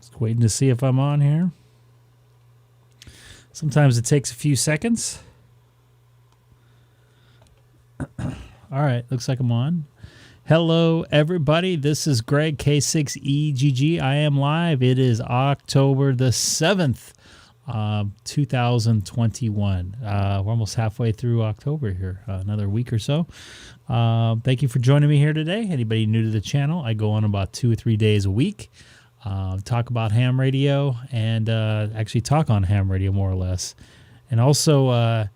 Just waiting to see if I'm on here. Sometimes it takes a few seconds. All right, looks like I'm on. Hello, everybody. This is Greg, K6EGG. I am live. It is October the 7th, 2021. We're almost halfway through October here, another week or so. Thank you for joining me here today. Anybody new to the channel, I go on about 2 or 3 days a week. Talk about ham radio and actually talk on ham radio more or less. And also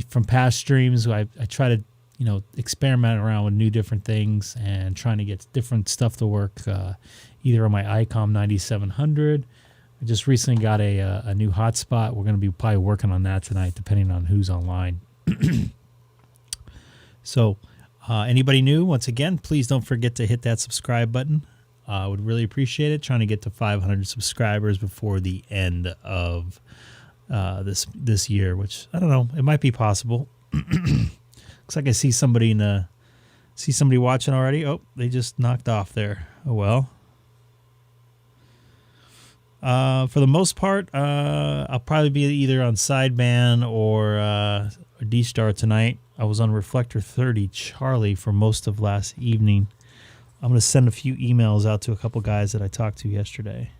from past streams, I try to experiment around with new different things and trying to get different stuff to work either on my Icom 9700. I just recently got a new hotspot. We're going to be probably working on that tonight depending on who's online. So anybody new, once again, please don't forget to hit that subscribe button. I would really appreciate it. Trying to get to 500 subscribers before the end of this year, which I don't know. It might be possible. Looks like I see somebody watching already. Oh, they just knocked off there. Oh well. For the most part, I'll probably be either on sideband or DStar tonight. I was on Reflector 30 Charlie for most of last evening. I'm going to send a few emails out to a couple guys that I talked to yesterday.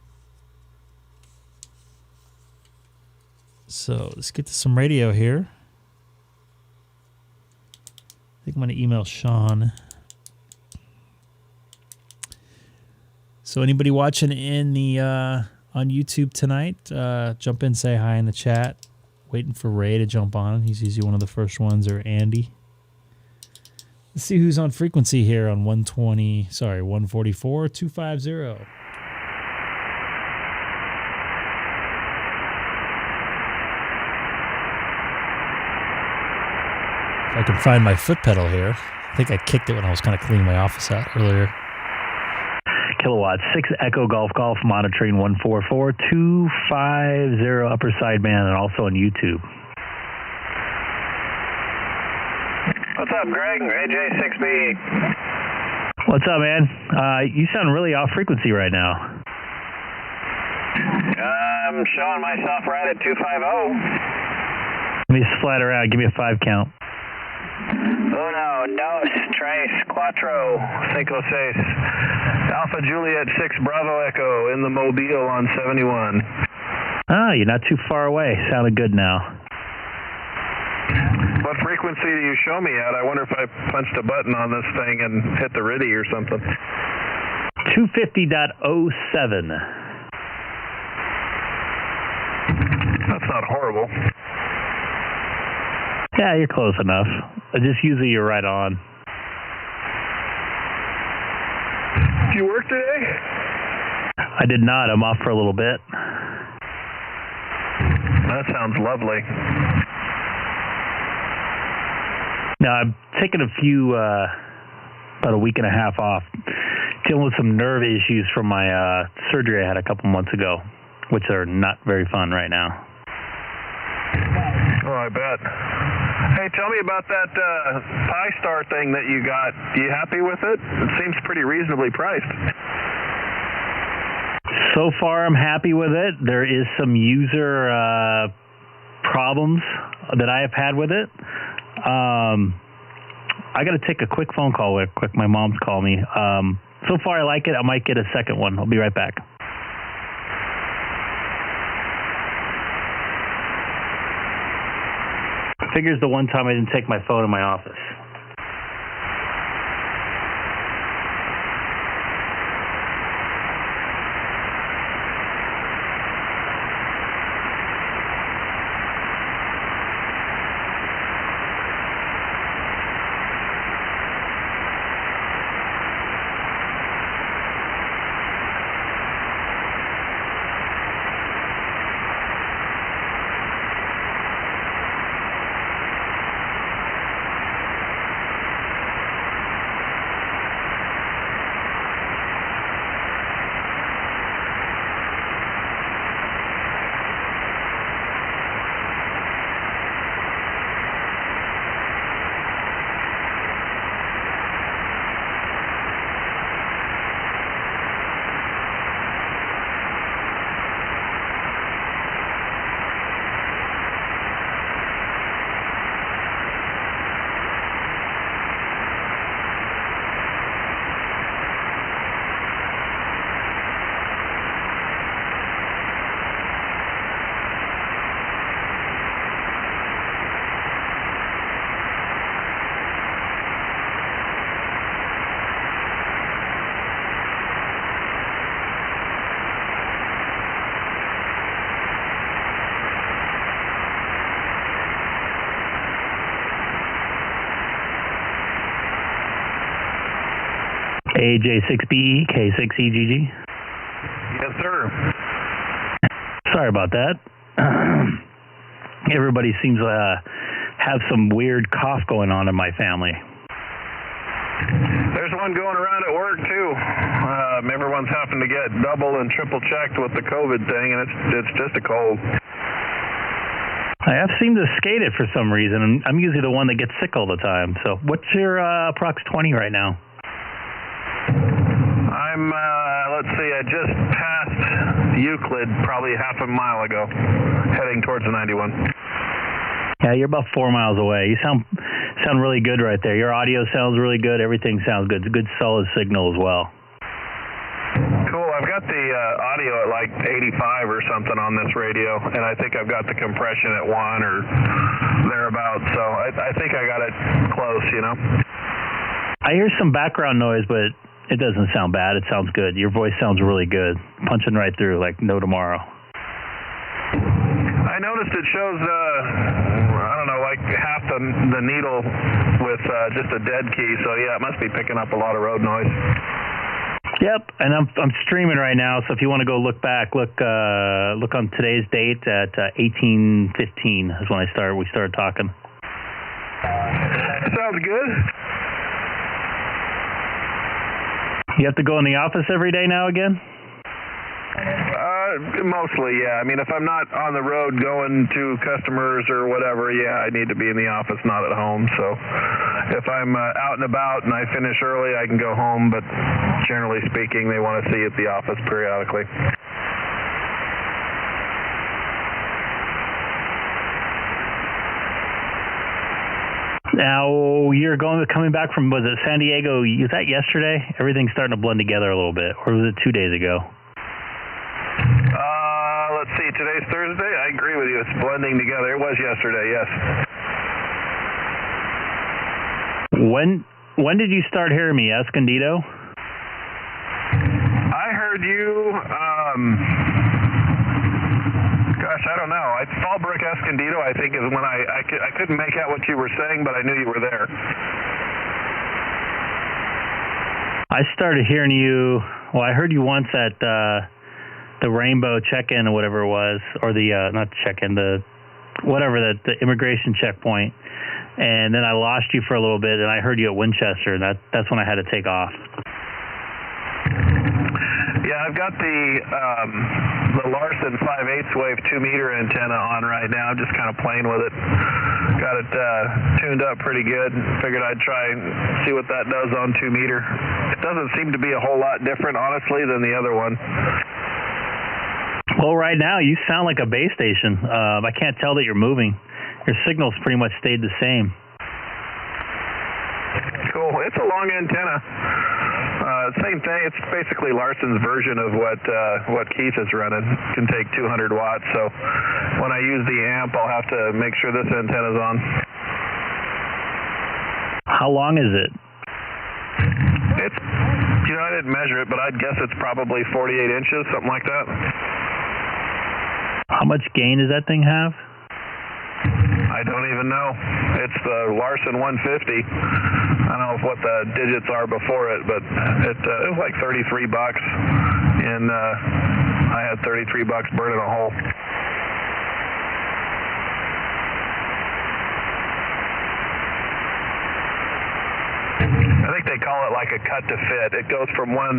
So let's get to some radio here. I think I'm going to email Sean. So anybody watching in the on YouTube tonight, jump in, say hi in the chat. Waiting for Ray to jump on. He's usually one of the first ones, or Andy. Let's see who's on frequency here on 144 250. If I can find my foot pedal here. I think I kicked it when I was kind of cleaning my office out earlier. Kilowatt 6 Echo Golf Golf monitoring 144 250 upper sideband and also on YouTube. What's up, Greg? AJ6B. What's up, man? You sound really off frequency right now. I'm showing myself right at 250. Let me splatter out. Give me a 5 count. Uno, dos, tres, cuatro, cinco, seis. Alpha Juliet 6 Bravo Echo in the Mobile on 71. Ah, you're not too far away. Sounded good now. What frequency do you show me at? I wonder if I punched a button on this thing and hit the RIDI or something. 250.07. That's not horrible. Yeah, you're close enough. Just usually you're right on. Did you work today? I did not. I'm off for a little bit. That sounds lovely. No, I'm taking a few, about a week and a half off, dealing with some nerve issues from my surgery I had a couple months ago, which are not very fun right now. Oh, I bet. Hey, tell me about that Pi-Star thing that you got. You happy with it? It seems pretty reasonably priced. So far, I'm happy with it. There is some user problems that I have had with it. I got to take a quick phone call real quick. My mom's called me. So far, I like it. I might get a second one. I'll be right back. Figures the one time I didn't take my phone in my office. AJ6BE, K6EGG. Yes, sir. Sorry about that. Everybody seems to have some weird cough going on in my family. There's one going around at work, too. Everyone's having to get double and triple checked with the COVID thing, and it's just a cold. I have seemed to skate it for some reason. I'm usually the one that gets sick all the time. So what's your Prox 20 right now? I'm, let's see, I just passed Euclid probably half a mile ago, heading towards the 91. Yeah, you're about 4 miles away. You sound really good right there. Your audio sounds really good. Everything sounds good. It's a good solid signal as well. Cool. I've got the audio at like 85 or something on this radio, and I think I've got the compression at 1 or thereabouts. So I think I got it close, you know. I hear some background noise, but it doesn't sound bad. It sounds good. Your voice sounds really good. Punching right through like no tomorrow. I noticed it shows, I don't know, like half the needle with just a dead key. So yeah, it must be picking up a lot of road noise. Yep, and I'm streaming right now. So if you want to go look back, look on today's date at 18:15 is when we started talking. Sounds good. You have to go in the office every day now again? Mostly, yeah. I mean, if I'm not on the road going to customers or whatever, yeah, I need to be in the office, not at home. So if I'm out and about and I finish early, I can go home. But generally speaking, they want to see you at the office periodically. Now, you're coming back from, was it San Diego? Was that yesterday? Everything's starting to blend together a little bit. Or was it 2 days ago? Let's see. Today's Thursday. I agree with you. It's blending together. It was yesterday, yes. When did you start hearing me, Escondido? I heard you, gosh, I don't know. Fallbrook Escondido, I think, is when I couldn't make out what you were saying, but I knew you were there. I started hearing you, well, I heard you once at the Rainbow check-in or whatever it was, or the, not check-in, the immigration checkpoint. And then I lost you for a little bit, and I heard you at Winchester, and that's when I had to take off. Yeah, I've got the Larson 5/8 wave 2-meter antenna on right now. I'm just kind of playing with it. Got it tuned up pretty good. Figured I'd try and see what that does on 2-meter. It doesn't seem to be a whole lot different, honestly, than the other one. Well, right now, you sound like a base station. I can't tell that you're moving. Your signal's pretty much stayed the same. Cool. It's a long antenna. Same thing. It's basically Larson's version of what Keith is running. It can take 200 watts. So when I use the amp, I'll have to make sure this antenna's on. How long is it? It's, I didn't measure it, but I'd guess it's probably 48 inches, something like that. How much gain does that thing have? I don't even know. It's the Larson 150. I don't know what the digits are before it, but it was like $33, and I had $33 burning a hole. I think they call it like a cut to fit. It goes from 140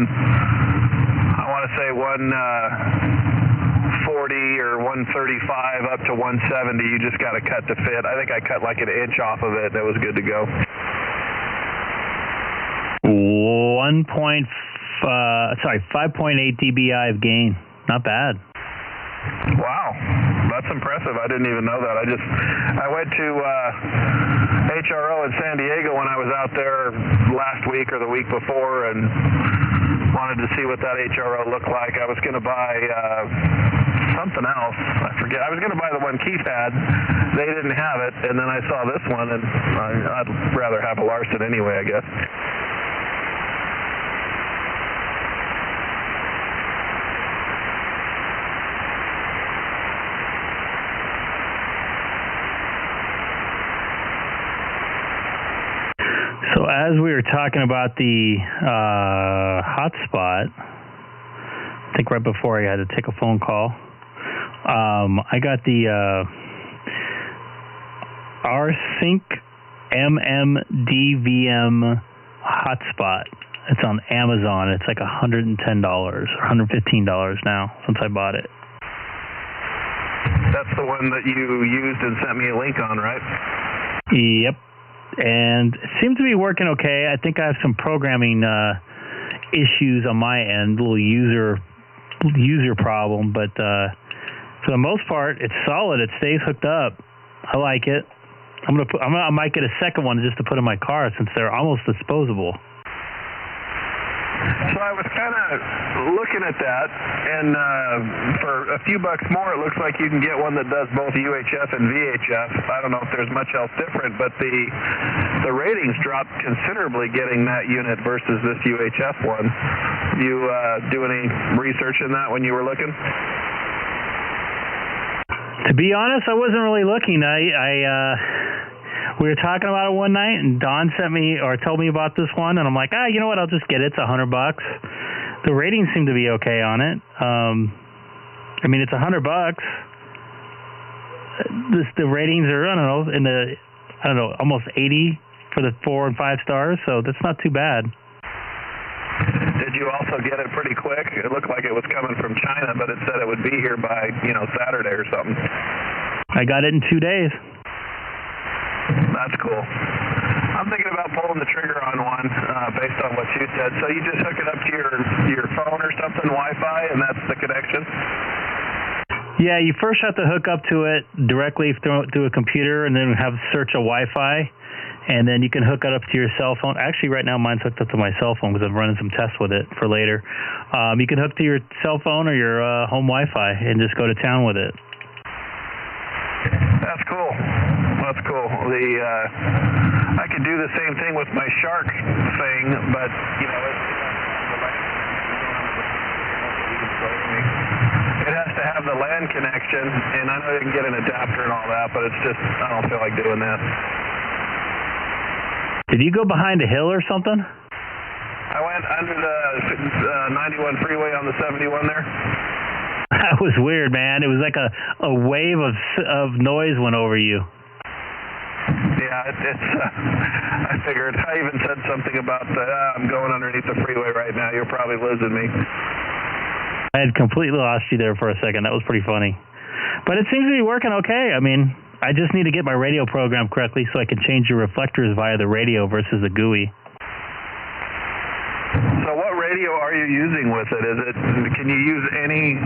or 135 up to 170. You just got to cut to fit. I think I cut like an inch off of it, and it was good to go. 5.8 dBi of gain. Not bad. Wow, that's impressive. I didn't even know that. I went to HRO in San Diego when I was out there last week or the week before, and wanted to see what that HRO looked like. I was going to buy something else. I forget. I was going to buy the one Keith had. They didn't have it, and then I saw this one, and I'd rather have a Larson anyway, I guess. as we were talking about the hotspot, I think right before I had to take a phone call, I got the R-Sync MMDVM hotspot. It's on Amazon. It's like $110 or $115 now since I bought it. That's the one that you used and sent me a link on, right? Yep. And it seems to be working okay. I think I have some programming issues on my end, little user problem, but for the most part, it's solid. It stays hooked up. I like it. I might get a second one just to put in my car since they're almost disposable. So I was kind of looking at that, and for a few bucks more, it looks like you can get one that does both UHF and VHF. I don't know if there's much else different, but the ratings dropped considerably getting that unit versus this UHF one. You do any research in that when you were looking? To be honest, I wasn't really looking. We were talking about it one night, and Don sent me or told me about this one, and I'm like, you know what? I'll just get it. It's $100. The ratings seem to be okay on it. I mean, it's $100. The ratings are almost 80 for the 4 and 5 stars, so that's not too bad. Did you also get it pretty quick? It looked like it was coming from China, but it said it would be here by Saturday or something. I got it in 2 days. That's cool. I'm thinking about pulling the trigger on one based on what you said. So you just hook it up to your phone or something, Wi-Fi, and that's the connection? Yeah, you first have to hook up to it directly through a computer and then have search a Wi-Fi, and then you can hook it up to your cell phone. Actually, right now mine's hooked up to my cell phone because I'm running some tests with it for later. You can hook to your cell phone or your home Wi-Fi and just go to town with it. That's cool. That's cool. I could do the same thing with my Shark thing, but it has to have the LAN connection, and I know you can get an adapter and all that, but it's just I don't feel like doing that. Did you go behind a hill or something? I went under the 91 freeway on the 71 there. That was weird, man. It was like a wave of noise went over you. Yeah, I figured. I even said something about I'm going underneath the freeway right now. You're probably losing me. I had completely lost you there for a second. That was pretty funny. But it seems to be working okay. I mean, I just need to get my radio programmed correctly so I can change your reflectors via the radio versus the GUI. So what radio are you using with it? Can you use any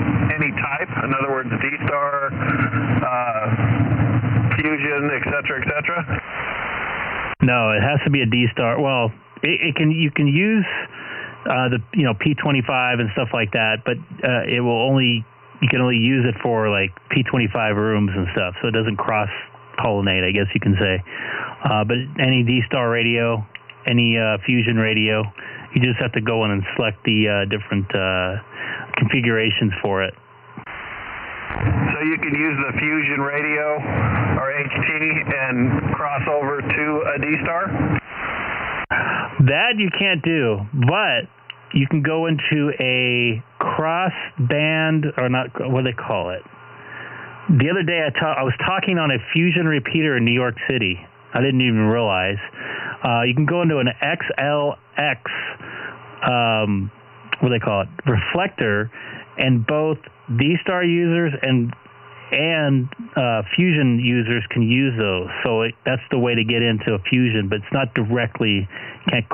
type? In other words, DStar, Fusion, et cetera, No, it has to be a DStar. Well, you can use the P25 and stuff like that, but you can only use it for like P25 rooms and stuff, so it doesn't cross pollinate, I guess you can say. But any DStar radio, any Fusion radio, you just have to go in and select the different configurations for it. So you can use the Fusion radio or HT and cross over to a DStar? That you can't do, but you can go into a cross band, or not, what do they call it? The other day I was talking on a Fusion repeater in New York City. I didn't even realize. You can go into an XLX, what do they call it, reflector, and both DStar users and Fusion users can use those. So that's the way to get into a Fusion, but it's not directly, can't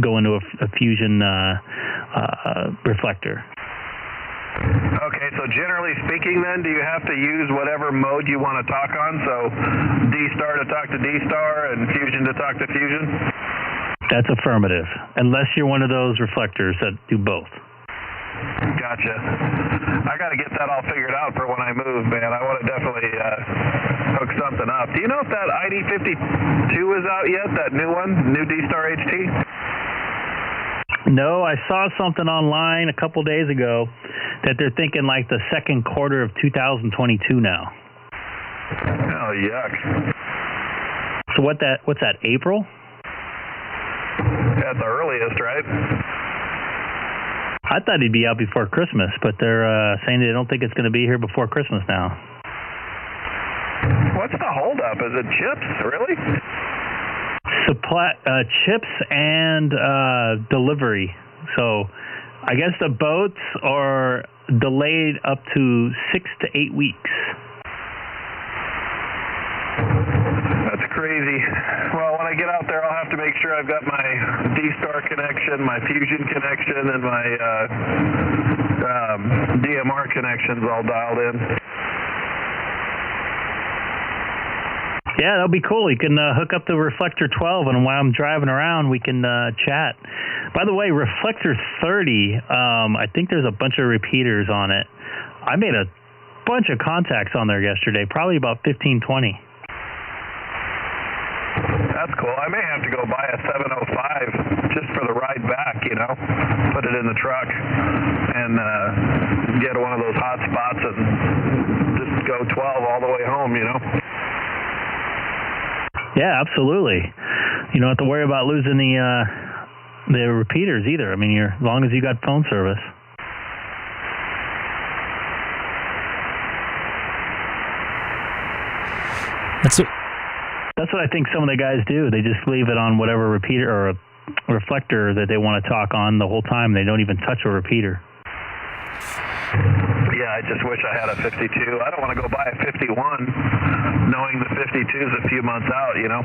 go into a Fusion reflector. Okay, so generally speaking then, do you have to use whatever mode you want to talk on? So DStar to talk to DStar and Fusion to talk to Fusion? That's affirmative, unless you're one of those reflectors that do both. Gotcha. I got to get that all figured out for when I move, man. I want to definitely hook something up. Do you know if that ID52 is out yet, that new one, new DStar HT? No, I saw something online a couple days ago that they're thinking like the second quarter of 2022 now. Oh, yuck. So what's that, April? at the earliest, right? I thought he'd be out before Christmas, but they're saying they don't think it's going to be here before Christmas now. What's the holdup? Is it chips, really? Supply chips and delivery. So I guess the boats are delayed up to 6 to 8 weeks. That's crazy. Well, when I get out there, I'll have to make sure I've got my DStar connection, my Fusion connection, and my DMR connections all dialed in. Yeah, that'll be cool. You can hook up the Reflector 12, and while I'm driving around, we can chat. By the way, Reflector 30, I think there's a bunch of repeaters on it. I made a bunch of contacts on there yesterday, probably about 15, 20. That's cool. I may have to go buy a 705 just for the ride back, you know, put it in the truck and get one of those hotspots and just go 12 all the way home, you know. Yeah, absolutely. You don't have to worry about losing the repeaters either. I mean, as long as you got phone service. That's what I think some of the guys do. They just leave it on whatever repeater or a reflector that they want to talk on the whole time. They don't even touch a repeater. Yeah, I just wish I had a 52. I don't want to go buy a 51 knowing the 52 is a few months out, you know.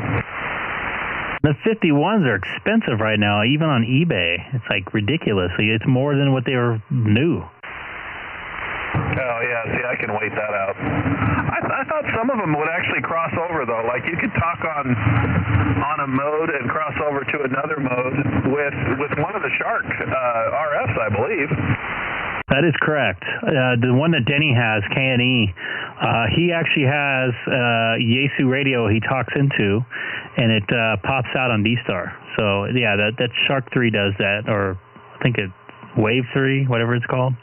The 51s are expensive right now, even on eBay. It's like ridiculous. It's more than what they were new. Oh, yeah. See, I can wait that out. I thought some of them would actually cross over, though. Like, you could talk on a mode and cross over to another mode with one of the Shark RFs, I believe. That is correct. The one that Denny has, K&E, he actually has Yaesu radio he talks into, and it pops out on DStar. So, yeah, that Shark 3 does that, or I think it's Wave 3, whatever it's called.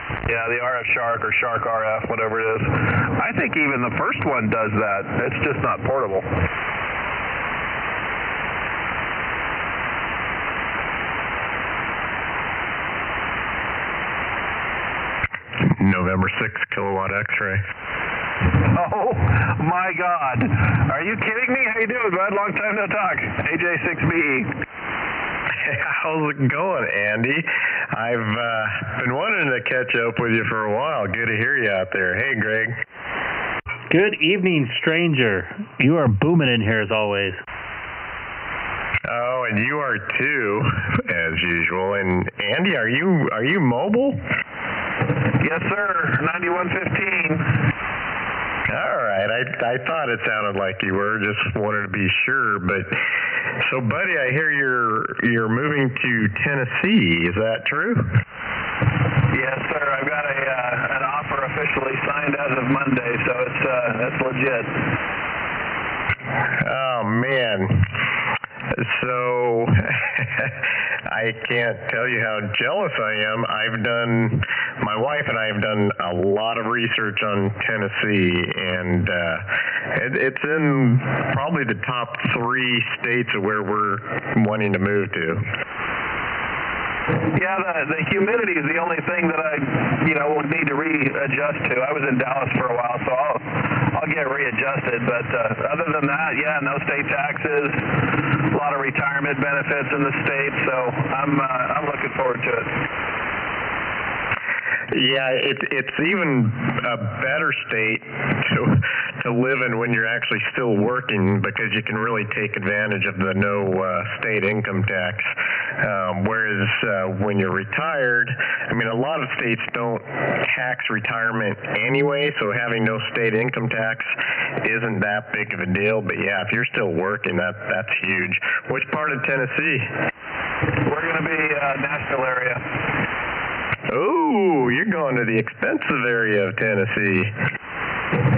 Yeah, the RF Shark or Shark RF, whatever it is. I think even the first one does that. It's just not portable. November 6 kilowatt X-ray. Oh my God! Are you kidding me? How you doing, bud? Long time no talk. AJ6BE. How's it going, Andy? I've been wanting to catch up with you for a while. Good to hear you out there. Hey, Greg. Good evening, stranger. You are booming in here as always. Oh, and you are too, as usual. And Andy, are you mobile? Yes, sir. 9115. All right. I thought it sounded like you were. Just wanted to be sure. But so, buddy, I hear you're moving to Tennessee. Is that true? Yes, sir. I've got an offer officially signed as of Monday, so that's legit. Oh man. So I can't tell you how jealous I am. My wife and I have done a lot of research on Tennessee, and it's in probably the top 3 states of where we're wanting to move to. Yeah, the humidity is the only thing that I, would need to readjust to. I was in Dallas for a while, so I'll get readjusted. But other than that, yeah, no state taxes, a lot of retirement benefits in the state, so I'm looking forward to it. Yeah, it's even a better state to live in when you're actually still working, because you can really take advantage of the no state income tax. Whereas when you're retired, I mean, a lot of states don't tax retirement anyway, so having no state income tax isn't that big of a deal. But yeah, if you're still working, that's huge. Which part of Tennessee? We're going to be Nashville area. Oh, you're going to the expensive area of Tennessee.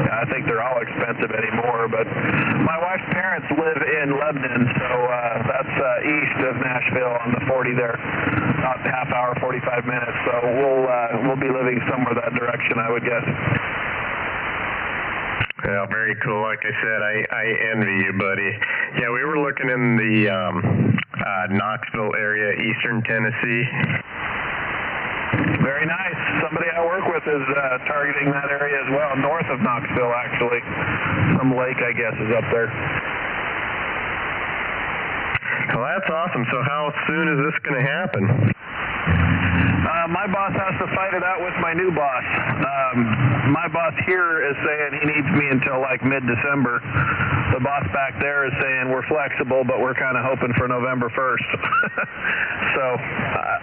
I think they're all expensive anymore, but my wife's parents live in Lebanon, so that's east of Nashville on the 40 there, about a half hour, 45 minutes. So we'll be living somewhere that direction, I would guess. Yeah, very cool. Like I said, I envy you, buddy. Yeah, we were looking in the Knoxville area, eastern Tennessee. Very nice. Somebody I work with is targeting that area as well, north of Knoxville, actually. Some lake, I guess, is up there. Well, that's awesome. So how soon is this going to happen? My boss has to fight it out with my new boss. My boss here is saying he needs me until like mid-December. The boss back there is saying we're flexible, but we're kind of hoping for November 1st. So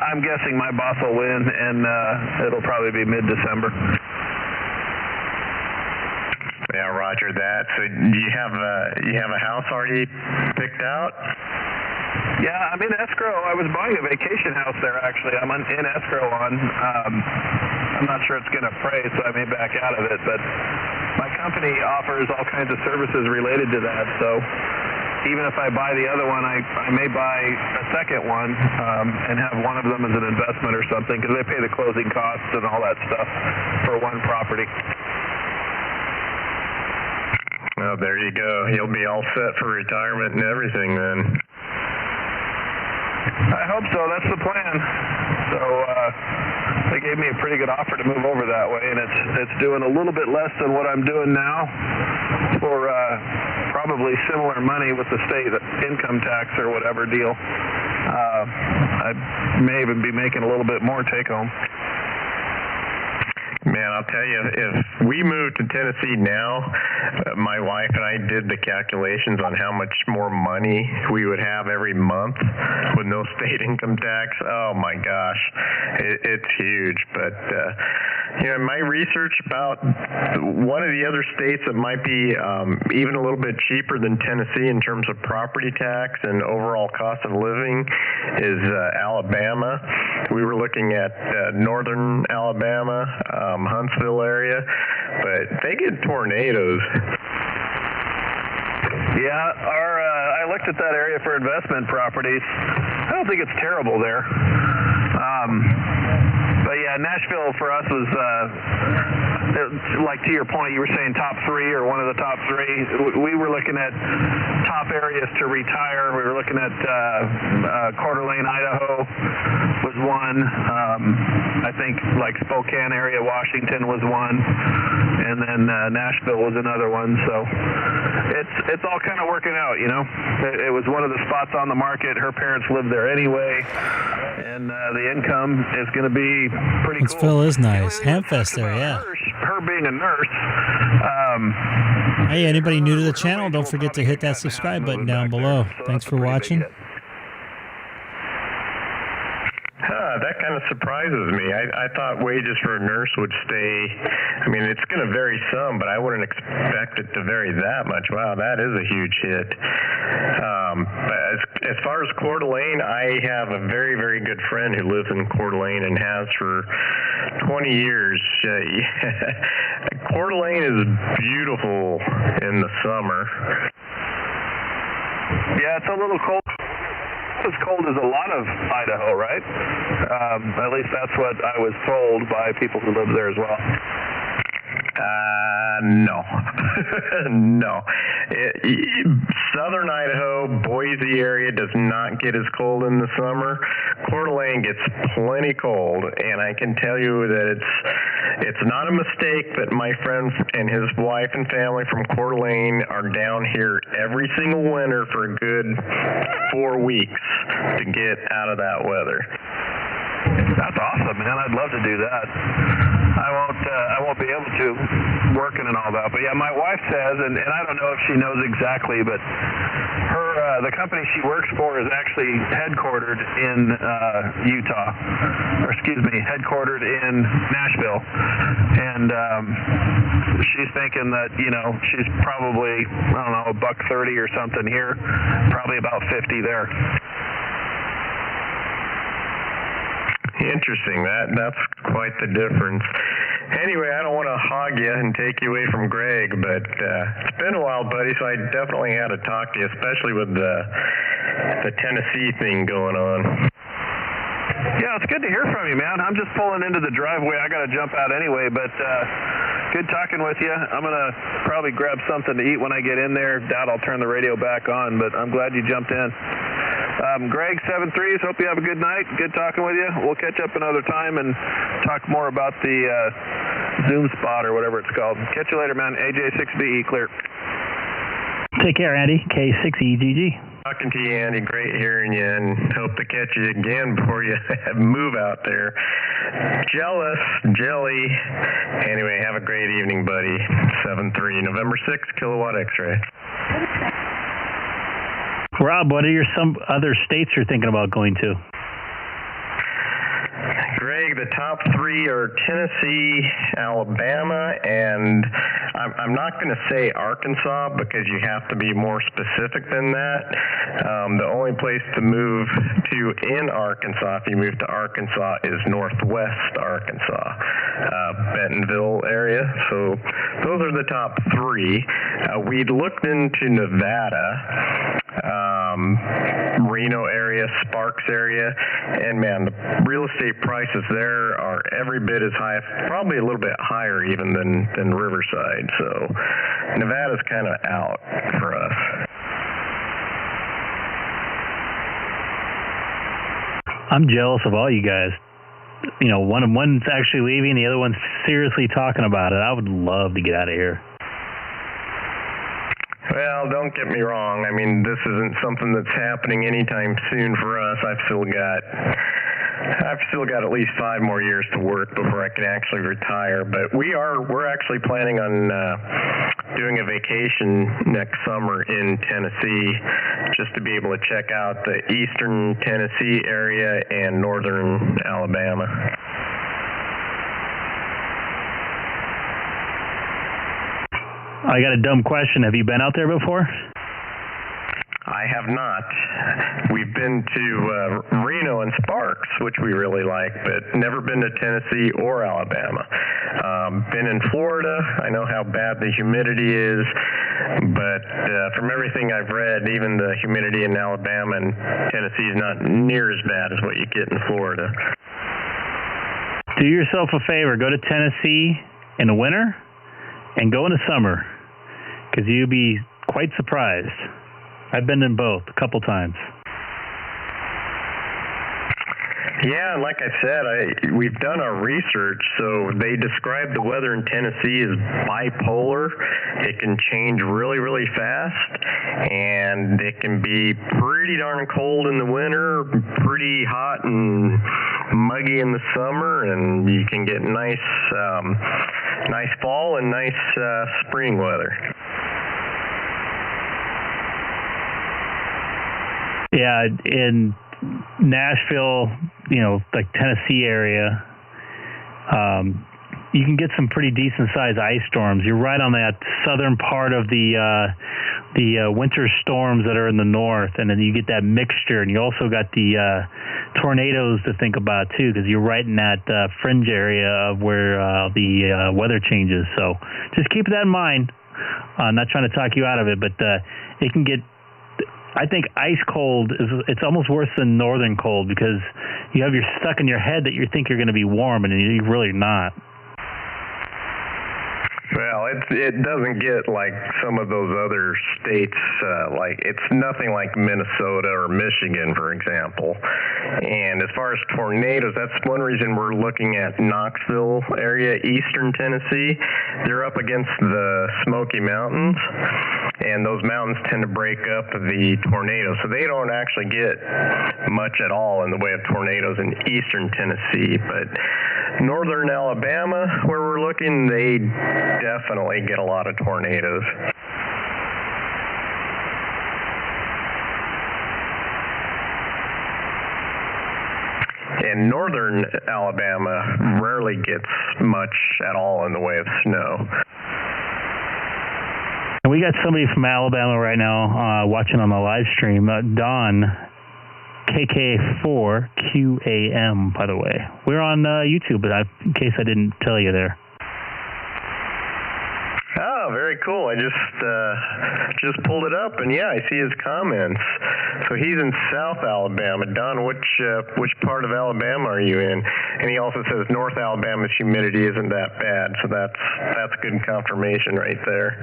I'm guessing my boss will win, and it'll probably be mid-December. Yeah, roger that. So do you have a house already picked out? Yeah, I'm in escrow. I was buying a vacation house there, actually. I'm in escrow on. I'm not sure it's going to appraise, so I may back out of it. But my company offers all kinds of services related to that. So even if I buy the other one, I may buy a second one and have one of them as an investment or something, because they pay the closing costs and all that stuff for one property. Well, there you go. You'll be all set for retirement and everything then. I hope so. That's the plan. So they gave me a pretty good offer to move over that way, and it's doing a little bit less than what I'm doing now for probably similar money with the state income tax or whatever deal. I may even be making a little bit more take home. Man, I'll tell you, if we moved to Tennessee now, my wife and I did the calculations on how much more money we would have every month with no state income tax. Oh my gosh, it's huge. But my research about one of the other states that might be even a little bit cheaper than Tennessee in terms of property tax and overall cost of living is Alabama. We were looking at northern Alabama, Huntsville area, but they get tornadoes. Yeah, I looked at that area for investment properties. I don't think it's terrible there. But yeah, Nashville for us was, like to your point, you were saying top three or one of the top three. We were looking at top areas to retire. We were looking at Coeur d'Alene, Idaho was one. I think like Spokane area, Washington was one. And then Nashville was another one. So it's all kind of working out, you know. It was one of the spots on the market. Her parents lived there anyway. And the income is going to be pretty cool. Huntsville is nice. Hamfest there, yeah. Her being a nurse. Hey, anybody new to the channel, don't forget to hit that subscribe button down below. Thanks for watching. That kind of surprises me. I thought wages for a nurse would stay, I mean, it's going to vary some, but I wouldn't expect it to vary that much. Wow, that is a huge hit. But as far as Coeur d'Alene, I have a very, very good friend who lives in Coeur d'Alene and has for 20 years. Coeur d'Alene is beautiful in the summer. Yeah, it's a little cold. As cold as a lot of Idaho, right? At least that's what I was told by people who live there as well. No. No. Southern Idaho, Boise area does not get as cold in the summer. Coeur d'Alene gets plenty cold, and I can tell you that it's not a mistake that my friend and his wife and family from Coeur d'Alene are down here every single winter for a good 4 weeks to get out of that weather. That's awesome, man. I'd love to do that. I won't be able to, working and all that. But yeah, my wife says, and I don't know if she knows exactly, but the company she works for is actually headquartered in Utah, or excuse me, headquartered in Nashville. And she's thinking that, you know, she's probably, I don't know, $130 or something here, probably about 50 there. Interesting. That's quite the difference. Anyway, I don't want to hog you and take you away from Greg, but it's been a while, buddy, so I definitely had to talk to you, especially with the Tennessee thing going on. Yeah, it's good to hear from you, man. I'm just pulling into the driveway. I got to jump out anyway, but good talking with you. I'm going to probably grab something to eat when I get in there. Doubt I'll turn the radio back on, but I'm glad you jumped in. Greg, 7-3s. Hope you have a good night. Good talking with you. We'll catch up another time and talk more about the Zoom spot or whatever it's called. Catch you later, man. AJ6BE, clear. Take care, Andy. K6EGG. Talking to you, Andy. Great hearing you, and hope to catch you again before you move out there. Jealous, jelly. Anyway, have a great evening, buddy. 7-3, November 6th, kilowatt X-ray. Rob, what are some other states you're thinking about going to? Greg, the top three are Tennessee, Alabama, and I'm not going to say Arkansas because you have to be more specific than that. The only place to move to in Arkansas, if you move to Arkansas, is northwest Arkansas, Bentonville area. So those are the top three. We'd looked into Nevada, Reno area, Sparks area, and man, the real estate prices there are every bit as high, probably a little bit higher even than Riverside. So Nevada's kind of out for us. I'm jealous of all you guys. You know, one's actually leaving, the other one's seriously talking about it. I would love to get out of here. Well, don't get me wrong. I mean, this isn't something that's happening anytime soon for us. I've still got at least 5 more years to work before I can actually retire. But we're actually planning on doing a vacation next summer in Tennessee, just to be able to check out the eastern Tennessee area and northern Alabama. I got a dumb question. Have you been out there before? I have not. We've been to Reno and Sparks, which we really like, but never been to Tennessee or Alabama. Been in Florida. I know how bad the humidity is, but from everything I've read, even the humidity in Alabama and Tennessee is not near as bad as what you get in Florida. Do yourself a favor. Go to Tennessee in the winter and go in the summer, because you'll be quite surprised. I've been in both a couple times. Yeah, and like I said, we've done our research, so they describe the weather in Tennessee as bipolar. It can change really, really fast, and it can be pretty darn cold in the winter, pretty hot and muggy in the summer, and you can get nice fall and nice spring weather. Yeah, in Nashville, you know, like Tennessee area, you can get some pretty decent sized ice storms. You're right on that southern part of the winter storms that are in the north, and then you get that mixture, and you also got the tornadoes to think about too, because you're right in that fringe area of where the weather changes. So just keep that in mind. I'm not trying to talk you out of it, but it can get, I think ice cold it's almost worse than northern cold, because you're stuck in your head that you think you're going to be warm, and you're really not. Well, it doesn't get like some of those other states, like it's nothing like Minnesota or Michigan, for example. And as far as tornadoes, that's one reason we're looking at Knoxville area, eastern Tennessee. They're up against the Smoky Mountains, and those mountains tend to break up the tornadoes. So they don't actually get much at all in the way of tornadoes in eastern Tennessee. But northern Alabama, where we're looking, they definitely get a lot of tornadoes. And northern Alabama rarely gets much at all in the way of snow. And we got somebody from Alabama right now watching on the live stream, Don, KK4QAM, by the way. We're on YouTube, but in case I didn't tell you there. Oh, very cool. I just pulled it up, and yeah, I see his comments. So he's in South Alabama. Don, which part of Alabama are you in? And he also says North Alabama's humidity isn't that bad, so that's good confirmation right there.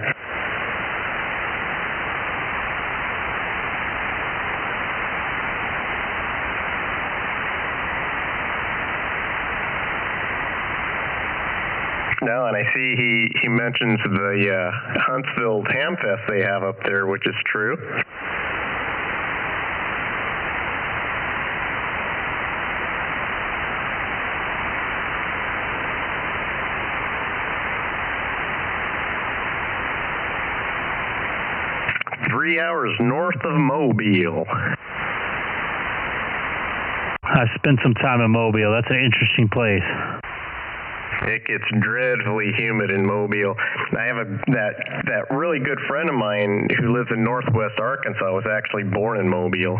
and I see he mentions the Huntsville Ham Fest they have up there, which is true. Three hours north of Mobile. I spent some time in Mobile. That's an interesting place. It gets dreadfully humid in Mobile. I have that really good friend of mine who lives in northwest Arkansas was actually born in Mobile.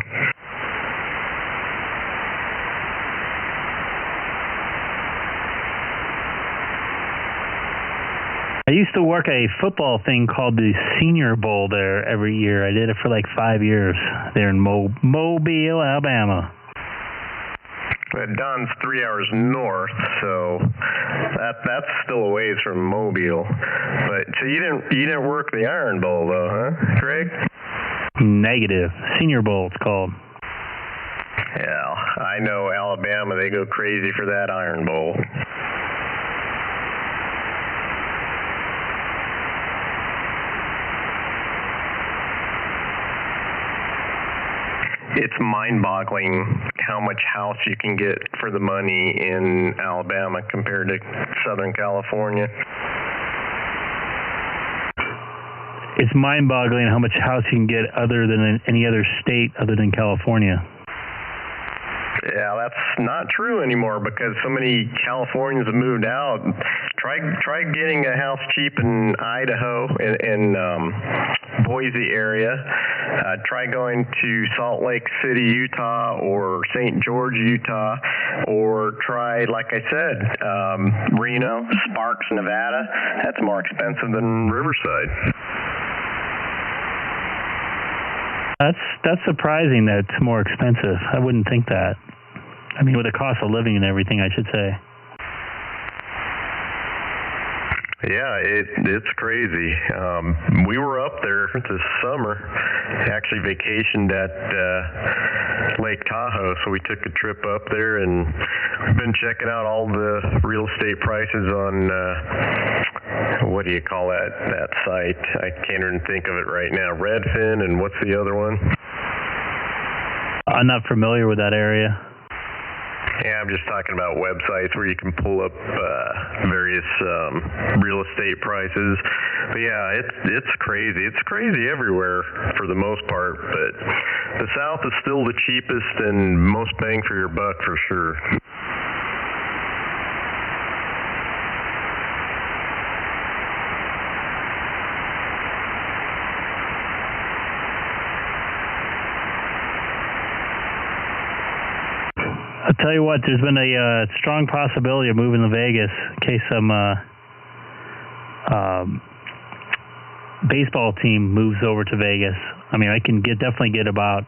I used to work a football thing called the Senior Bowl there every year. I did it for like 5 years there in Mobile, Alabama. Don's 3 hours north, so that's still a ways from Mobile. But so you didn't work the Iron Bowl though, huh, Craig? Negative. Senior Bowl it's called. Yeah, I know Alabama, they go crazy for that Iron Bowl. It's mind-boggling how much house you can get for the money in Alabama compared to Southern California. It's mind-boggling how much house you can get other than in any other state other than California. Yeah, that's not true anymore because so many Californians have moved out. Try getting a house cheap in Idaho, in Boise area. Try going to Salt Lake City, Utah, or St. George, Utah, or try, like I said, Reno, Sparks, Nevada. That's more expensive than Riverside. That's surprising that it's more expensive. I wouldn't think that. I mean, with the cost of living and everything, I should say. Yeah, it's crazy. We were up there this summer, actually vacationed at Lake Tahoe, so we took a trip up there and we've been checking out all the real estate prices on, what do you call that site? I can't even think of it right now. Redfin, and what's the other one? I'm not familiar with that area. Yeah, I'm just talking about websites where you can pull up various real estate prices. But yeah, it's crazy. It's crazy everywhere for the most part. But the South is still the cheapest and most bang for your buck for sure. I'll tell you what, there's been a strong possibility of moving to Vegas in case some baseball team moves over to Vegas. I mean, I can definitely get about,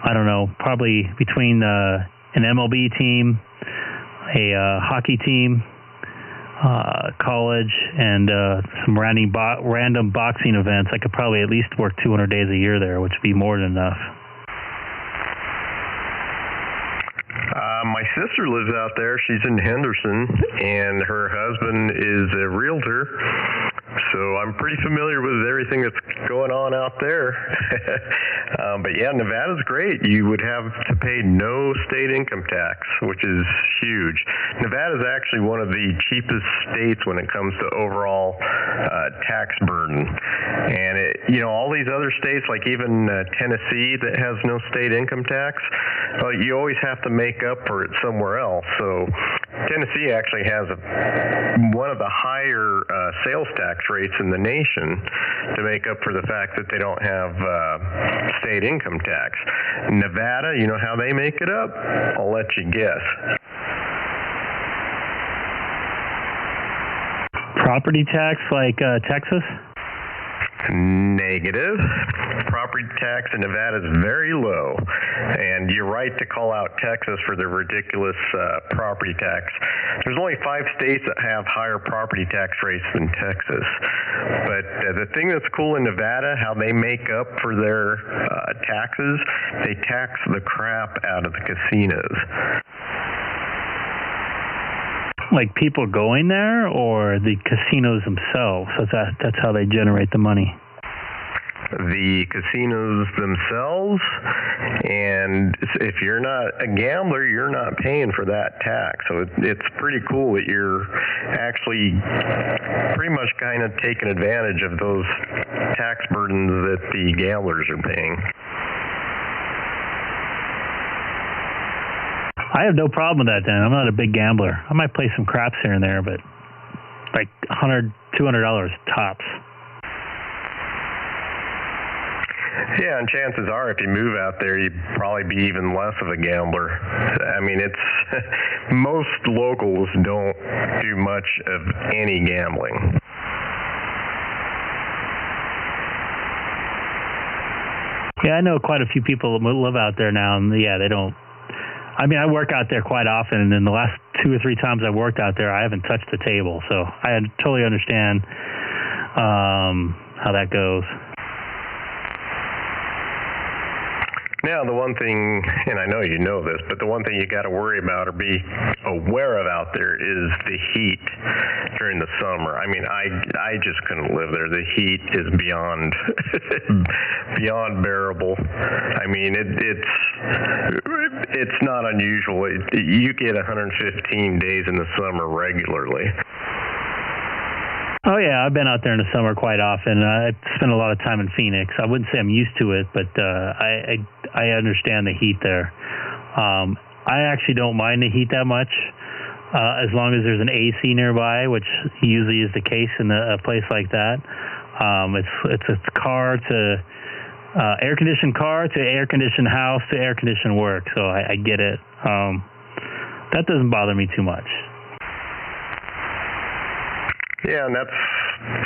I don't know, probably between an MLB team, a hockey team, college, and some random boxing events. I could probably at least work 200 days a year there, which would be more than enough. My sister lives out there. She's in Henderson, and her husband is a realtor. So I'm pretty familiar with everything that's going on out there. But yeah, Nevada's great. You would have to pay no state income tax, which is huge. Nevada's actually one of the cheapest states when it comes to overall tax burden. And all these other states, like even Tennessee that has no state income tax, you always have to make up for it somewhere else. So Tennessee actually has one of the higher sales tax rates in the nation to make up for the fact that they don't have state income tax. Nevada, you know how they make it up? I'll let you guess. Property tax like Texas? Negative. Property tax in Nevada is very low, and you're right to call out Texas for their ridiculous property tax. There's only 5 states that have higher property tax rates than Texas. But the thing that's cool in Nevada, how they make up for their taxes, they tax the crap out of the casinos. like people going there, or the casinos themselves? That's how they generate the money. The casinos themselves, and if you're not a gambler, you're not paying for that tax. So it's pretty cool that you're actually pretty much kind of taking advantage of those tax burdens that the gamblers are paying. I have no problem with that, Dan. I'm not a big gambler. I might play some craps here and there, but like $100, $200 tops. Yeah, and chances are if you move out there, you'd probably be even less of a gambler. I mean, it's most locals don't do much of any gambling. Yeah, I know quite a few people that live out there now, and yeah, they don't. I mean, I work out there quite often, and in the last 2 or 3 times I've worked out there, I haven't touched the table, so I totally understand how that goes. Now, the one thing, and I know you know this, but the one thing you got to worry about or be aware of out there is the heat during the summer. I mean, I just couldn't live there. The heat is beyond bearable. I mean, it's not unusual. You get 115 days in the summer regularly. Oh, yeah, I've been out there in the summer quite often. I spent a lot of time in Phoenix. I wouldn't say I'm used to it, but I understand the heat there. I actually don't mind the heat that much, as long as there's an AC nearby, which usually is the case in a place like that. It's a car to air-conditioned car to air-conditioned house to air-conditioned work, so I get it. That doesn't bother me too much. Yeah, and that's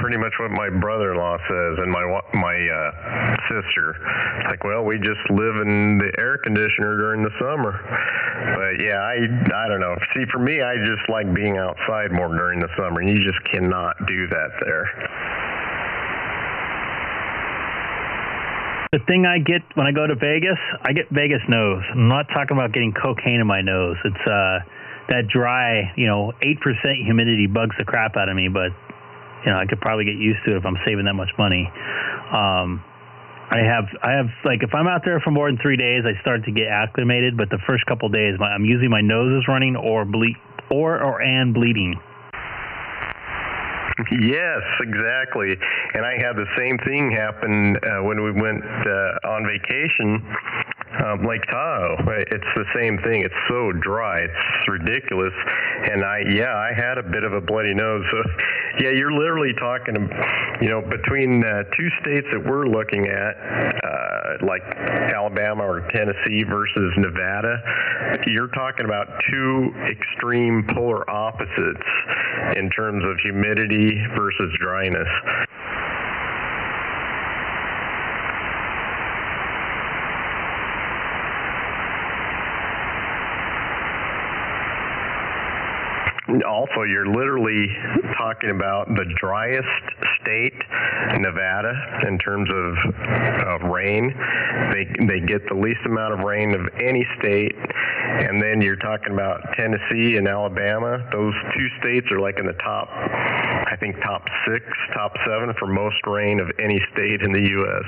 pretty much what my brother-in-law says, and my sister. It's like, well, we just live in the air conditioner during the summer. But yeah, I don't know. See, for me, I just like being outside more during the summer, and you just cannot do that there. The thing I get when I go to Vegas, I get Vegas nose. I'm not talking about getting cocaine in my nose. It's that dry, 8% humidity bugs the crap out of me, but I could probably get used to it if I'm saving that much money. I have like, if I'm out there for more than 3 days, I start to get acclimated, but the first couple of days, I'm usually my nose is running or bleeding. Yes, exactly. And I had the same thing happen when we went on vacation, Lake Tahoe. It's the same thing. It's so dry. It's ridiculous. And I had a bit of a bloody nose. So, yeah, you're literally talking, between 2 states that we're looking at, like Alabama or Tennessee versus Nevada, you're talking about 2 extreme polar opposites in terms of humidity versus dryness. Also, you're literally talking about the driest state, Nevada, in terms of rain. They get the least amount of rain of any state. And then you're talking about Tennessee and Alabama. Those 2 states are like in the top 6, top 7 for most rain of any state in the U.S.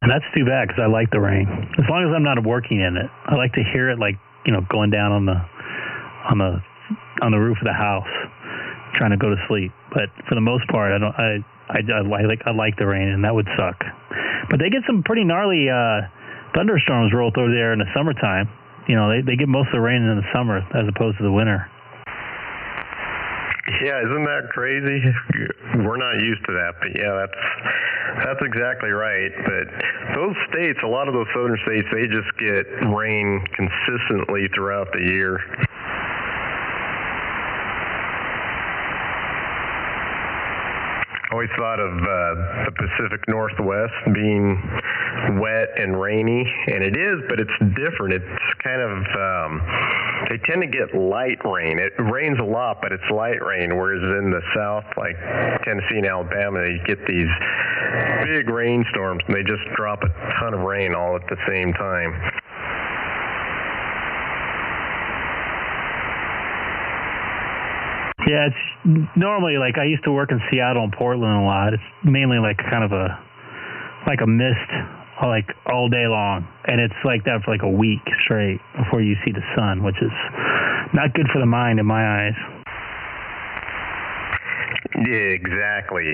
And that's too bad because I like the rain. As long as I'm not working in it, I like to hear it, like going down on the roof of the house, trying to go to sleep. But for the most part, I like the rain, and that would suck. But they get some pretty gnarly thunderstorms roll through there in the summertime. They get most of the rain in the summer as opposed to the winter. Yeah, isn't that crazy? We're not used to that, but yeah, that's exactly right. But those states, a lot of those southern states, they just get rain consistently throughout the year. Always thought of the Pacific Northwest being wet and rainy, and it is, but it's different. It's kind of, they tend to get light rain. It rains a lot, but it's light rain, whereas in the South, like Tennessee and Alabama, you get these big rainstorms, and they just drop a ton of rain all at the same time. Yeah, it's normally like I used to work in Seattle and Portland a lot. It's mainly like kind of a mist like all day long, and it's like that for like a week straight before you see the sun, which is not good for the mind in my eyes. Yeah, exactly.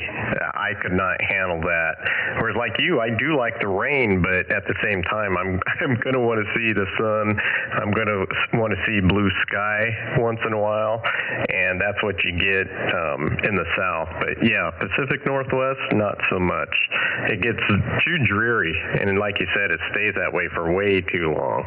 I could not handle that. Whereas like you, I do like the rain, but at the same time, I'm going to want to see the sun. I'm going to want to see blue sky once in a while, and that's what you get in the South. But yeah, Pacific Northwest, not so much. It gets too dreary, and like you said, it stays that way for way too long.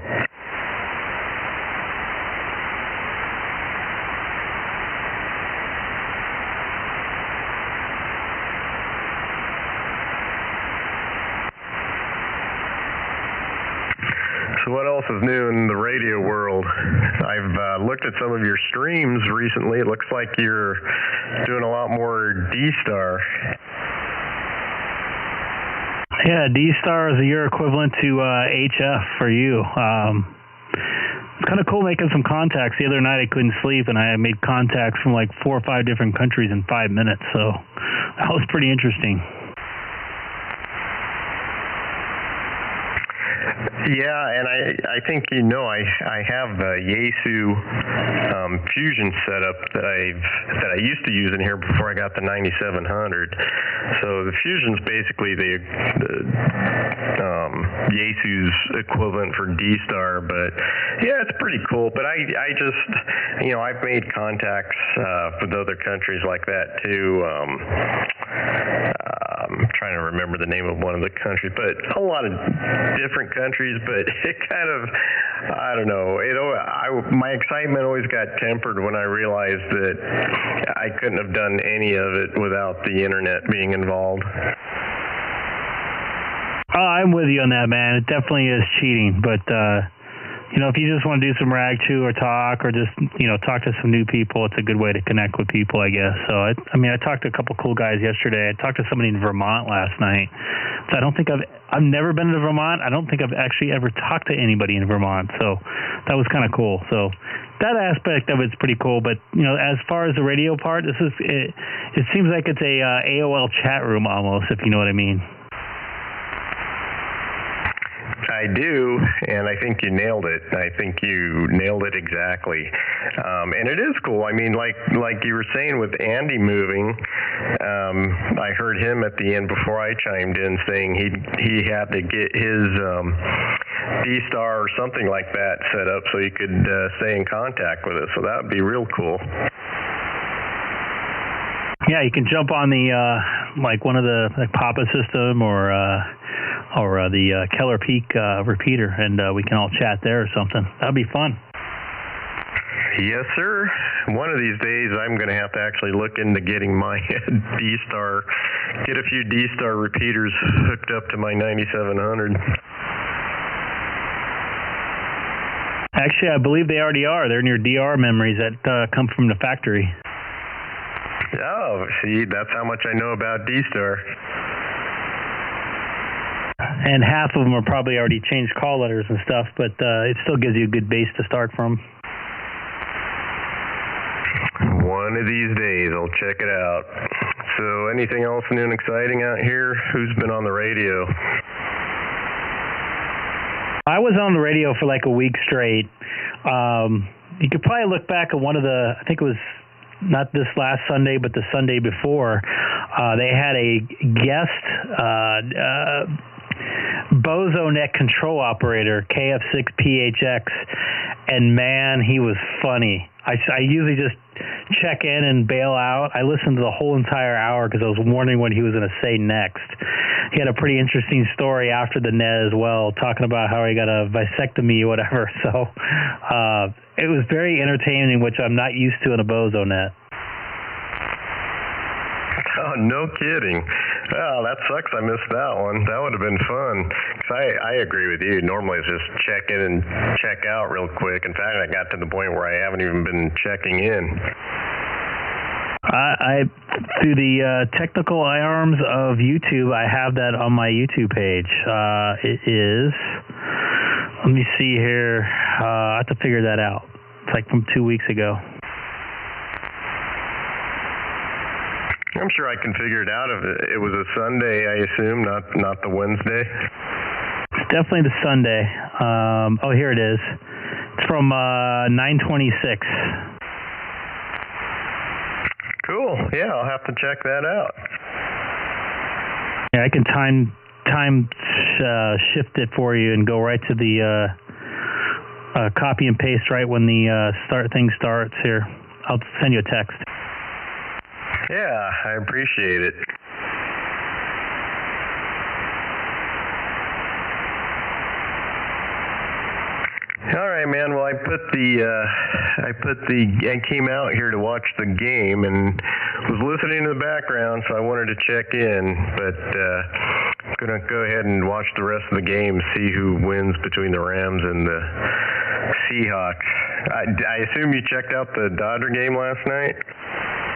So what else is new in the radio world? I've looked at some of your streams recently. It looks like you're doing a lot more DStar. Yeah, DStar is your equivalent to HF for you. It's kind of cool making some contacts. The other night I couldn't sleep, and I made contacts from like 4 or 5 different countries in 5 minutes. So that was pretty interesting. Yeah, and I think I have the Yaesu fusion setup that I used to use in here before I got the 9700. So the fusion's basically the Yaesu's equivalent for DStar, but yeah, it's pretty cool. But I just I've made contacts with other countries like that too. I'm trying to remember the name of one of the countries, but a lot of different countries. But it kind of, I don't know. My excitement always got tempered when I realized that I couldn't have done any of it without the internet being involved. I'm with you on that, man. It definitely is cheating, but if you just want to do some rag chew or talk or just, talk to some new people, it's a good way to connect with people, I guess. So, I talked to a couple cool guys yesterday. I talked to somebody in Vermont last night. So I've never been to Vermont. I don't think I've actually ever talked to anybody in Vermont. So that was kind of cool. So that aspect of it's pretty cool. But, as far as the radio part, it seems like it's a AOL chat room almost, if you know what I mean. I do, and I think you nailed it. I think you nailed it exactly. And it is cool. I mean, like you were saying with Andy moving, I heard him at the end before I chimed in saying he had to get his DStar or something like that set up so he could stay in contact with us. So that would be real cool. Yeah, you can jump on the one of the Papa system or the Keller Peak repeater, and we can all chat there or something. That'd be fun. Yes, sir. One of these days, I'm going to have to actually look into getting my DStar, get a few DStar repeaters hooked up to my 9700. Actually, I believe they already are. They're in your DR memories that come from the factory. Oh, see, that's how much I know about DStar. And half of them are probably already changed call letters and stuff, but it still gives you a good base to start from. One of these days, I'll check it out. So anything else new and exciting out here? Who's been on the radio? I was on the radio for like a week straight. You could probably look back at one of the, I think it was not this last Sunday, but the Sunday before. They had a guest BozoNet control operator, K6EGG, and man, he was funny. I usually just check in and bail out. I listened to the whole entire hour because I was wondering what he was going to say next. He had a pretty interesting story after the net as well, talking about how he got a vasectomy or whatever. So it was very entertaining, which I'm not used to in a BozoNet. Oh, no kidding. Oh, that sucks. I missed that one. That would have been fun. 'Cause I agree with you. Normally it's just check in and check out real quick. In fact, I got to the point where I haven't even been checking in. I through the technical arms of YouTube, I have that on my YouTube page. It is. Let me see here. I have to figure that out. It's like from 2 weeks ago. I'm sure I can figure it out. If it was a Sunday, I assume, not the Wednesday. It's definitely the Sunday. Oh, here it is. It's from 9/26. Cool. Yeah, I'll have to check that out. Yeah, I can time shift it for you and go right to the copy and paste right when the thing starts here. I'll send you a text. Yeah, I appreciate it. All right, man. Well, I came out here to watch the game and was listening to the background, so I wanted to check in. But I'm gonna go ahead and watch the rest of the game, see who wins between the Rams and the Seahawks. I assume you checked out the Dodger game last night.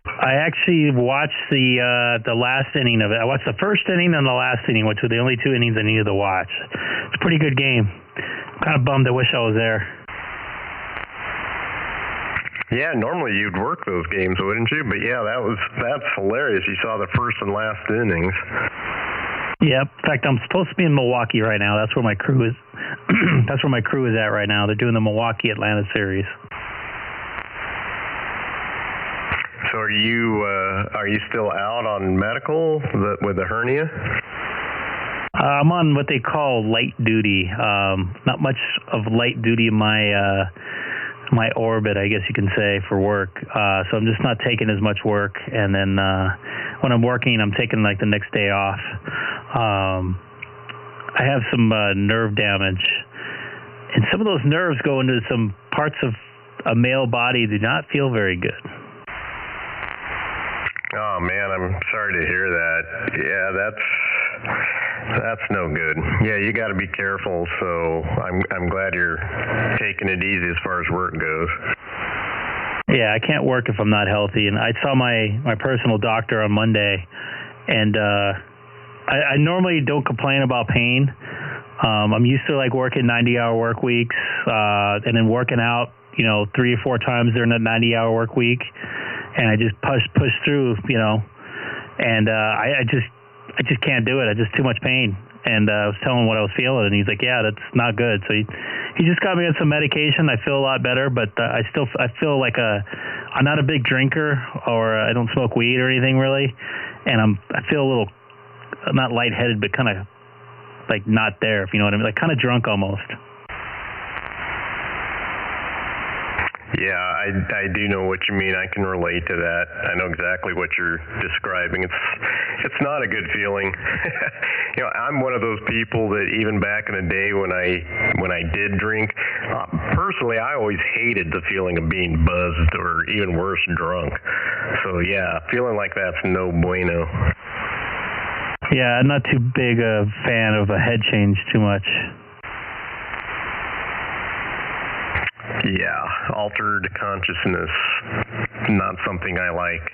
I actually watched the last inning of it. I watched the first inning and the last inning, which were the only 2 innings I needed to watch. It's a pretty good game. I'm kind of bummed. I wish I was there. Yeah, normally you'd work those games, wouldn't you? But yeah, that's hilarious. You saw the first and last innings. Yep. In fact, I'm supposed to be in Milwaukee right now. That's where my crew is. That's where my crew is at right now. They're doing the Milwaukee-Atlanta series. So are you still out on medical with the hernia? I'm on what they call light duty. Not much of light duty in my orbit, I guess you can say, for work. So I'm just not taking as much work. And then when I'm working, I'm taking like the next day off. I have some nerve damage. And some of those nerves go into some parts of a male body do not feel very good. Oh man, I'm sorry to hear that. Yeah, that's no good. Yeah, you got to be careful. So I'm glad you're taking it easy as far as work goes. Yeah, I can't work if I'm not healthy. And I saw my personal doctor on Monday, and I normally don't complain about pain. I'm used to like working 90-hour work weeks, and then working out, 3 or 4 times during that 90-hour work week. And I just push through, and I just can't do it. I just too much pain. And I was telling him what I was feeling, and he's like, "Yeah, that's not good." So he just got me on some medication. I feel a lot better, but I feel like I'm not a big drinker, or I don't smoke weed or anything really, and I feel a little not lightheaded, but kind of like not there, if you know what I mean, like kind of drunk almost. Yeah, I do know what you mean. I can relate to that. I know exactly what you're describing. It's not a good feeling. I'm one of those people that even back in the day when I did drink, personally, I always hated the feeling of being buzzed or even worse, drunk. So yeah, feeling like that's no bueno. Yeah, I'm not too big a fan of a head change too much. Yeah, altered consciousness, not something I like.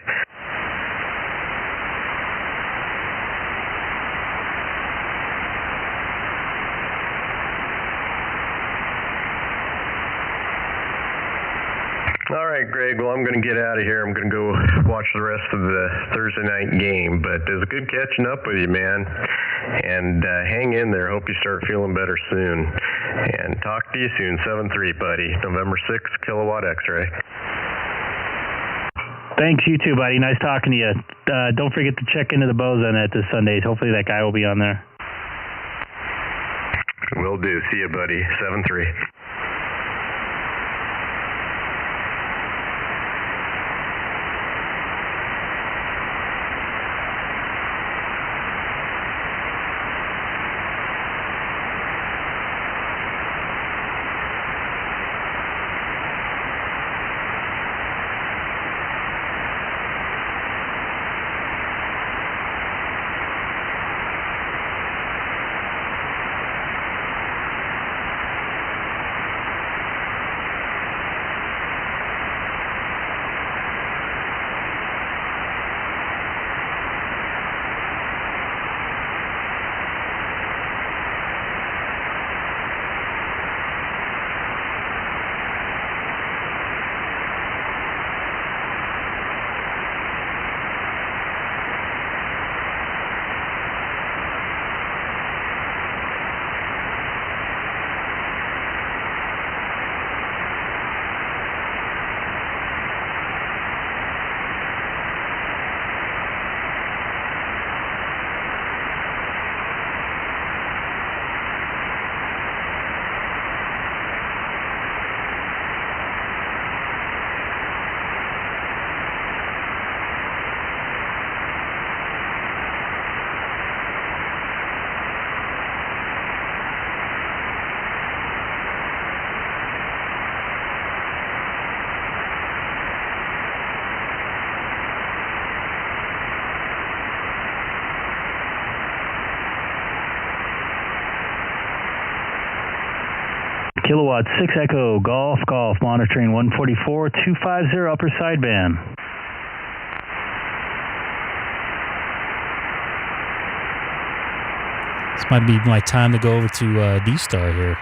All right, Greg, well, I'm going to get out of here. I'm going to go watch the rest of the Thursday night game, but it was good catching up with you, man. And hang in there. Hope you start feeling better soon. And talk to you soon. 7-3, buddy. November 6th, Kilowatt X-ray. Thanks, you too, buddy. Nice talking to you. Don't forget to check into the Bozo Net this Sunday. Hopefully that guy will be on there. Will do. See you, buddy. 7-3. Kilowatt 6 Echo Golf monitoring 144 250 upper sideband. This might be my time to go over to DStar here.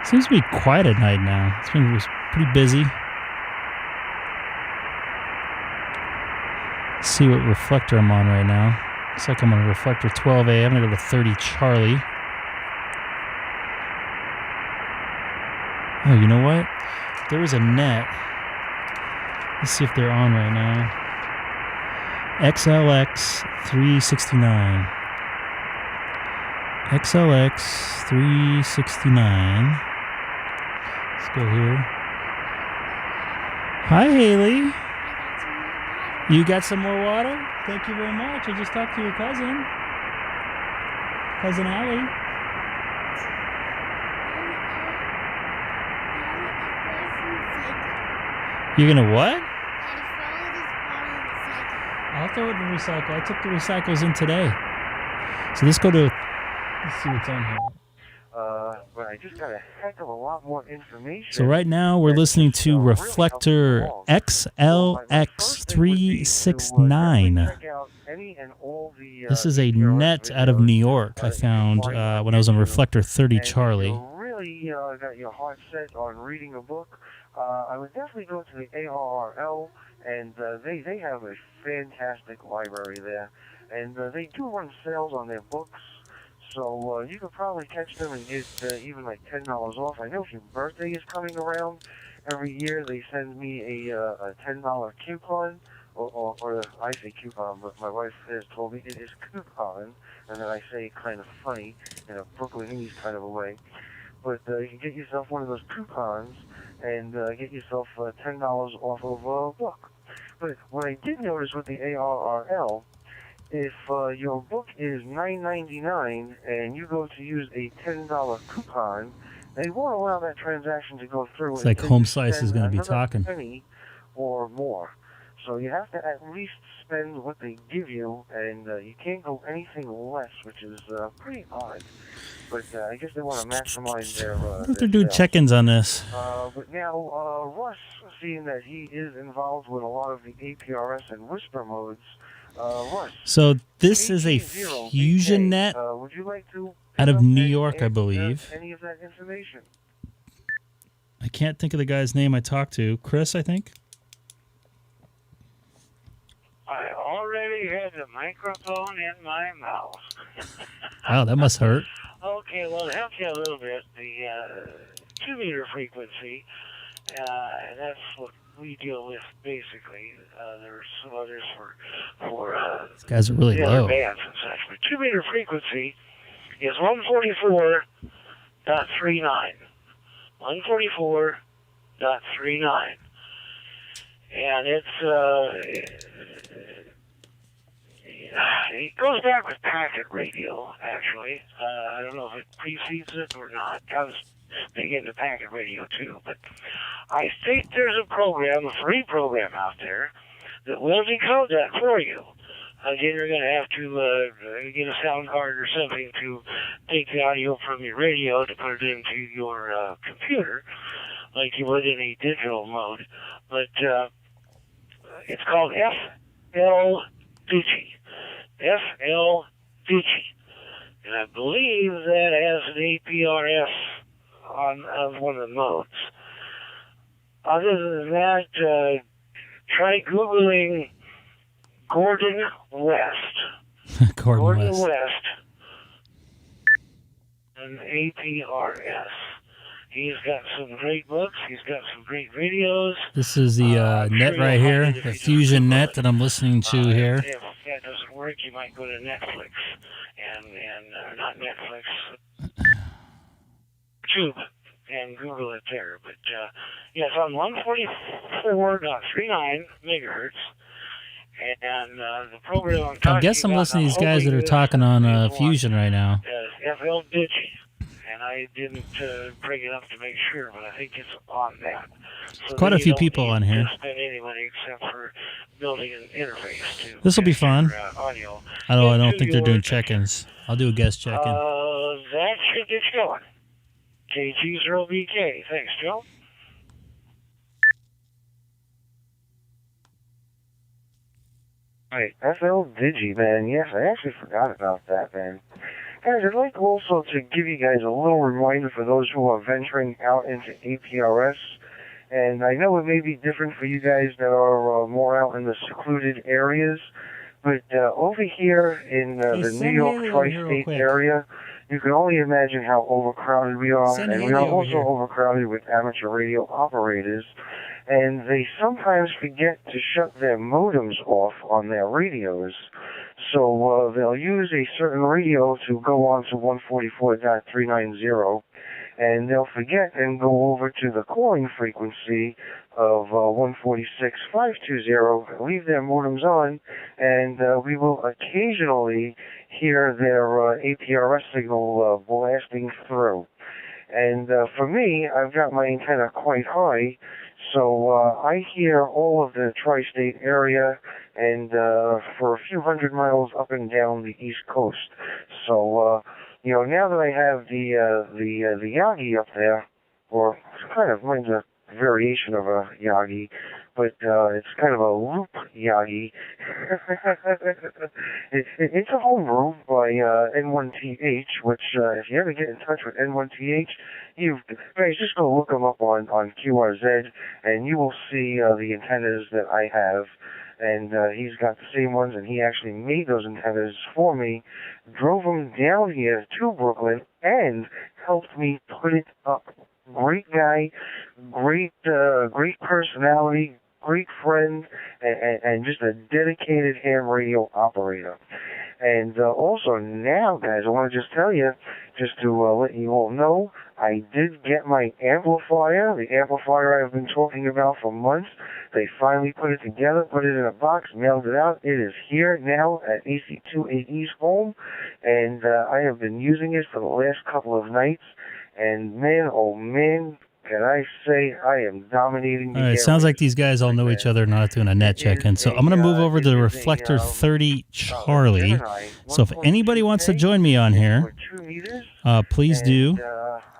Seems to be quiet at night now. It was pretty busy. Let's see what reflector I'm on right now. Looks like I'm on reflector 12A. I'm going to go to 30 Charlie. Oh, you know what? There was a net. Let's see if they're on right now. XLX 369. XLX 369. Let's go here. Hi, Haley. You got some more water? Thank you very much. I just talked to your cousin. Cousin Allie. You're gonna what? I'll throw it in the recycle. I took the recycles in today. So let's go to, let's see what's on here. But I just got a heck of a lot more information. So right now we're listening to Reflector XLX 369. This is a net out of New York I found when I was on Reflector 30 Charlie. If you really got your heart set on reading a book, I would definitely go to the ARRL, and they have a fantastic library there. And they do run sales on their books. So you could probably catch them and get even like $10 off. I know if your birthday is coming around, every year they send me a $10 coupon, or I say coupon, but my wife has told me it is coupon, and then I say it kind of funny in a Brooklynese kind of a way. But you can get yourself one of those coupons and get yourself $10 off of a book. But what I did notice with the ARRL, if your book is $9.99 and you go to use a $10 coupon, they won't allow that transaction to go through. It's like Home Slice is going to be talking. Penny or more. So you have to at least spend what they give you, and you can't go anything less, which is pretty odd. But I guess they want to maximize their they're doing check-ins on this. But now, Russ, seeing that he is involved with a lot of the APRS and whisper modes, so this is a fusion net would you like to out of New York, I believe. Any of that information? I can't think of the guy's name I talked to. Chris, I think. I already had the microphone in my mouth. Wow, that must hurt. Okay, well, to help you a little bit, the 2-meter frequency, that's what we deal with basically. There's some others for these guys are really the low. other bands and such. But 2-meter frequency is 144.39. 144.39. And it goes back with packet radio, actually. I don't know if it precedes it or not. I was big into packet radio, too. But I think there's a program, a free program out there, that will decode that for you. Again, you're going to have to get a sound card or something to take the audio from your radio to put it into your computer, like you would in a digital mode. But it's called FL Ducci. FL Ducci. And I believe that has an APRS on one of the modes. Other than that, try Googling Gordon West. Gordon West. And APRS. He's got some great books. He's got some great videos. This is the net right here, the fusion net that I'm listening to here. If that doesn't work, you might go to Netflix and not Netflix, Tube, and Google it there. But yeah, it's on 144.39 megahertz. And the program I'm listening to these guys that are talking on Fusion right now. FL Ducci. And and I didn't bring it up to make sure, but I think it's on that. So Quite a few you don't people need on here. to spend any money except for building an interface to This will be fun. audio. I don't think they're doing check-ins. I'll do a guest check-in. That should get you going. K6EGG. Thanks, Joe. Right, FL Digi, man. Yes, I actually forgot about that, man. Guys, I'd like also to give you guys a little reminder for those who are venturing out into APRS. And I know it may be different for you guys that are more out in the secluded areas, but over here in the New York tri-state area, you can only imagine how overcrowded we are, and we are also overcrowded with amateur radio operators, and they sometimes forget to shut their modems off on their radios. So they'll use a certain radio to go on to 144.390, and they'll forget and go over to the calling frequency of 146.520, leave their modems on, and we will occasionally hear their APRS signal blasting through. And for me, I've got my antenna quite high, so I hear all of the tri-state area and for a few hundred miles up and down the East Coast. So, you know, now that I have the Yagi up there, or it's kind of, mine's a variation of a Yagi, but it's kind of a loop Yagi. It's a homebrew by N1TH, which if you ever get in touch with N1TH, you guys just go look them up on QRZ, and you will see the antennas that I have. And he's got the same ones, and he actually made those antennas for me, drove them down here to Brooklyn, and helped me put it up. Great guy, great personality, great friend, and just a dedicated ham radio operator. And also now, guys, I want to just tell you, just to let you all know, I did get my amplifier, the amplifier I've been talking about for months. They finally put it together, put it in a box, mailed it out. It is here now at AC2AE's home, and I have been using it for the last couple of nights. And man, oh man, can I say I am dominating the All right, sounds like these guys all know each other, not doing a net check-in. So I'm going to move over to the Reflector 30 Charlie. So if anybody wants to join me on here, please do.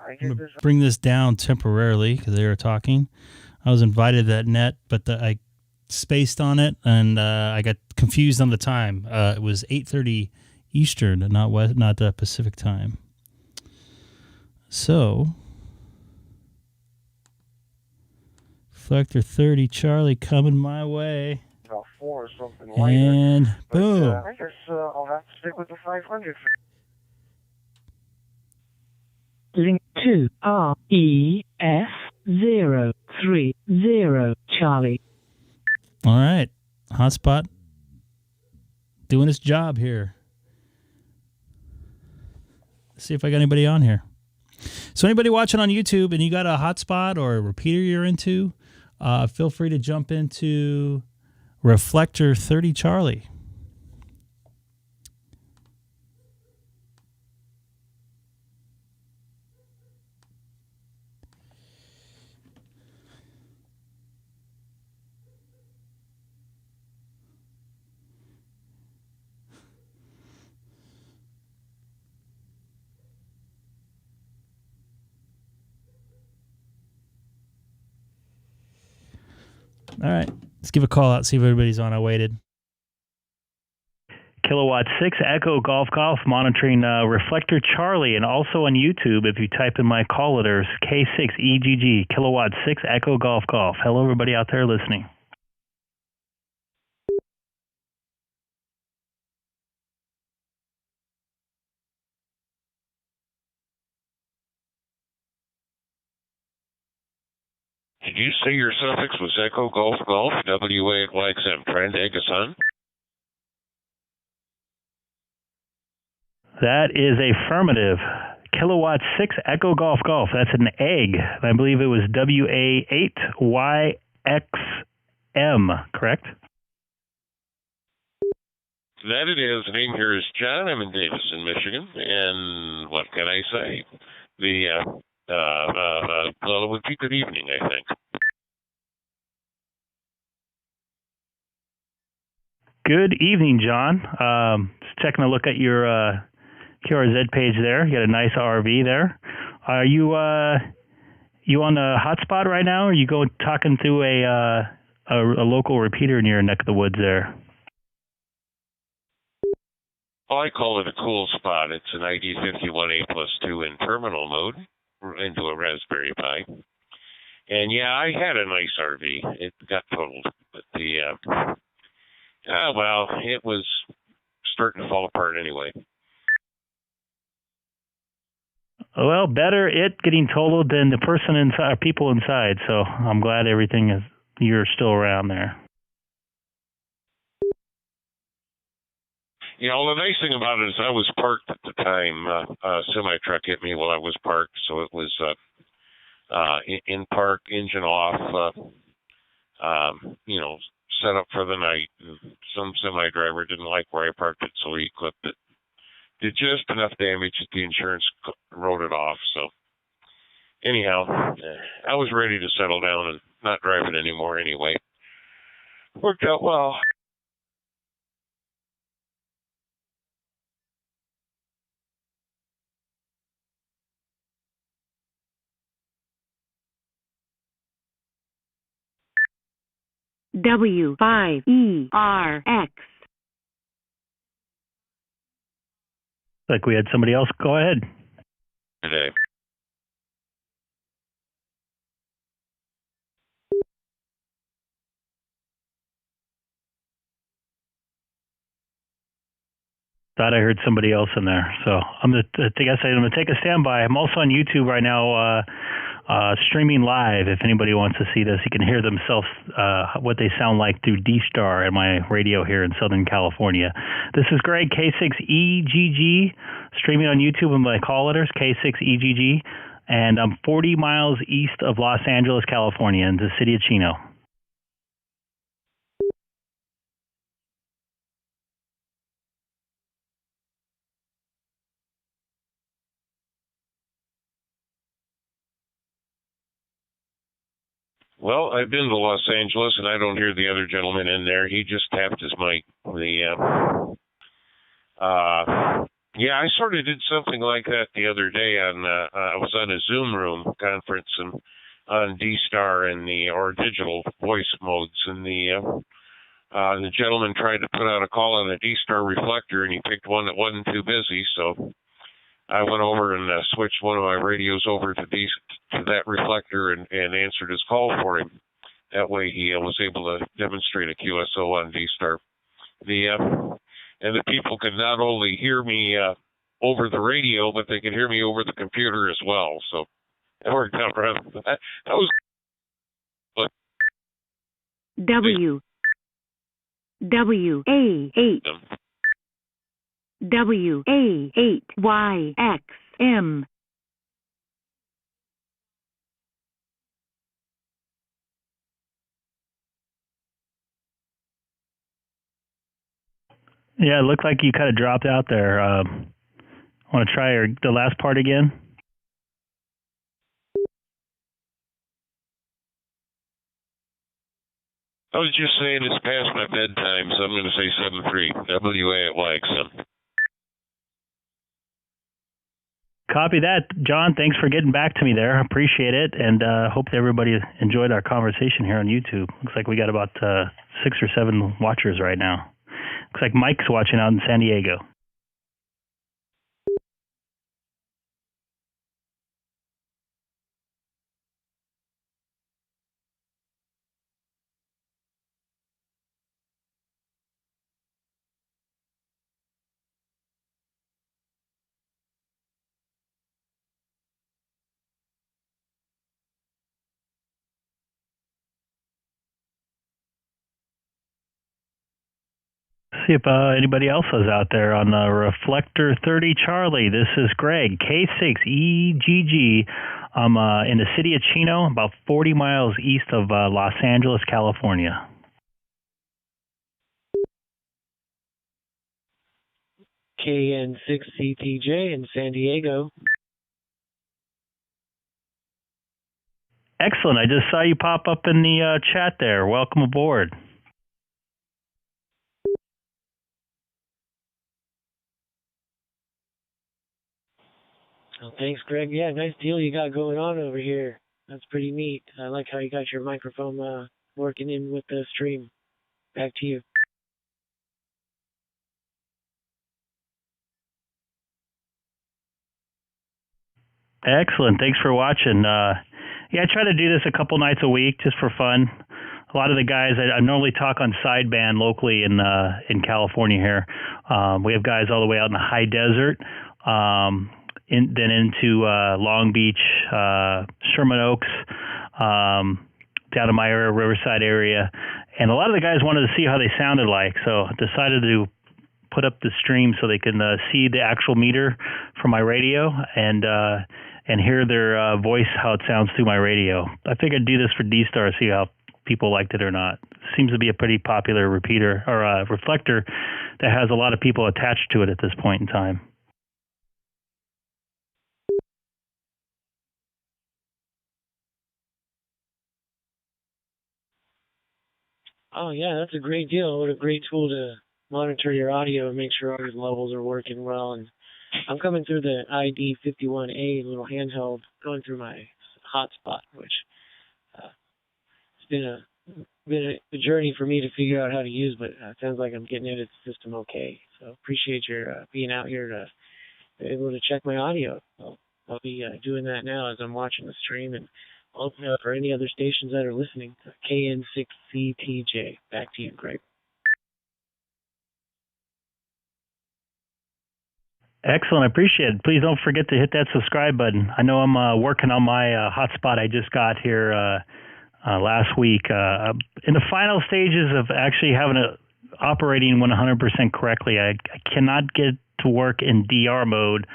I'm going to bring this down temporarily because they were talking. I was invited to that net, but I spaced on it, and I got confused on the time. It was 8:30 Eastern, not Pacific time. So, Reflector 30 Charlie coming my way. About 4 or something and later. Boom. I guess I'll have to stick with the 500. Link to REF030 Charlie. All right. Hotspot doing its job here. Let's see if I got anybody on here. So anybody watching on YouTube and you got a hotspot or a repeater you're into, feel free to jump into Reflector 30 Charlie. All right, let's give a call out, see if everybody's on. I waited. Kilowatt 6 Echo Golf Golf monitoring Reflector Charlie, and also on YouTube, if you type in my call letters, K6EGG, Kilowatt 6 Echo Golf Golf. Hello, everybody out there listening. Did you say your suffix was Echo Golf Golf, WAXM, trying to egg us on? That is affirmative. Kilowatt 6 Echo Golf Golf. That's an egg. I believe it was WA8YXM, correct? That it is. The name here is John. I'm in Davison, Michigan. And what can I say? Well, it would be good evening, I think. Good evening, John. Just taking a look at your QRZ page there. You got a nice RV there. Are you on a hotspot right now, or are you talking through a local repeater in your neck of the woods there? Well, I call it a cool spot. It's an ID51A+2 in terminal mode into a Raspberry Pi. And yeah, I had a nice RV. It got totaled, but well, it was starting to fall apart anyway. Well, better it getting totaled than the person inside, or people inside. So I'm glad you're still around there. You know, the nice thing about it is I was parked at the time. A semi-truck hit me while I was parked, so it was in park, engine off, set up for the night. And some semi-driver didn't like where I parked it, so he clipped it. Did just enough damage that the insurance wrote it off. So anyhow, I was ready to settle down and not drive it anymore anyway. Worked out well. W5ERX. Like we had somebody else. Go ahead. Today. Thought I heard somebody else in there. So I'm gonna take a standby. I'm also on YouTube right now, streaming live. If anybody wants to see this, you can hear themselves what they sound like through DStar at my radio here in Southern California. This is Greg, K6EGG, streaming on YouTube with my call letters, K6EGG, and I'm 40 miles east of Los Angeles, California, in the city of Chino. Well, I've been to Los Angeles, and I don't hear the other gentleman in there. He just tapped his mic. Yeah, I sort of did something like that the other day. I was on a Zoom room conference and on DStar and or digital voice modes, and the gentleman tried to put out a call on a DStar reflector, and he picked one that wasn't too busy, so I went over and switched one of my radios over to that reflector and answered his call for him. That way he was able to demonstrate a QSO on DStar. And the people could not only hear me over the radio, but they could hear me over the computer as well. So it worked out right. That was WA8 WA8YXM. Yeah, it looked like you kind of dropped out there. Want to try the last part again? I was just saying it's past my bedtime, so I'm going to say 7-3. WA at YXM. Copy that. John, thanks for getting back to me there. Appreciate it, and hope that everybody enjoyed our conversation here on YouTube. Looks like we got about 6 or 7 watchers right now. Looks like Mike's watching out in San Diego. See if anybody else is out there on Reflector 30 Charlie. This is Greg, K6EGG. I'm in the city of Chino, about 40 miles east of Los Angeles, California. KN6CTJ in San Diego. Excellent. I just saw you pop up in the chat there. Welcome aboard. Well, thanks, Greg. Yeah, nice deal you got going on over here. That's pretty neat. I like how you got your microphone working in with the stream. Back to you. Excellent. Thanks for watching. Yeah, I try to do this a couple nights a week just for fun. A lot of the guys I normally talk on sideband locally in California here. We have guys all the way out in the high desert, then into Long Beach, Sherman Oaks, down in my area, Riverside area, and a lot of the guys wanted to see how they sounded like, so I decided to put up the stream so they can see the actual meter from my radio and hear their voice, how it sounds through my radio. I think I'd do this for DStar, see how people liked it or not. Seems to be a pretty popular repeater or reflector that has a lot of people attached to it at this point in time. Oh, yeah, that's a great deal. What a great tool to monitor your audio and make sure all your levels are working well. And I'm coming through the ID51A little handheld, going through my hotspot, which it's been a journey for me to figure out how to use, but it sounds like I'm getting into the system okay. So appreciate your being out here to be able to check my audio. I'll be doing that now as I'm watching the stream, and I'll open up for any other stations that are listening. K6EGG. Back to you, Greg. Excellent. I appreciate it. Please don't forget to hit that subscribe button. I know I'm working on my hotspot I just got here last week. In the final stages of actually having it operating 100% correctly. I cannot get to work in DR mode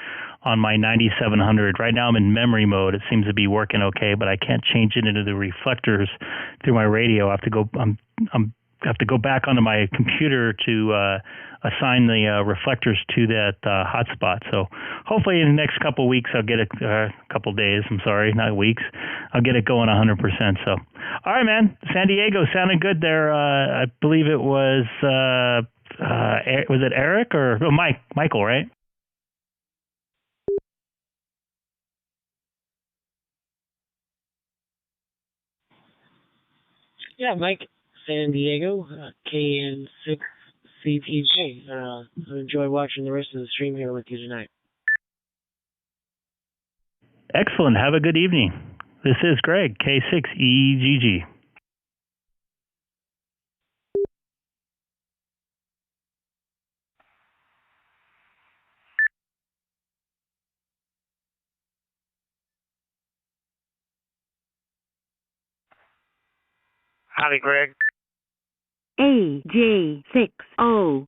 on my 9700. Right now I'm in memory mode. It seems to be working okay, but I can't change it into the reflectors through my radio. I have to go. I have to go back onto my computer to assign the reflectors to that hotspot. So hopefully in the next couple of weeks I'll get it, couple days, I'm sorry, not weeks, I'll get it going 100%. So, all right, man, San Diego sounded good there. I believe it was it Eric or Michael, right? Yeah, Mike, San Diego, KN6CPJ. I enjoy watching the rest of the stream here with you tonight. Excellent. Have a good evening. This is Greg, K6EGG. Howdy, Greg. AJ60.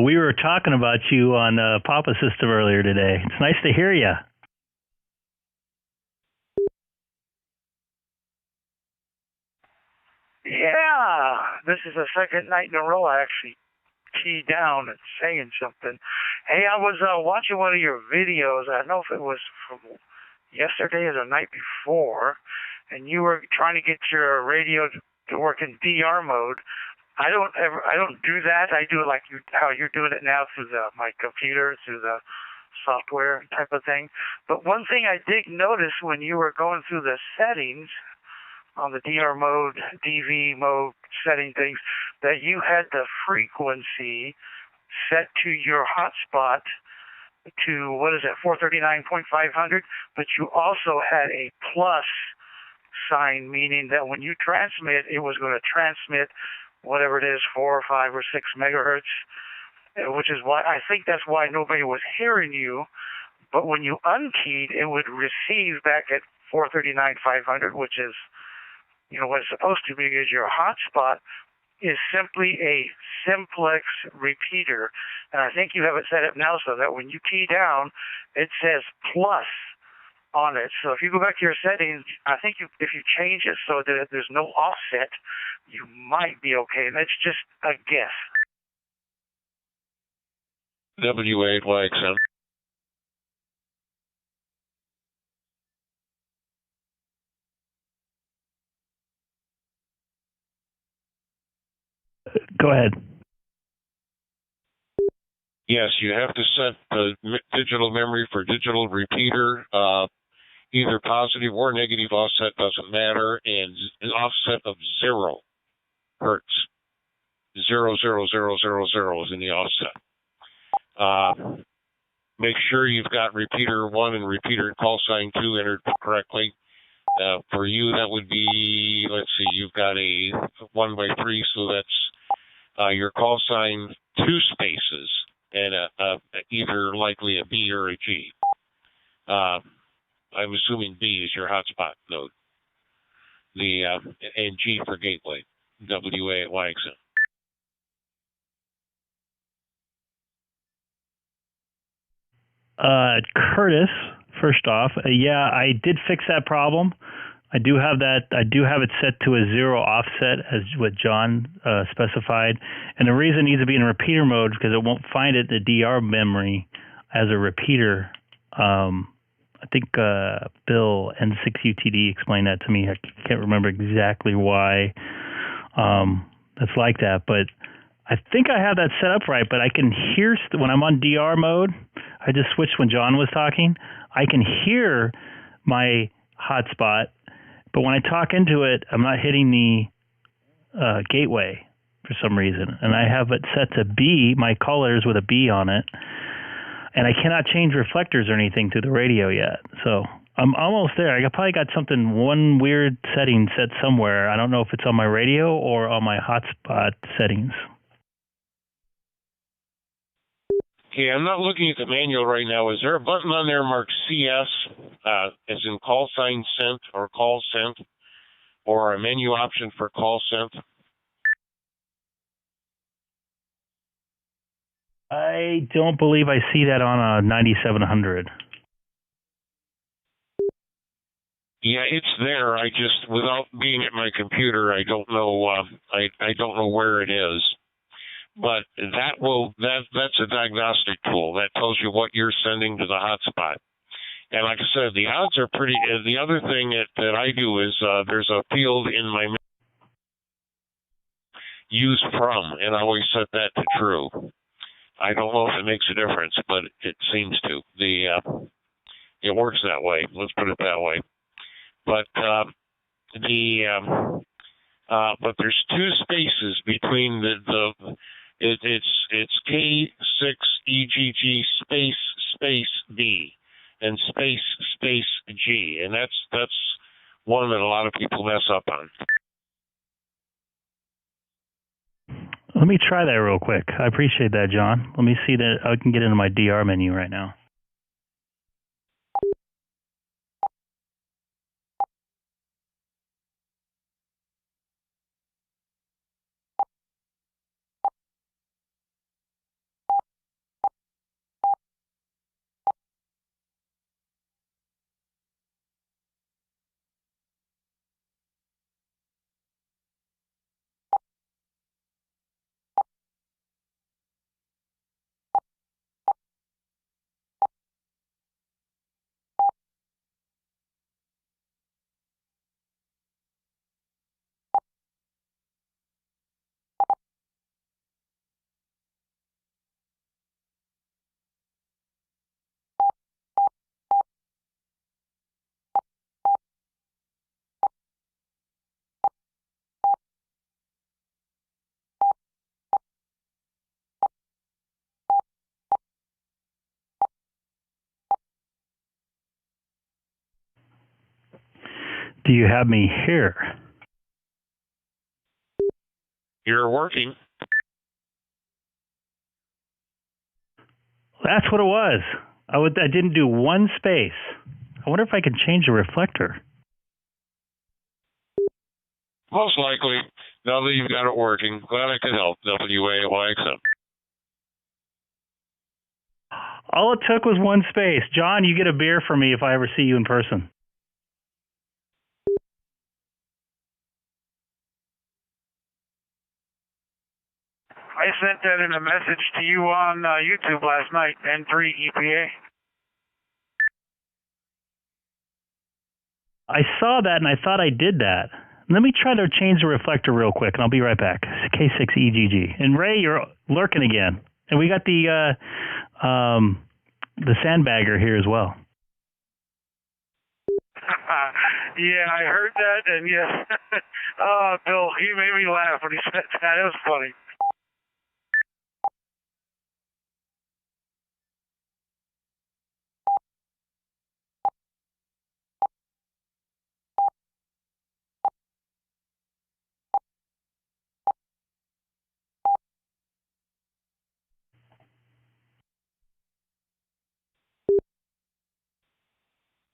We were talking about you on Papa System earlier today. It's nice to hear you. Yeah, this is the second night in a row I actually keyed down and saying something. Hey, I was watching one of your videos. I don't know if it was from yesterday or the night before, and you were trying to get your radio to work in DR mode. I don't do that. I do it like how you're doing it now through my computer, through the software type of thing. But one thing I did notice when you were going through the settings on the DR mode, DV mode setting things, that you had the frequency set to your hotspot to, 439.500, but you also had a plus sign, meaning that when you transmit, it was going to transmit whatever it is, 4 or 5 or 6 megahertz, which is why I think that's why nobody was hearing you. But when you unkeyed, it would receive back at 439.500, which is, what it's supposed to be is your hotspot is simply a simplex repeater. And I think you have it set up now so that when you key down, it says plus on it. So if you go back to your settings, I think if you change it so that there's no offset, you might be okay. And that's just a guess. W8 likes him. Go ahead. Yes, you have to set the digital memory for digital repeater, either positive or negative offset, doesn't matter, and an offset of 0 hertz. 0, 0, 0, 0, 0 is in the offset. Make sure you've got repeater 1 and repeater call sign 2 entered correctly. For you, that would be, let's see, you've got a 1x3, so that's your call sign 2 spaces, and either likely a B or a G. I'm assuming B is your hotspot node. And G for gateway, WA at YXM. Curtis, first off, yeah, I did fix that problem. I do have that. I do have it set to a 0 offset, as what John specified. And the reason it needs to be in repeater mode is because it won't find it the DR memory as a repeater. I think Bill N6UTD explained that to me. I can't remember exactly why that's like that, but I think I have that set up right. But I can hear when I'm on DR mode. I just switched when John was talking. I can hear my hotspot, but when I talk into it, I'm not hitting the gateway for some reason. And I have it set to B, my colors with a B on it. And I cannot change reflectors or anything through the radio yet. So I'm almost there. I probably got one weird setting set somewhere. I don't know if it's on my radio or on my hotspot settings. Okay, I'm not looking at the manual right now. Is there a button on there marked CS, as in call sign sent or call sent, or a menu option for call sent? I don't believe I see that on a 9700. Yeah, it's there. I just, without being at my computer, I don't know. I don't know where it is. But that's a diagnostic tool that tells you what you're sending to the hotspot. And like I said, the odds are pretty. The other thing that I do is there's a field in my use from, and I always set that to true. I don't know if it makes a difference, but it seems to. It works that way. Let's put it that way. But but there's 2 spaces between it's K6EGG space B and space G, and that's one that a lot of people mess up on. Let me try that real quick. I appreciate that, John. Let me see that I can get into my DR menu right now. Do you have me here? You're working. That's what it was. I didn't do one space. I wonder if I can change the reflector. Most likely. Now that you've got it working, glad I could help. WAYXM. All it took was one space. John, you get a beer for me if I ever see you in person. I sent that in a message to you on YouTube last night, N3 EPA. I saw that and I thought I did that. Let me try to change the reflector real quick, and I'll be right back. K6EGG. And Ray, you're lurking again. And we got the sandbagger here as well. Yeah, I heard that, and yeah. Oh, Bill, he made me laugh when he said that. It was funny.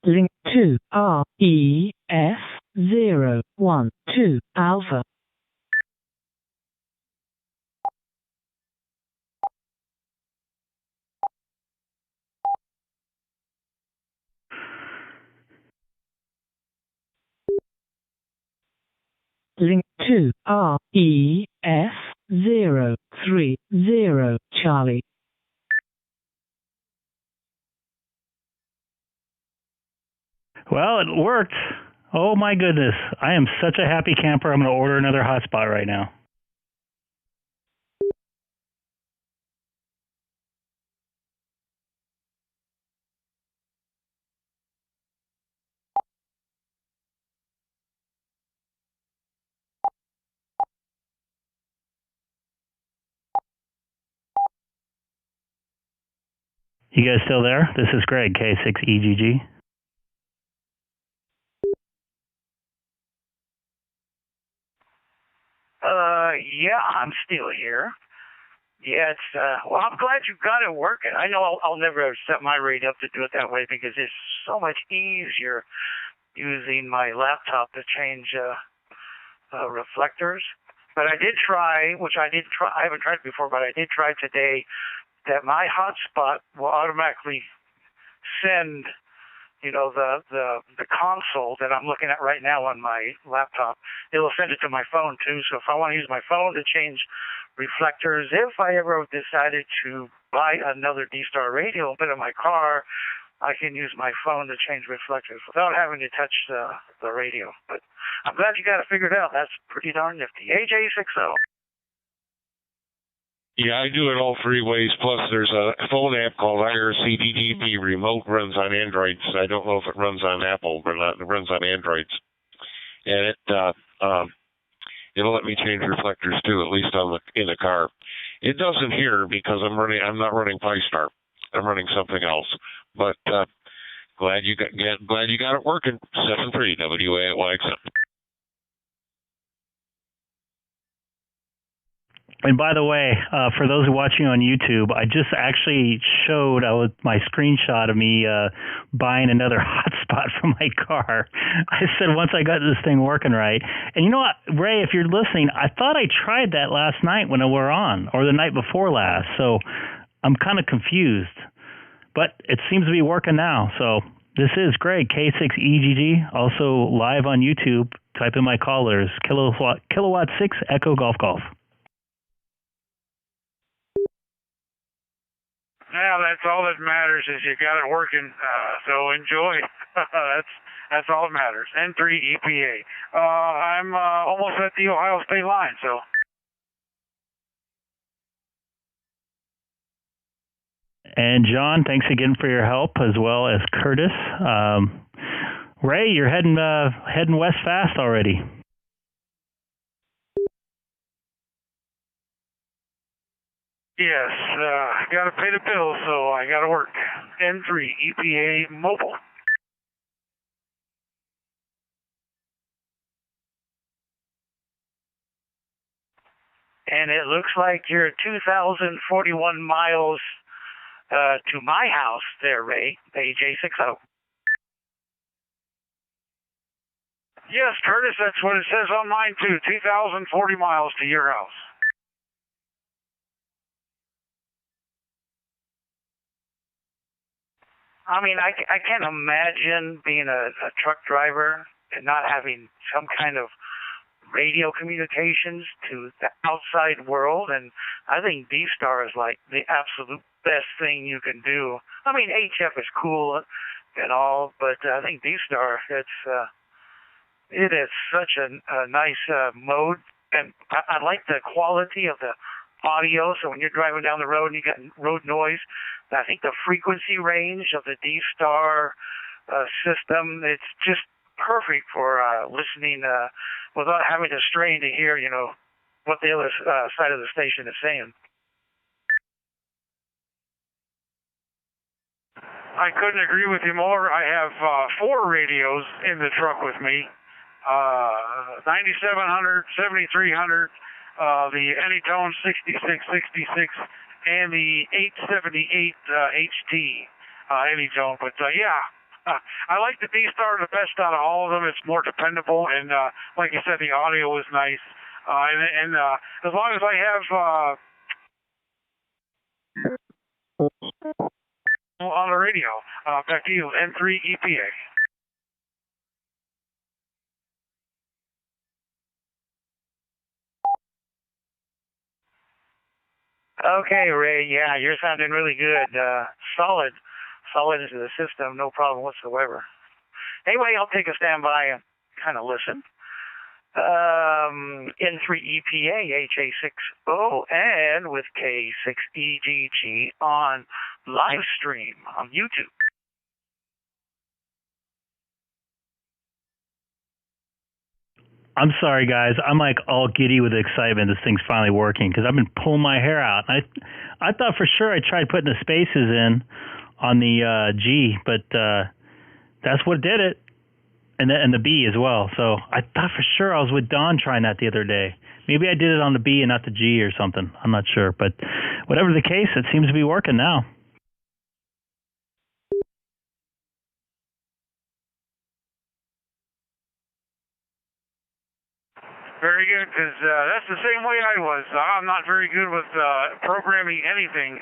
Link to REF012 Alpha. Link to REF030 Charlie. Well, it worked. Oh, my goodness. I am such a happy camper. I'm going to order another hotspot right now. You guys still there? This is Greg, K6EGG. Yeah, I'm still here. Yeah, it's, well, I'm glad you got it working. I know I'll never set my rate up to do it that way because it's so much easier using my laptop to change reflectors. But I did try, I haven't tried it before, but I did try today that my hotspot will automatically send, you know, the console that I'm looking at right now on my laptop. It'll send it to my phone too. So if I want to use my phone to change reflectors, if I ever decided to buy another DStar radio and put it in my car, I can use my phone to change reflectors without having to touch the radio. But I'm glad you got it figured out. That's pretty darn nifty. AJ60. Yeah, I do it all three ways. Plus, there's a phone app called IRCDGP Remote, runs on Androids. I don't know if it runs on Apple, but it runs on Androids. And it'll let me change reflectors too, at least in the car. It doesn't here because I'm not running PyStar. I'm running something else. But glad you got it working. 7.3 WA at YXM. And by the way, for those watching on YouTube, I just actually showed my screenshot of me buying another hotspot for my car. I said once I got this thing working right. And you know what, Ray, if you're listening, I thought I tried that last night when we were on, or the night before last. So I'm kind of confused. But it seems to be working now. So this is Greg, K6EGG, also live on YouTube. Type in my callers, kilowatt 6 Echo Golf Golf. Yeah, that's all that matters is you got it working. So enjoy. That's all that matters. N3 EPA. I'm almost at the Ohio state line, so. And John, thanks again for your help, as well as Curtis. Ray, you're heading west fast already. Yes, got to pay the bills, so I got to work. N3 EPA Mobile. And it looks like you're 2,041 miles to my house there, Ray, AJ60. Yes, Curtis, that's what it says on mine, too. 2,040 miles to your house. I mean, I can't imagine being a truck driver and not having some kind of radio communications to the outside world. And I think DStar is like the absolute best thing you can do. I mean, HF is cool and all, but I think DStar, It is such a nice mode, and I like the quality of the audio. So when you're driving down the road and you got road noise, I think the frequency range of the DStar system, it's just perfect for listening without having to strain to hear, what the other side of the station is saying. I couldn't agree with you more. I have 4 radios in the truck with me. 9700, 7300, the Anytone 6666, and the 878 HD Anytone. But I like the DStar the best out of all of them. It's more dependable, and like you said, the audio is nice. And as long as I have on the radio, back to you, N3EPA. Okay, Ray. Yeah, you're sounding really good. Solid into the system. No problem whatsoever. Anyway, I'll take a standby and kind of listen. N3EPA HA60 and with K6EGG on live stream on YouTube. I'm sorry, guys. I'm like all giddy with excitement. This thing's finally working because I've been pulling my hair out. I thought for sure I tried putting the spaces in on the G, but that's what did it, and the B as well. So I thought for sure I was with Don trying that the other day. Maybe I did it on the B and not the G or something. I'm not sure, but whatever the case, it seems to be working now. Very good, because that's the same way I was. I'm not very good with programming anything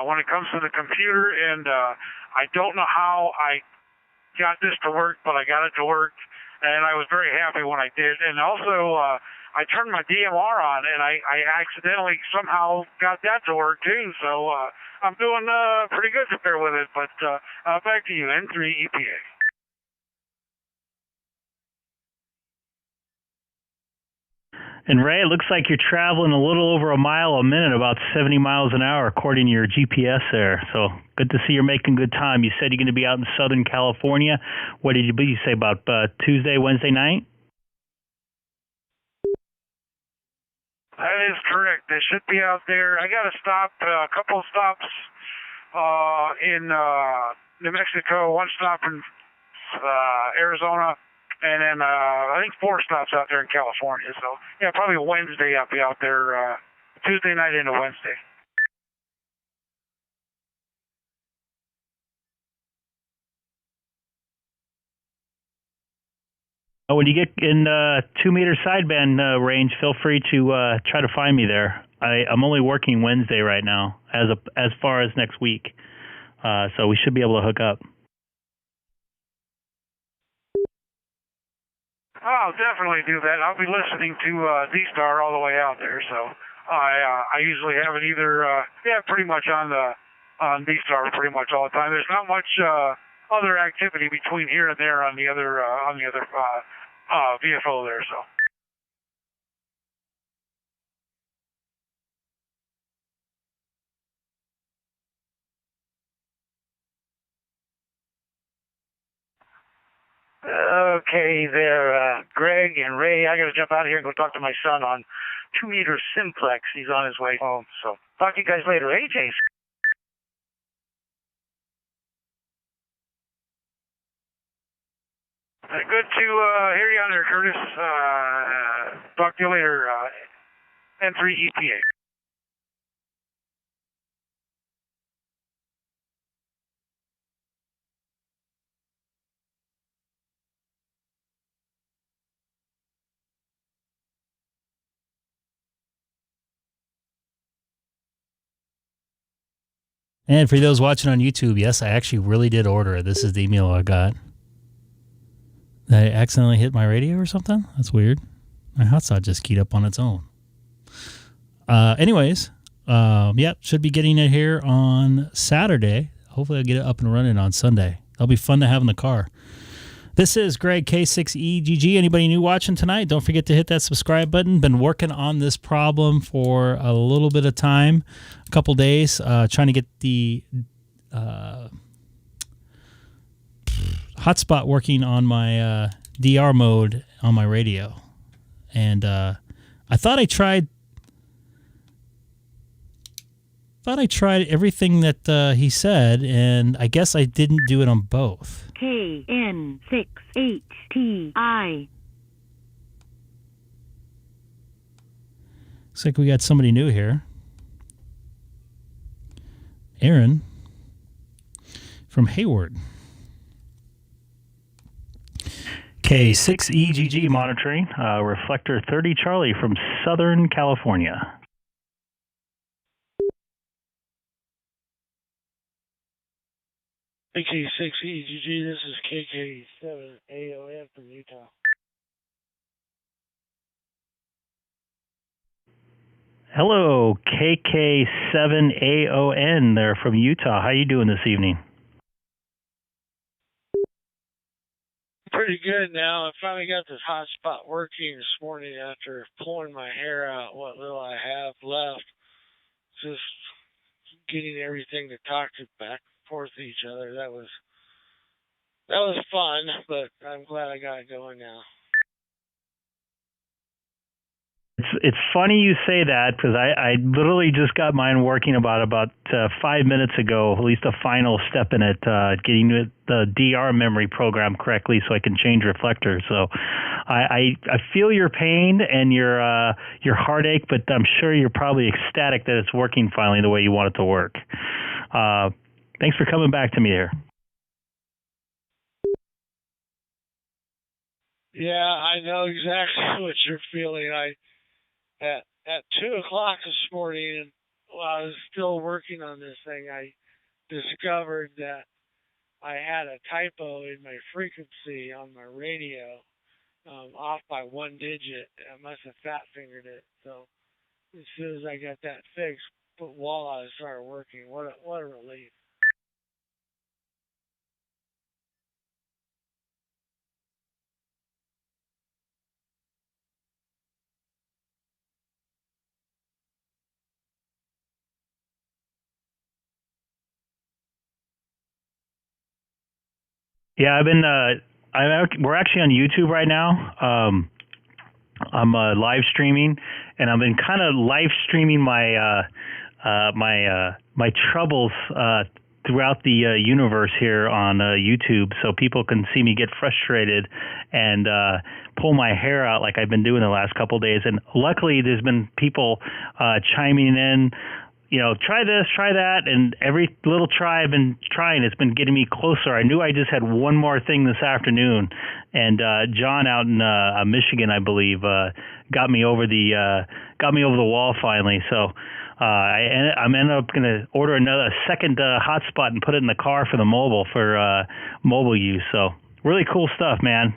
when it comes to the computer, and I don't know how I got this to work, but I got it to work, and I was very happy when I did. And also, I turned my DMR on, and I accidentally somehow got that to work, too. So I'm doing pretty good there with it, but back to you, N3EPA. And Ray, it looks like you're traveling a little over a mile a minute, about 70 miles an hour, according to your GPS there. So good to see you're making good time. You said you're going to be out in Southern California. What did you say about Tuesday, Wednesday night? That is correct. They should be out there. I got to stop a couple of stops in New Mexico, one stop in Arizona. And then I think 4 stops out there in California. So, yeah, probably Wednesday I'll be out there, Tuesday night into Wednesday. When you get in 2-meter sideband range, feel free to try to find me there. I'm only working Wednesday right now, as far as next week. So we should be able to hook up. I'll definitely do that. I'll be listening to DStar all the way out there. So I usually have it either pretty much on DStar pretty much all the time. There's not much other activity between here and there on the other VFO there. So. Okay there, Greg and Ray. I got to jump out of here and go talk to my son on 2-meter simplex. He's on his way home. So talk to you guys later. AJ. Good to hear you on there, Curtis. Talk to you later. N3EPA. And for those watching on YouTube, yes, I actually really did order it. This is the email I got. Did I accidentally hit my radio or something? That's weird. My hotspot just keyed up on its own. Anyways, should be getting it here on Saturday. Hopefully I'll get it up and running on Sunday. That'll be fun to have in the car. This is Greg, K6EGG. Anybody new watching tonight? Don't forget to hit that subscribe button. Been working on this problem for a little bit of time, a couple days, trying to get the hotspot working on my DR mode on my radio. And I thought I tried everything that he said, and I guess I didn't do it on both. K6HTI. Looks like we got somebody new here. Aaron from Hayward. K6EGG monitoring, reflector 30 Charlie from Southern California. K6EGG, this is K7AON from Utah. Hello, KK7AON there from Utah. How you doing this evening? Pretty good now. I finally got this hotspot working this morning after pulling my hair out, what little I have left. Just getting everything to talk to back and forth to each other. That was fun, but I'm glad I got it going now. It's funny you say that, because I literally just got mine working about 5 minutes ago, at least a final step in it, getting the DR memory program correctly so I can change reflectors. So I feel your pain and your heartache, but I'm sure you're probably ecstatic that it's working finally the way you want it to work. Thanks for coming back to me here. Yeah, I know exactly what you're feeling. At 2 o'clock this morning, while I was still working on this thing, I discovered that I had a typo in my frequency on my radio, off by 1 digit. I must have fat fingered it. So as soon as I got that fixed, but while I started working, what a relief. Yeah, we're actually on YouTube right now. I'm live streaming, and I've been kind of live streaming my troubles throughout the universe here on YouTube, so people can see me get frustrated and pull my hair out like I've been doing the last couple of days. And luckily, there's been people chiming in. Try this, try that, and every little try I've been trying, it's been getting me closer. I knew I just had one more thing this afternoon, and John out in Michigan, I believe, got me over the wall finally. So I'm ended up going to order a second hotspot and put it in the car for the mobile use. So really cool stuff, man.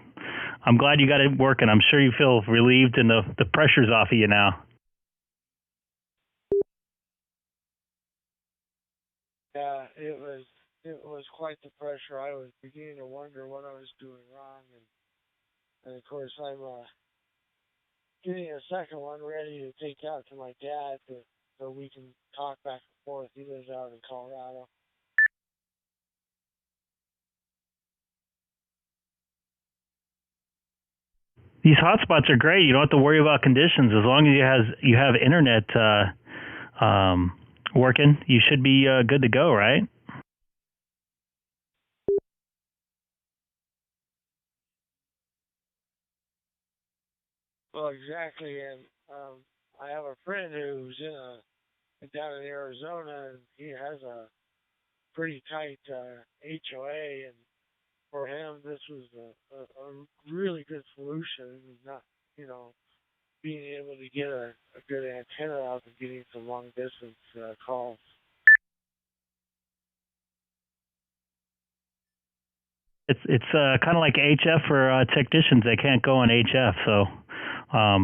I'm glad you got it working. I'm sure you feel relieved and the pressure's off of you now. Yeah, it was quite the pressure. I was beginning to wonder what I was doing wrong, and of course I'm getting a second one ready to take out to my dad so we can talk back and forth. He lives out in Colorado. These hotspots are great. You don't have to worry about conditions as long as you have internet working. You should be good to go, right? Well, exactly, and I have a friend who's down in Arizona, and he has a pretty tight HOA, and for him this was a really good solution. Not, being able to get a good antenna out and getting some long distance calls. It's kind of like HF for technicians. They can't go on HF, so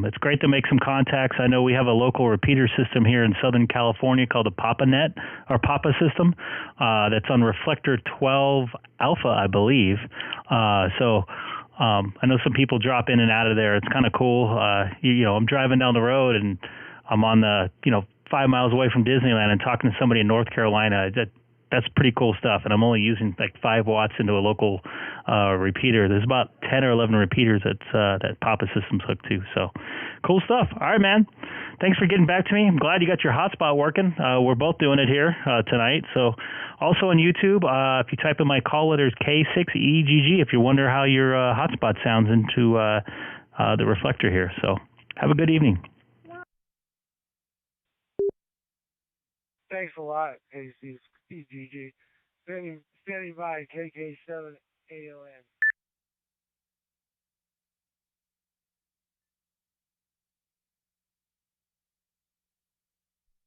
It's great to make some contacts. I know we have a local repeater system here in Southern California called the PapaNet or Papa system. That's on reflector 12 alpha, I believe. I know some people drop in and out of there. It's kind of cool. I'm driving down the road and I'm on the 5 miles away from Disneyland and talking to somebody in North Carolina. That's pretty cool stuff. And I'm only using like 5 watts into a local repeater. There's about 10 or 11 repeaters that Papa System's hooked to. So cool stuff. All right, man. Thanks for getting back to me. I'm glad you got your hotspot working. We're both doing it here tonight. So also on YouTube, if you type in my call letters K6EGG, if you wonder how your hotspot sounds into the reflector here. So have a good evening. Thanks a lot, K6EGG. Standing by KK7AON.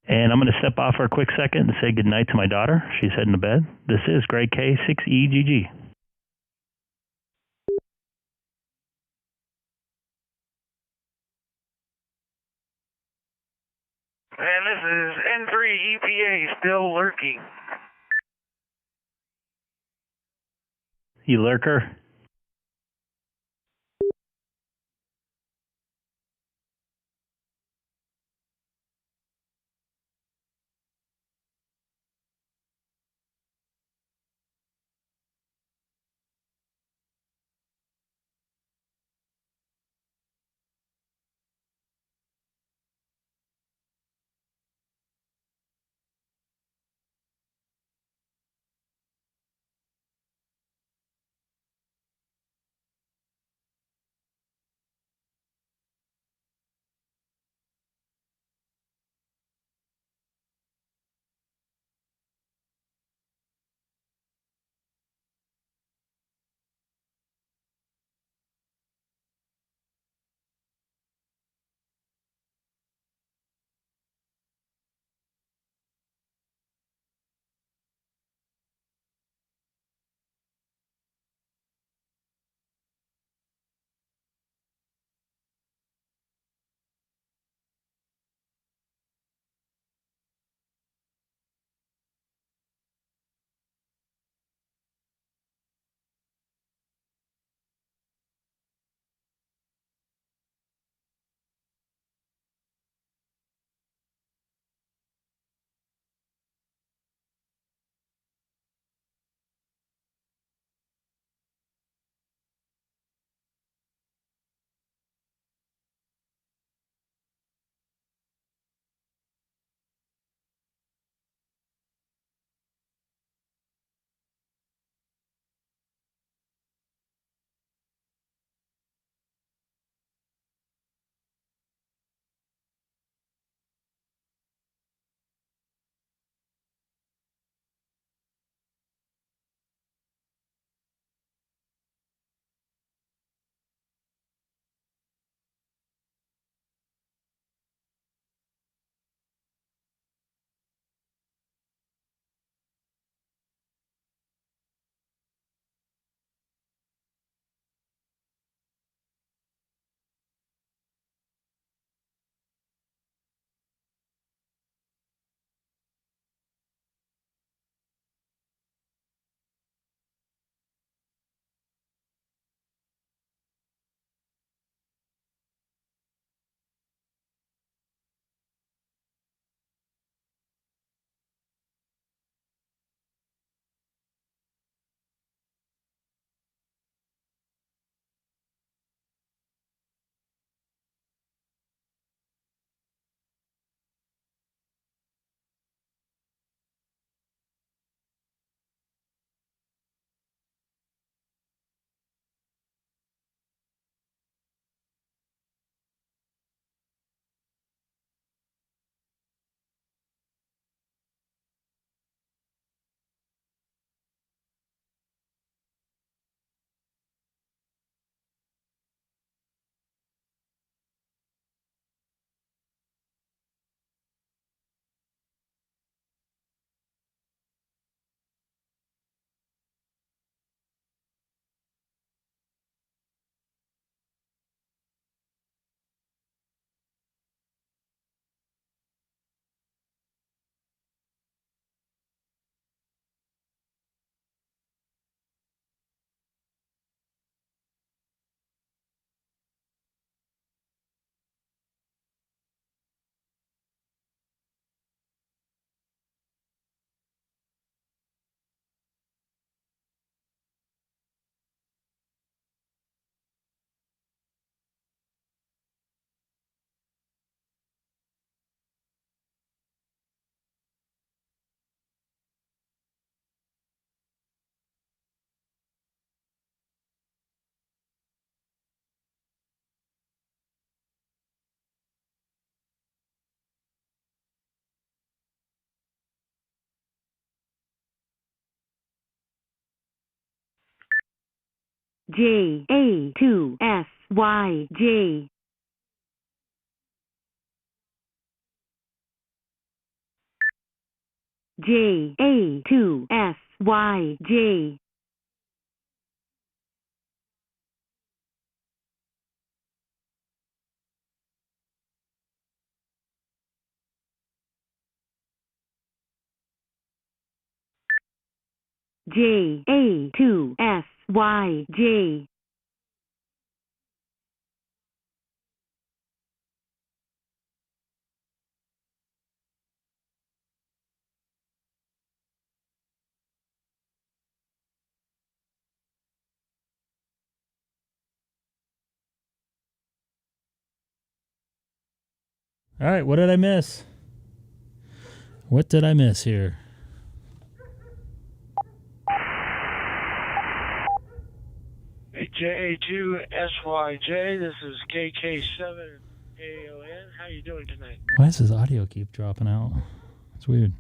And I'm going to step off for a quick second and say goodnight to my daughter. She's heading to bed. This is Greg K6EGG. And this is N3 EPA still lurking. You lurker. J2SYJ. J2SYJ. J2SYJ. All right, what did I miss? What did I miss here? J2SYJ, this is K6EGG. How you doing tonight? Why does his audio keep dropping out? It's weird.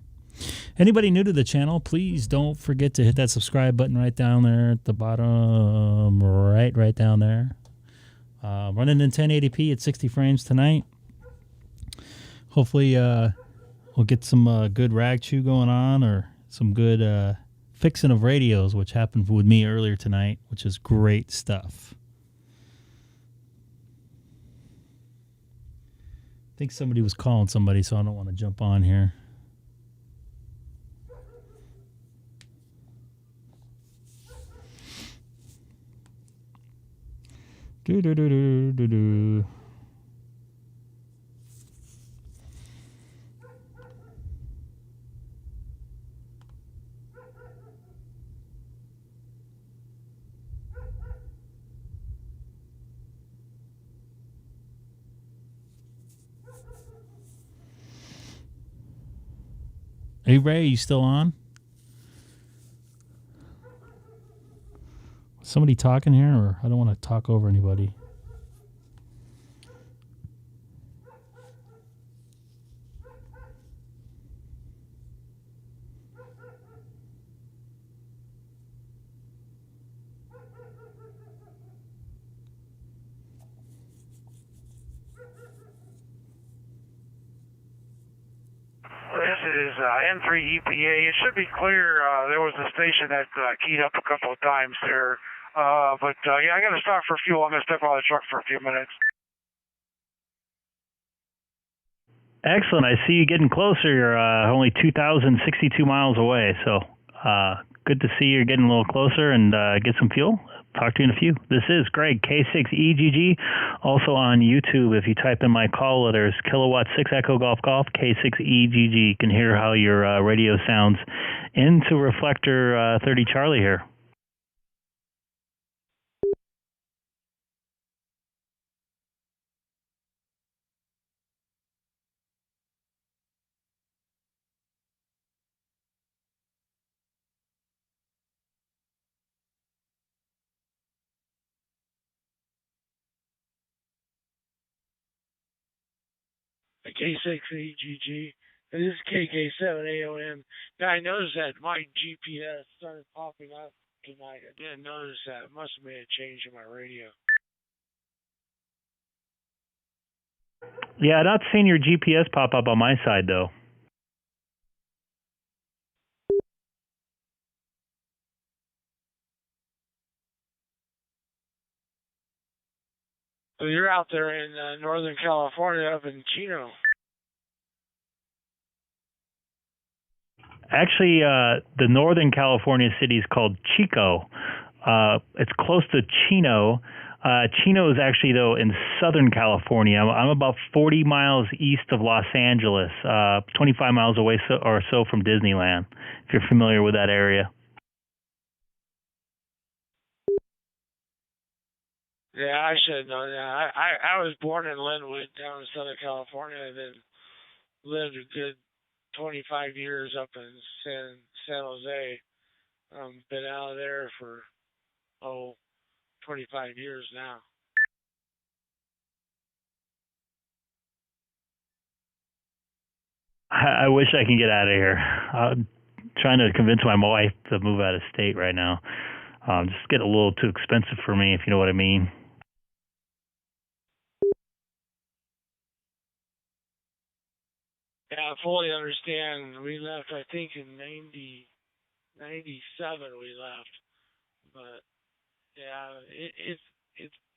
Anybody new to the channel, please don't forget to hit that subscribe button right down there at the bottom, right down there. Running in 1080p at 60 frames tonight. Hopefully we'll get some good rag chew going on, or some good fixing of radios, which happened with me earlier tonight, which is great stuff. I think somebody was calling somebody, so I don't want to jump on here. Do-do-do-do-do-do. Hey, Ray, you still on? Somebody talking here, or I don't want to talk over anybody. This is N3EPA. It should be clear. There was a station that keyed up a couple of times there. But yeah, I got to stop for fuel. I'm going to step out of the truck for a few minutes. Excellent. I see you getting closer. You're only 2,062 miles away. So good to see you're getting a little closer, and get some fuel. Talk to you in a few. This is Greg, K6EGG. Also on YouTube, if you type in my call letters, Kilowatt 6 Echo Golf Golf, K6EGG, you can hear how your radio sounds into Reflector 30 Charlie here. K6EGG. This is KK7AOM. Now, I noticed that my GPS started popping up tonight. I didn't notice that. It must have made a change in my radio. Yeah, I'm not seeing your GPS pop up on my side, though. So you're out there in Northern California, up in Chino. Actually, the Northern California city is called Chico. It's close to Chino. Chino is actually, though, in Southern California. I'm about 40 miles east of Los Angeles, 25 miles away or so from Disneyland, if you're familiar with that area. Yeah, I should know that. I was born in Linwood, down in Southern California, and then lived a good 25 years up in San Jose. Been out of there for 25 years now. I wish I can get out of here. I'm trying to convince my wife to move out of state right now. Just get a little too expensive for me, if you know what I mean. Yeah, I fully understand. We left, I think, in 97 we left. But, yeah,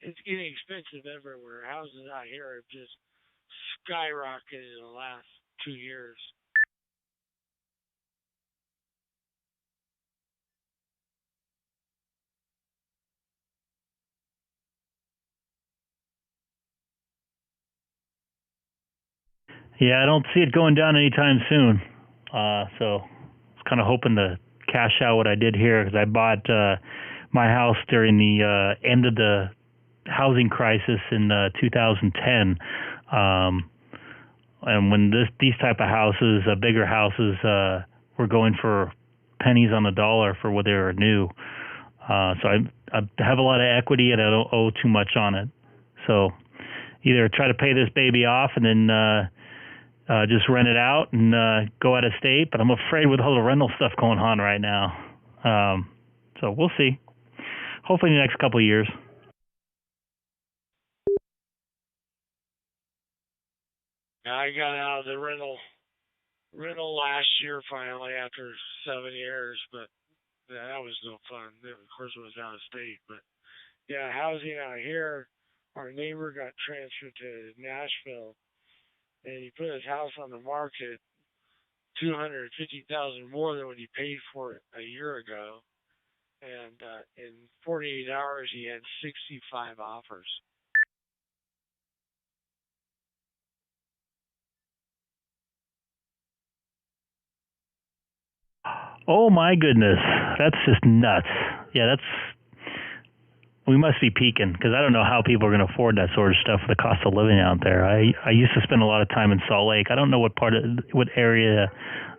it's getting expensive everywhere. Houses out here have just skyrocketed in the last 2 years. Yeah, I don't see it going down anytime soon. So I was kind of hoping to cash out what I did here because I bought my house during the end of the housing crisis in 2010. And when these type of houses, bigger houses, were going for pennies on the dollar for what they were new. So I have a lot of equity and I don't owe too much on it. So either try to pay this baby off and then just rent it out and go out of state. But I'm afraid with all the rental stuff going on right now. So we'll see. Hopefully in the next couple of years. I got out of the rental last year finally after 7 years, but yeah, that was no fun. Of course, it was out of state, but yeah, housing out here. Our neighbor got transferred to Nashville, and he put his house on the market $250,000 more than what he paid for it a year ago, and in 48 hours he had 65 offers. Oh my goodness, that's just nuts. Yeah, we must be peaking because I don't know how people are going to afford that sort of stuff for the cost of living out there. I used to spend a lot of time in Salt Lake. I don't know what area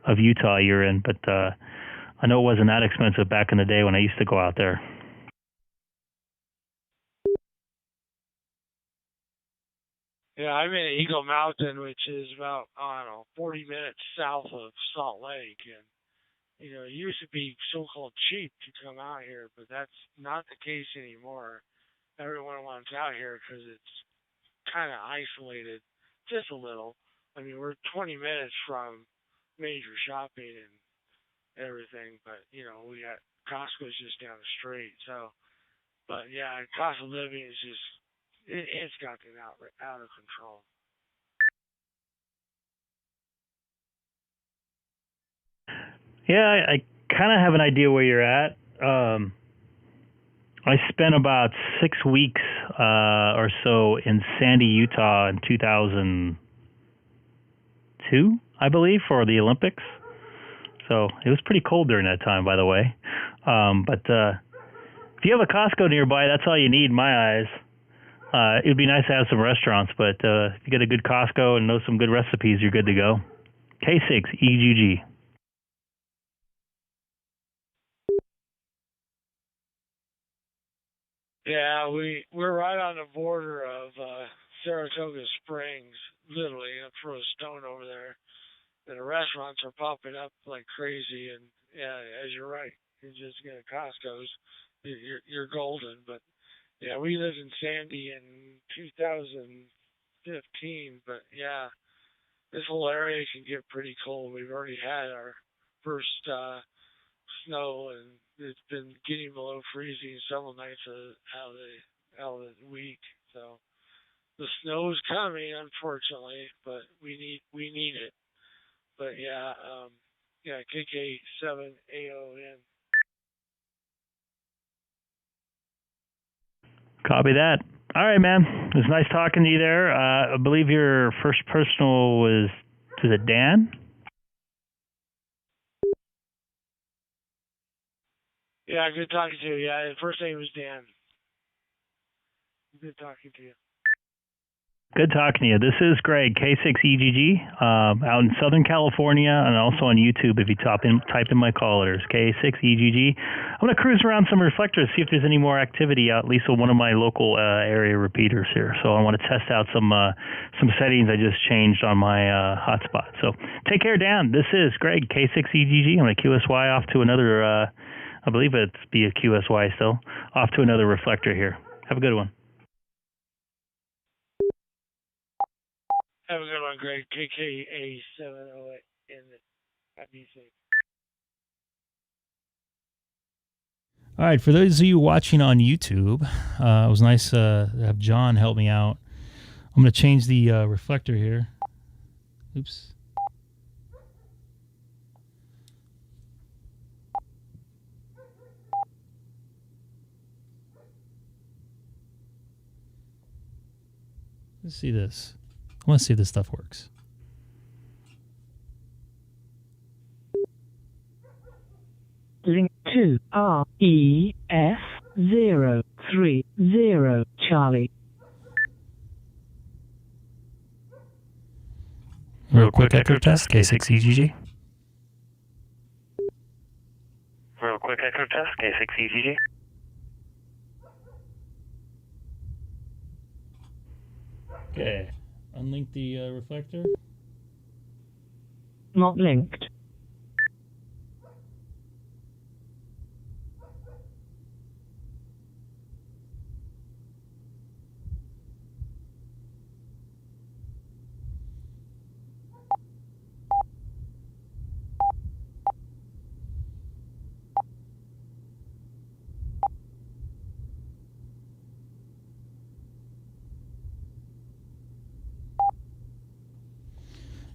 of Utah you're in, but I know it wasn't that expensive back in the day when I used to go out there. Yeah, I'm in Eagle Mountain, which is about, 40 minutes south of Salt Lake, and it used to be so-called cheap to come out here, but that's not the case anymore. Everyone wants out here because it's kind of isolated, just a little. I mean, we're 20 minutes from major shopping and everything, but, we got Costco's just down the street. So, but yeah, cost of living is just, it's gotten out of control. Yeah, I kind of have an idea where you're at. I spent about 6 weeks or so in Sandy, Utah in 2002, I believe, for the Olympics. So it was pretty cold during that time, by the way. But if you have a Costco nearby, that's all you need in my eyes. It would be nice to have some restaurants, but if you get a good Costco and know some good recipes, you're good to go. K6EGG. Yeah, we're right on the border of Saratoga Springs, literally. Throw a stone over there. And the restaurants are popping up like crazy. And yeah, as you're right, you just get a Costco's, you're golden. But yeah, we lived in Sandy in 2015. But yeah, this whole area can get pretty cold. We've already had our first snow, and it's been getting below freezing several nights out of the week. So the snow is coming, unfortunately, but we need it. But yeah, K6EGG. Copy that. All right, man. It was nice talking to you there. I believe your first personal is it Dan? Yeah, good talking to you. Yeah, the first name was Dan. Good talking to you. Good talking to you. This is Greg, K6EGG, out in Southern California, and also on YouTube if you type in my call letters, K6EGG. I'm going to cruise around some reflectors, see if there's any more activity out, at least with one of my local area repeaters here. So I want to test out some settings I just changed on my hotspot. So take care, Dan. This is Greg, K6EGG. I'm going to QSY off to another I believe it's BQSY still. Off to another reflector here. Have a good one. Have a good one, Greg. K6EGG in the IBC. All right, for those of you watching on YouTube, it was nice to have John help me out. I'm going to change the reflector here. Oops. Let's see this. I want to see if this stuff works. Link to REF030 Charlie. Real quick echo test, K6EGG. Real quick echo test, K6EGG. Okay. Unlink the reflector. Not linked.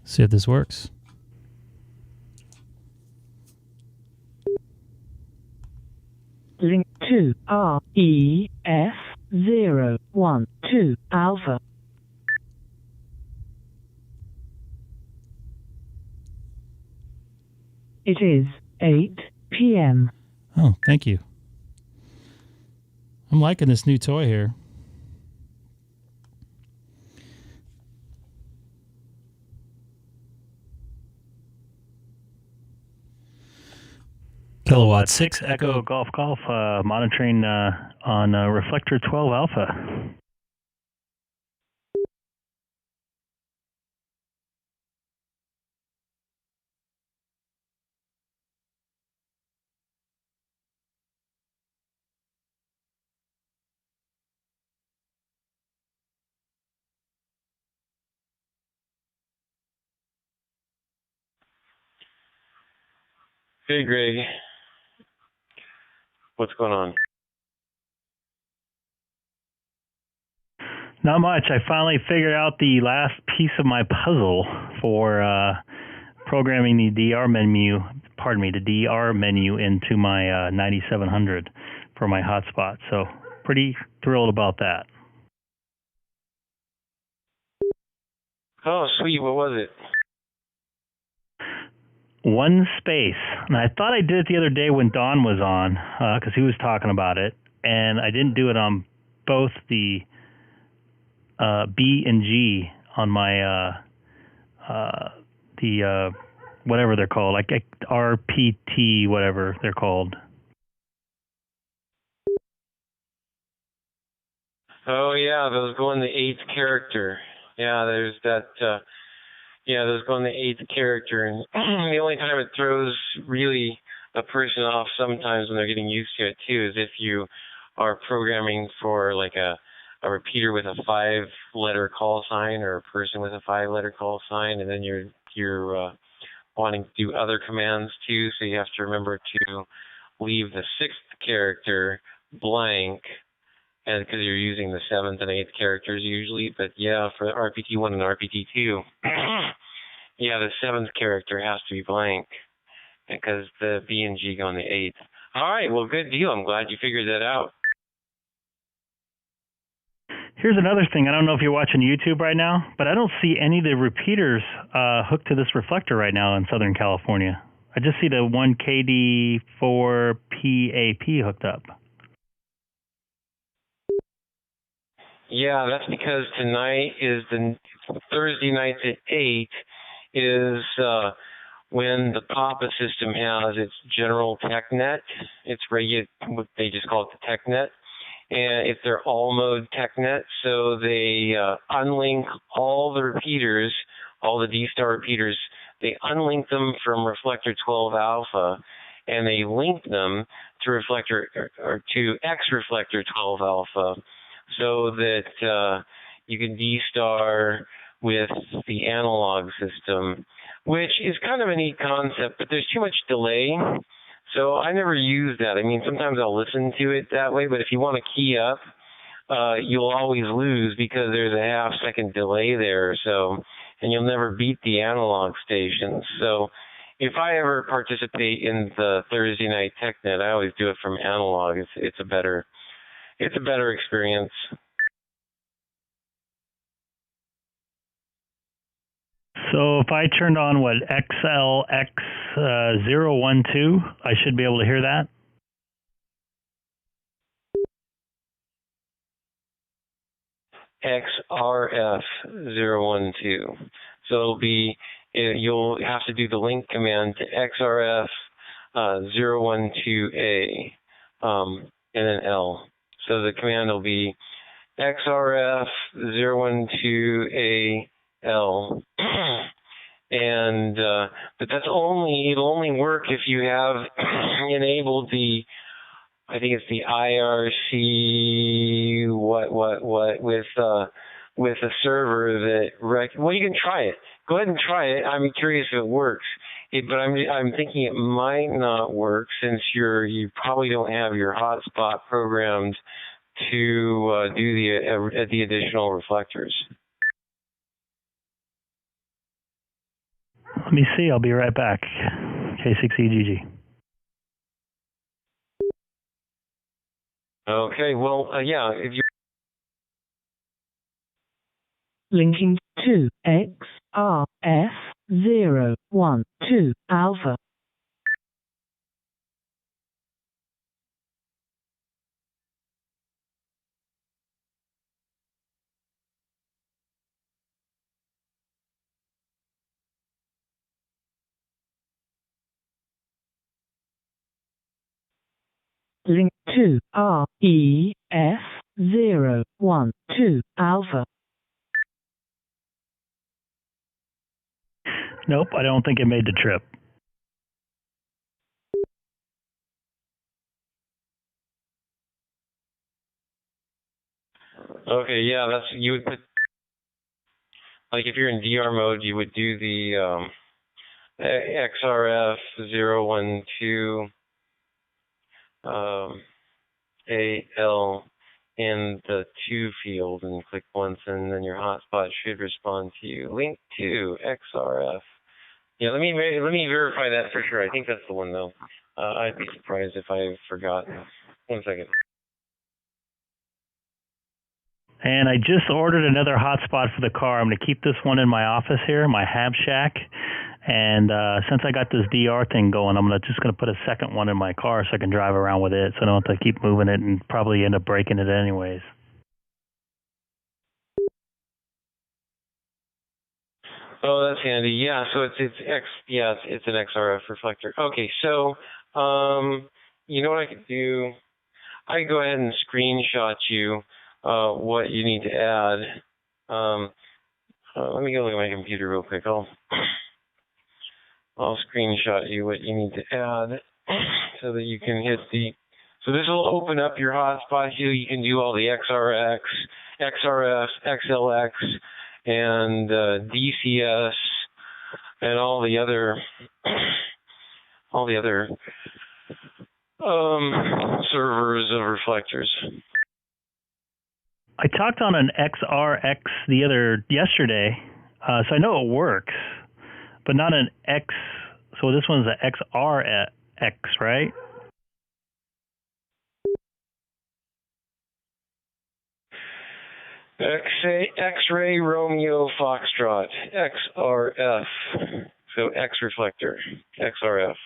See if this works. Link to REF012 Alpha. It is 8 p.m. Oh, thank you. I'm liking this new toy here. Kilowatt 6 Echo Golf Golf, monitoring on reflector 12 Alpha. Hey, Greg. What's going on? Not much. I finally figured out the last piece of my puzzle for programming the DR menu, the DR menu into my 9700 for my hotspot. So pretty thrilled about that. Oh, sweet. What was it? One space. And I thought I did it the other day when Don was on, because he was talking about it, and I didn't do it on both the B and G on my whatever they're called, like RPT, whatever they're called. Oh, yeah, those go in the 8th character. Yeah, there's that, those go in the 8th character. And the only time it throws really a person off sometimes when they're getting used to it, too, is if you are programming for like a repeater with a 5-letter call sign or a person with a 5-letter call sign, and then you're wanting to do other commands, too, so you have to remember to leave the 6th character blank, and because you're using the 7th and 8th characters usually. But yeah, for RPT1 and RPT2, yeah, the 7th character has to be blank because the B and G go on the 8th. All right, well, good deal. I'm glad you figured that out. Here's another thing. I don't know if you're watching YouTube right now, but I don't see any of the repeaters hooked to this reflector right now in Southern California. I just see the one KD4PAP hooked up. Yeah, that's because tonight is Thursday night at 8 is when the PAPA system has its general TechNet. It's regular, they just call it the TechNet. And it's their all-mode TechNet, so they unlink all the repeaters, all the DStar repeaters. They unlink them from reflector 12 alpha, and they link them to reflector or to X reflector 12 alpha, so that you can DStar with the analog system, which is kind of a neat concept, but there's too much delay. So I never use that. I mean, sometimes I'll listen to it that way, but if you want to key up, you'll always lose because there's a half-second delay there. So, and you'll never beat the analog stations. So if I ever participate in the Thursday night TechNet, I always do it from analog. It's a better experience. So if I turned on what XLX012, I should be able to hear that. XRF012. So it'll be, you'll have to do the link command to XRF012A, and then L. So the command will be XRF012AL. And but it'll only work if you have enabled the, I think it's the IRC with a server that well, you can try it. Go ahead and try it. I'm curious if it works. But I'm thinking it might not work since you probably don't have your hotspot programmed to do the additional reflectors. Let me see. I'll be right back. K6EGG. Okay. Well, yeah. If you linking to XRF012 alpha. Link to REF012 alpha. Nope, I don't think it made the trip. Okay, yeah, you would put, like if you're in DR mode, you would do the XRF012 AL in the to field and click once, and then your hotspot should respond to you. Link to XRF. Yeah, let me verify that for sure. I think that's the one though. I'd be surprised if I forgot. 1 second. And I just ordered another hotspot for the car. I'm going to keep this one in my office here, my Hab Shack. And since I got this DR thing going, I'm just going to put a second one in my car so I can drive around with it, so I don't have to keep moving it and probably end up breaking it anyways. Oh, that's handy. Yeah, so it's an XRF reflector. Okay, so you know what I could do? I could go ahead and screenshot you what you need to add. Let me go look at my computer real quick. I'll screenshot you what you need to add so that you can hit so this will open up your hotspot here. You can do all the XRF, XLX, and DCS, and all the other servers of reflectors. I talked on an XRX yesterday, so I know it works, but not an X. So this one's an XRX, right? X-ray Romeo Foxtrot, XRF. So X reflector, XRF.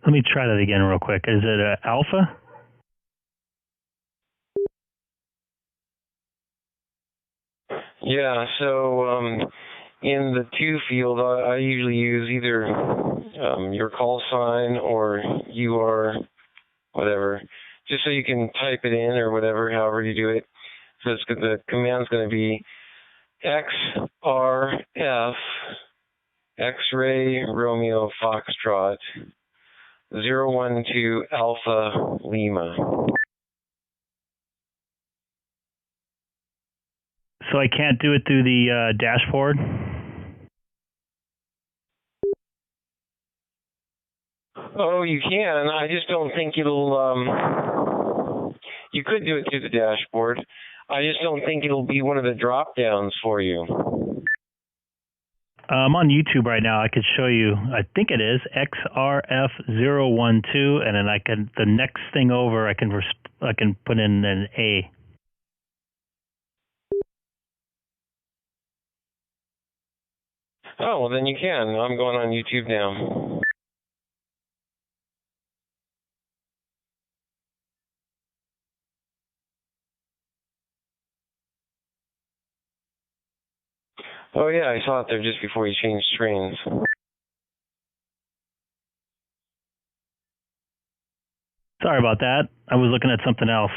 Let me try that again real quick. Is it alpha? Yeah, so in the to field, I usually use either your call sign or UR, whatever, just so you can type it in or whatever, however you do it. So the command's going to be XRF, X-ray Romeo Foxtrot, 012 Alpha Lima. So I can't do it through the dashboard? Oh, you can. I just don't think it'll, you could do it through the dashboard. I just don't think it'll be one of the drop downs for you. I'm on YouTube right now. I could show you. I think it is XRF012, and then the next thing over, I can put in an A. Oh, well then you can. I'm going on YouTube now. Oh yeah, I saw it there just before you changed screens. Sorry about that. I was looking at something else,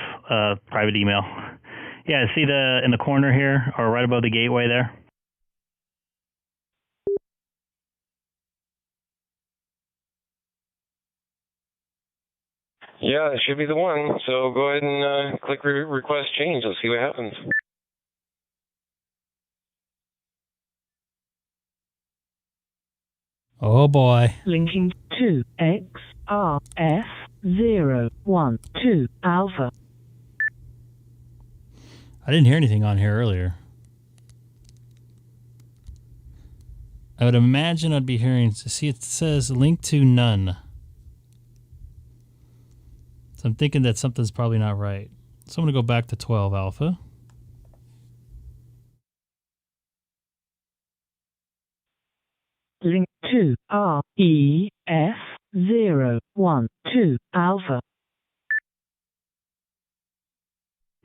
private email. Yeah, see in the corner here, or right above the gateway there? Yeah, it should be the one. So go ahead and click request change. Let's see what happens. Oh boy. Linking to XRF012 Alpha. I didn't hear anything on here earlier. I would imagine I'd be hearing, see it says link to none. So I'm thinking that something's probably not right. So I'm going to go back to 12 alpha. Link to REF012 Alpha.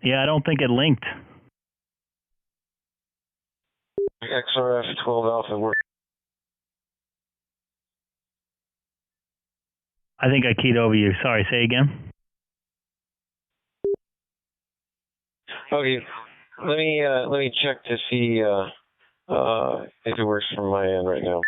Yeah, I don't think it linked. XRF 12 Alpha works. I think I keyed over you. Sorry, say again. Okay, let me check to see if it works from my end right now.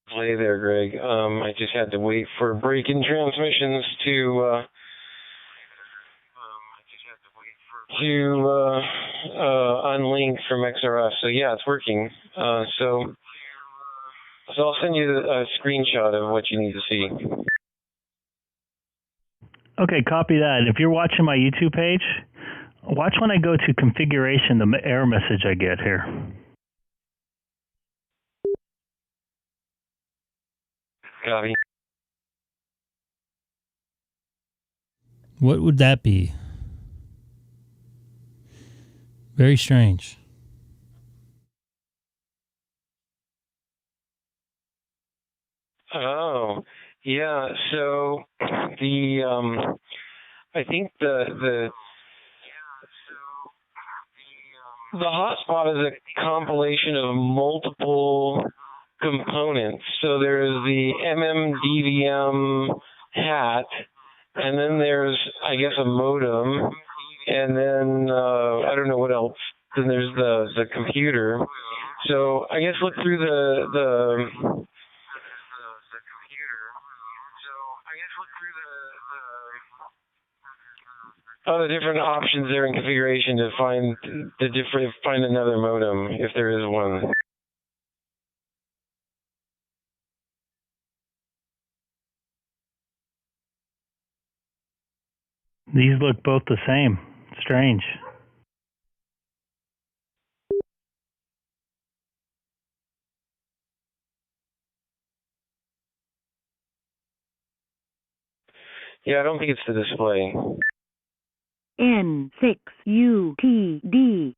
Play there, Greg. I just had to wait for break in transmissions to unlink from XRF. So yeah, it's working. So I'll send you a screenshot of what you need to see. Okay, copy that. If you're watching my YouTube page, Watch when I go to configuration, the error message I get here. Copy. What would that be? Very strange. Oh, yeah. So I think the hotspot is a compilation of multiple components. So there's the MMDVM hat, and then there's, I guess, a modem, and then I don't know what else. Then there's the computer. So I guess look through the different options there in configuration to find another modem if there is one. These look both the same. Strange. Yeah, I don't think it's the display. K6EGG.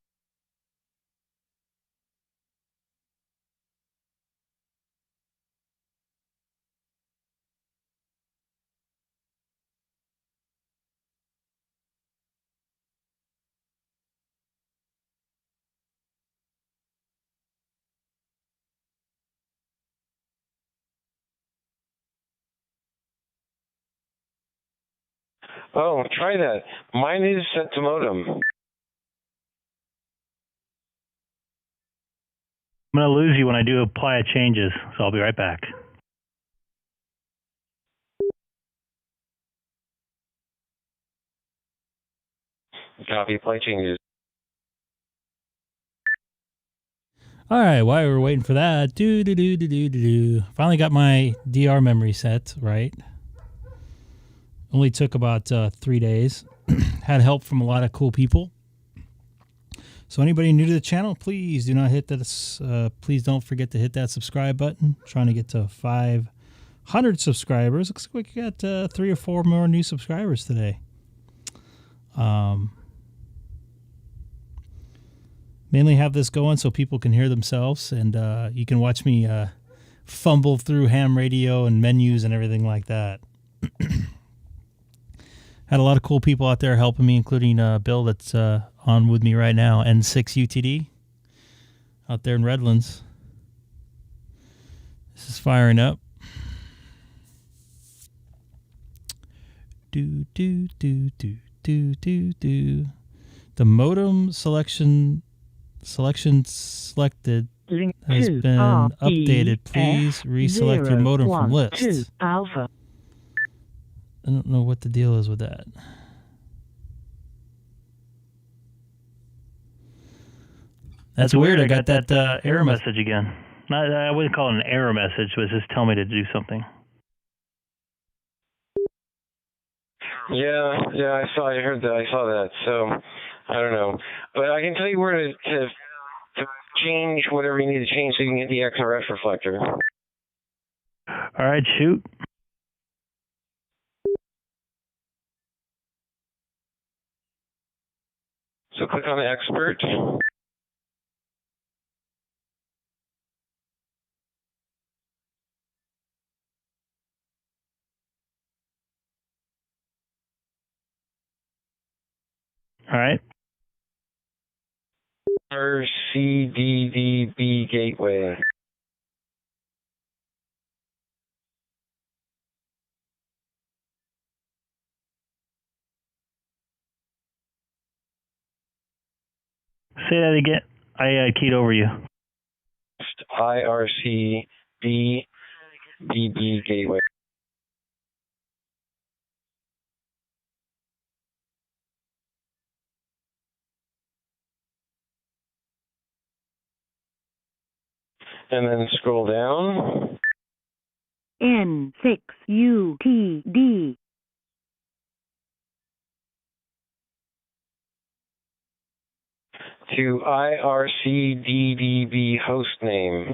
Oh, try that. Mine is set to modem. I'm going to lose you when I do apply changes, so I'll be right back. Copy, apply changes. All right, while we were waiting for that, finally got my DR memory set right. Only took about 3 days. Had help from a lot of cool people. So anybody new to the channel, please do not hit that. Please don't forget to hit that subscribe button. Trying to get to 500 subscribers. Looks like we got 3 or 4 more new subscribers today. Mainly have this going so people can hear themselves, and you can watch me fumble through ham radio and menus and everything like that. Had a lot of cool people out there helping me, including Bill that's on with me right now, N6UTD, out there in Redlands. This is firing up. Do. The modem selection selected has been updated. Please reselect your modem from list. Alpha. I don't know what the deal is with that. That's weird. I got that error message again. I wouldn't call it an error message, but it's just telling me to do something. Yeah, I heard that. I saw that. So I don't know, but I can tell you where to change whatever you need to change so you can get the XRF reflector. All right, shoot. So click on Expert. All right. RCDDB gateway. Say that again. I keyed over you. IRCDDB gateway. And then scroll down. N6UTD. to IRCDDB hostname.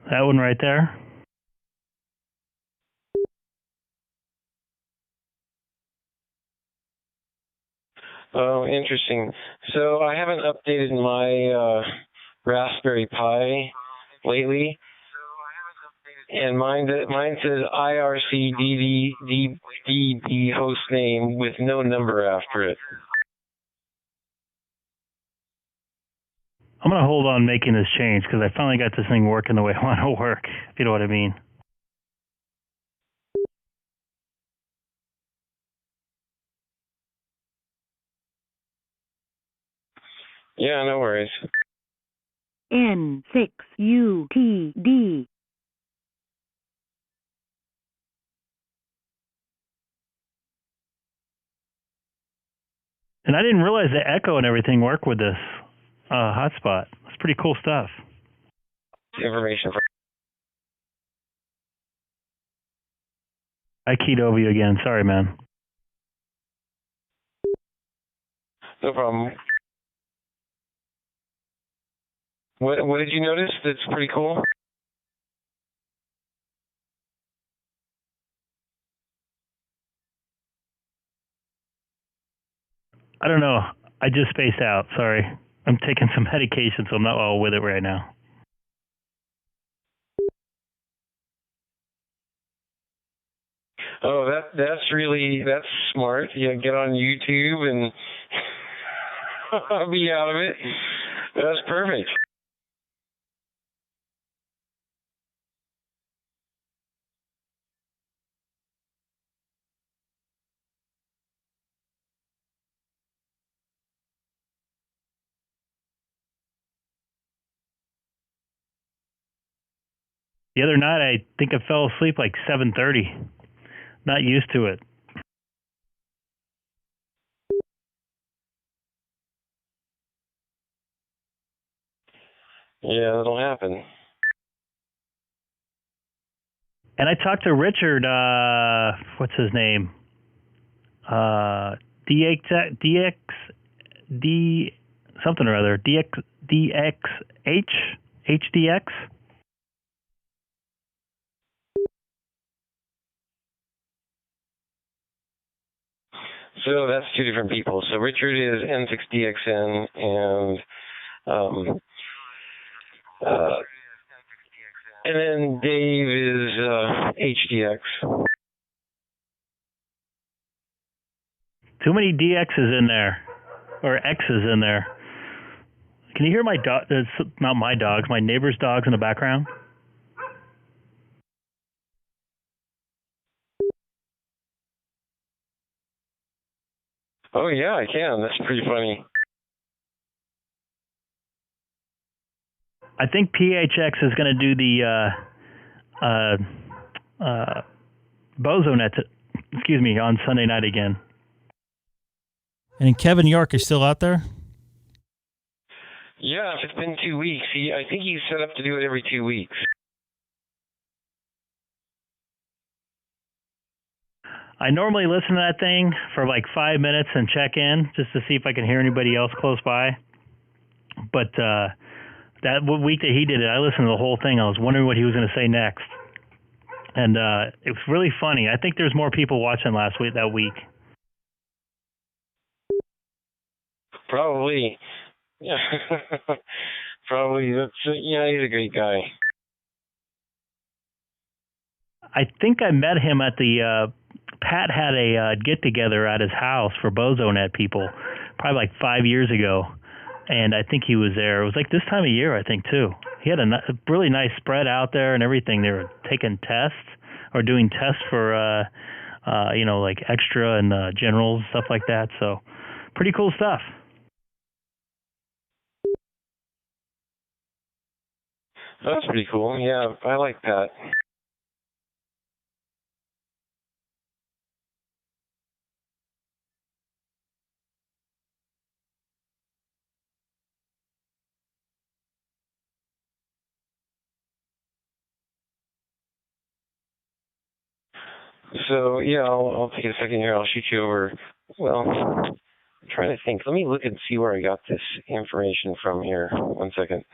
That one right there. Oh, interesting. So I haven't updated my Raspberry Pi lately, and mine says IRCDDB hostname with no number after it. I'm going to hold on making this change because I finally got this thing working the way I want to work, if you know what I mean. Yeah, no worries. N6UTD. And I didn't realize the echo and everything work with this hotspot. It's pretty cool stuff. Information for. I keyed over you again. Sorry, man. No problem. What did you notice that's pretty cool? I don't know. I just spaced out. Sorry. I'm taking some medication, so I'm not well with it right now. Oh, that's smart. Yeah, get on YouTube and I'll be out of it. That's perfect. The other night, I think I fell asleep like 7:30. Not used to it. Yeah, that'll happen. And I talked to Richard, what's his name? Something or other. HDX? So that's two different people. So Richard is N6DXN and then Dave is HDX. Too many DXs in there, or X's in there. Can you hear my dog? Not my dogs, my neighbor's dogs in the background. Oh yeah, I can. That's pretty funny. I think PHX is going to do the Bozonet, on Sunday night again. And Kevin York is still out there? Yeah, if it's been 2 weeks. I think he's set up to do it every 2 weeks. I normally listen to that thing for like 5 minutes and check in just to see if I can hear anybody else close by. But that week that he did it, I listened to the whole thing. I was wondering what he was going to say next. And it was really funny. I think there's more people watching that week. Probably. Yeah. Probably. He's a great guy. I think I met him at the Pat had a get-together at his house for Bozonet people probably like 5 years ago. And I think he was there. It was like this time of year, I think, too. He had a really nice spread out there and everything. They were taking tests or doing tests for, like extra and generals, stuff like that. So pretty cool stuff. That's pretty cool. Yeah, I like Pat. So yeah, I'll take a second here. I'll shoot you over. Well, I'm trying to think. Let me look and see where I got this information from here. 1 second.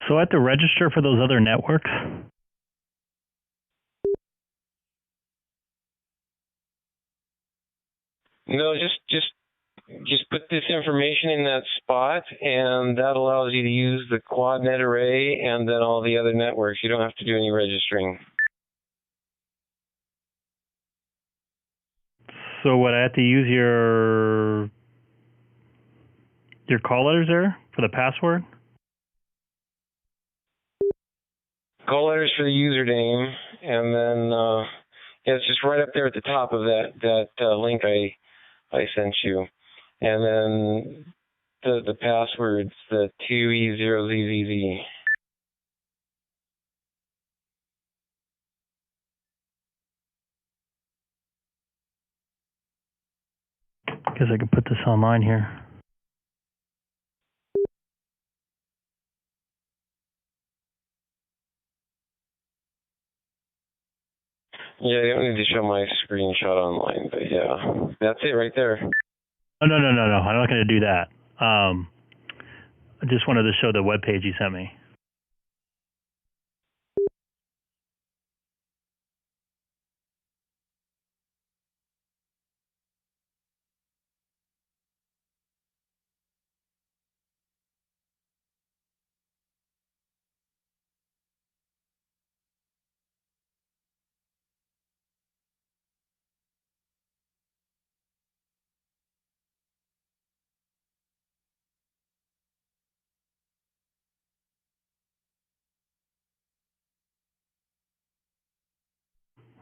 So I have to register for those other networks? No, just put this information in that spot, and that allows you to use the QuadNet array and then all the other networks. You don't have to do any registering. So would I have to use your call letters there for the password? Call letters for the username, and then yeah, it's just right up there at the top of that link I sent you, and then the password's the 2E0ZZZ. Guess I can put this online here. Yeah, you don't need to show my screenshot online, but yeah, that's it right there. Oh, no. I'm not going to do that. I just wanted to show the web page you sent me.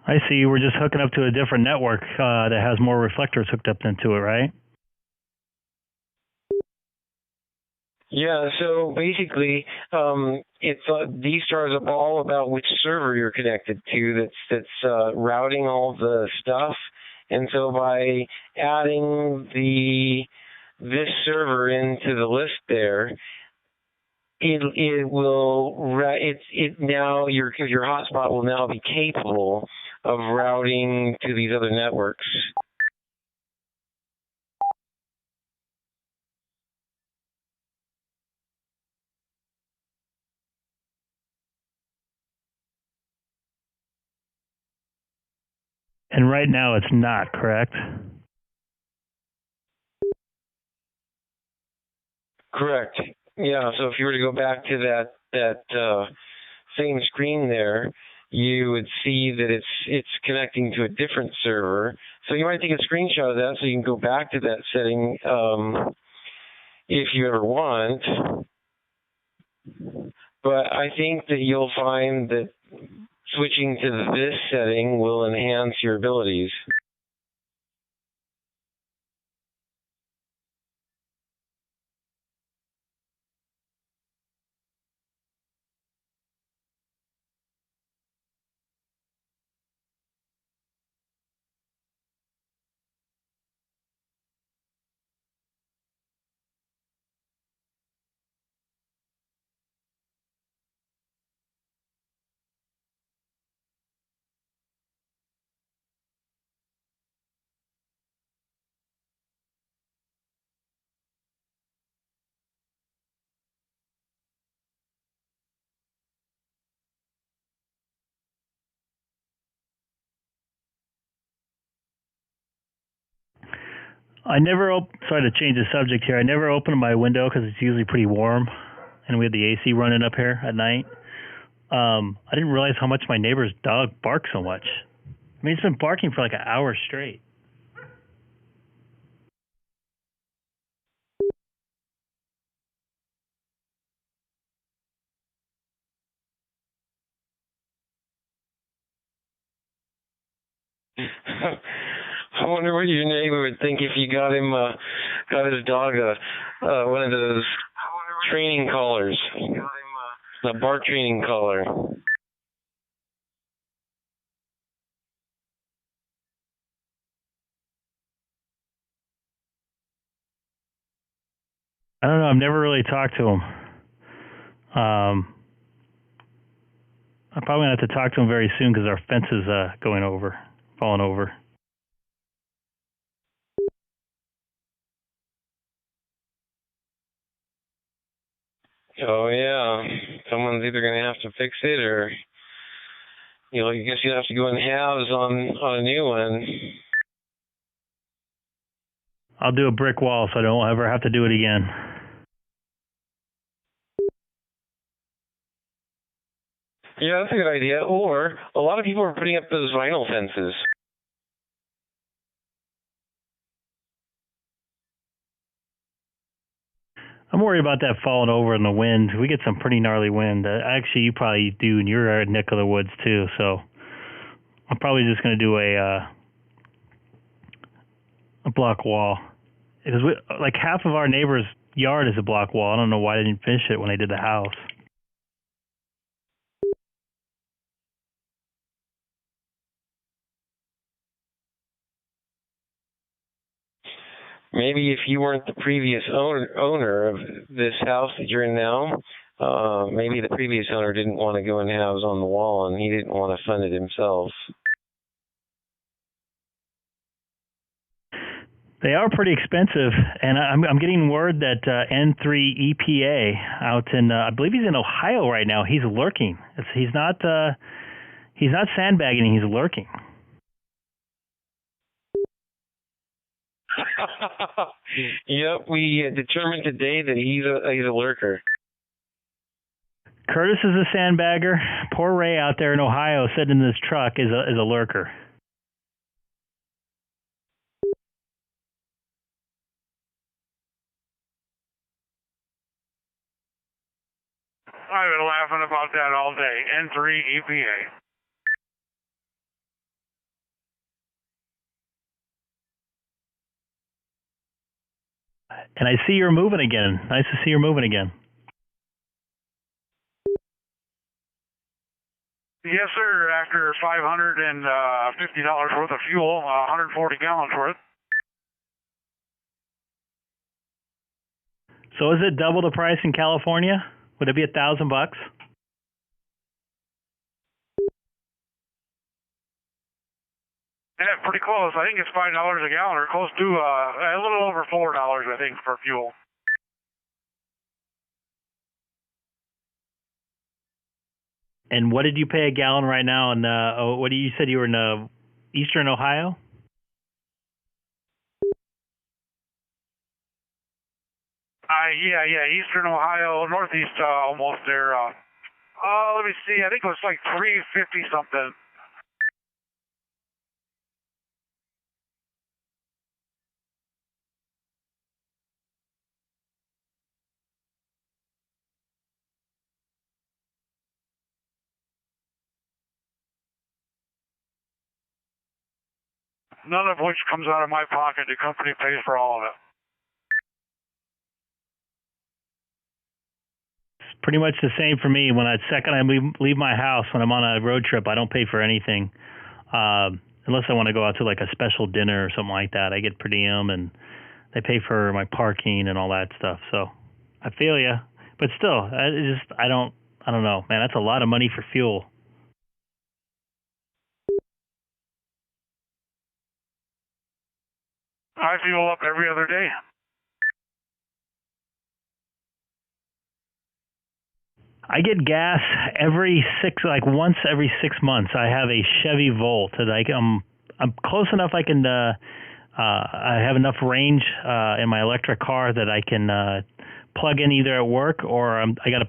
I see. We're just hooking up to a different network that has more reflectors hooked up into it, right? Yeah, so basically, it's DStar is all about which server you're connected to. That's routing all the stuff, and so by adding this server into the list there, it will now your hotspot will now be capable of routing to these other networks. And right now it's not, correct? Correct. Yeah. So if you were to go back to that same screen there, you would see that it's connecting to a different server. So you might take a screenshot of that so you can go back to that setting if you ever want. But I think that you'll find that switching to this setting will enhance your abilities. I never sorry to change the subject here. I never open my window because it's usually pretty warm, and we have the AC running up here at night. I didn't realize how much my neighbor's dog barks so much. I mean, it's been barking for like an hour straight. I wonder what your neighbor would think if you got his dog one of those training collars, a bark training collar. I don't know. I've never really talked to him. I'm probably going to have to talk to him very soon because our fence is falling over. Oh yeah, someone's either going to have to fix it, or I guess you'll have to go in halves on a new one. I'll do a brick wall so I don't ever have to do it again. Yeah, that's a good idea. Or a lot of people are putting up those vinyl fences. I'm worried about that falling over in the wind. We get some pretty gnarly wind. Actually, you probably do in your neck of the woods too. So I'm probably just going to do a block wall. Because like half of our neighbor's yard is a block wall. I don't know why they didn't finish it when they did the house. Maybe if you weren't the previous owner of this house that you're in now, maybe the previous owner didn't want to go in halves on the wall, and he didn't want to fund it himself. They are pretty expensive, and I'm getting word that N3 EPA out in I believe he's in Ohio right now. He's lurking. He's not sandbagging. He's lurking. Yep, we determined today that he's a lurker. Curtis is a sandbagger. Poor Ray out there in Ohio sitting in this truck is a lurker. I've been laughing about that all day. N3 EPA. And I see you're moving again. Nice to see you're moving again. Yes, sir. After $550 worth of fuel, 140 gallons worth. So is it double the price in California? Would it be $1,000? Yeah, pretty close. I think it's $5 a gallon, or close to a little over $4, I think, for fuel. And what did you pay a gallon right now? And what you said you were in Eastern Ohio? Yeah, Eastern Ohio, Northeast, almost there. Let me see. I think it was like 350 something. None of which comes out of my pocket. The company pays for all of it. It's pretty much the same for me. When I leave my house, when I'm on a road trip, I don't pay for anything. Unless I want to go out to like a special dinner or something like that. I get per diem and they pay for my parking and all that stuff. So I feel ya. But still, I don't know, man. That's a lot of money for fuel. I fuel up every other day. I get gas once every 6 months. I have a Chevy Volt that I'm close enough. I can I have enough range in my electric car that I can plug in either at work or I got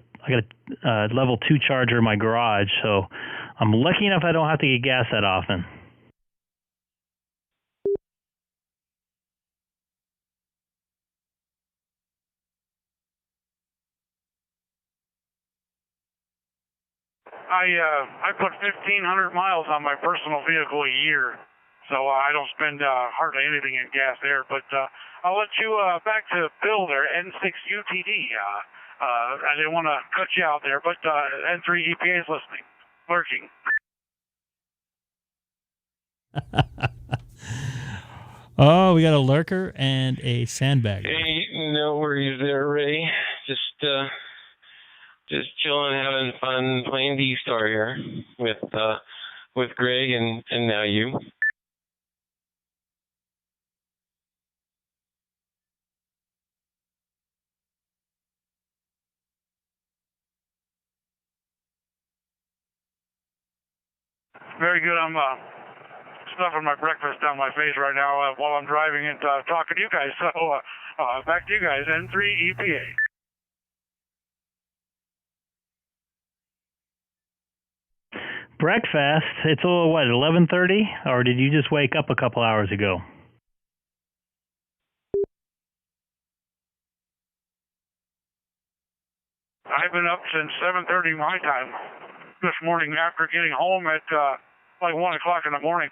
a level 2 charger in my garage. So I'm lucky enough I don't have to get gas that often. I put 1,500 miles on my personal vehicle a year, so I don't spend hardly anything in gas there. But I'll let you back to Bill there, N6UTD. I didn't want to cut you out there, but N3 EPA is listening, lurking. Oh, we got a lurker and a sandbagger. Hey, no worries there, Ray. Just chilling, having fun, playing DStar here with Greg and now you. Very good. I'm stuffing my breakfast down my face right now while I'm driving and talking to you guys. So back to you guys, N3 EPA. Breakfast? It's 11:30, or did you just wake up a couple hours ago? I've been up since 7:30 my time this morning after getting home at like 1 o'clock in the morning.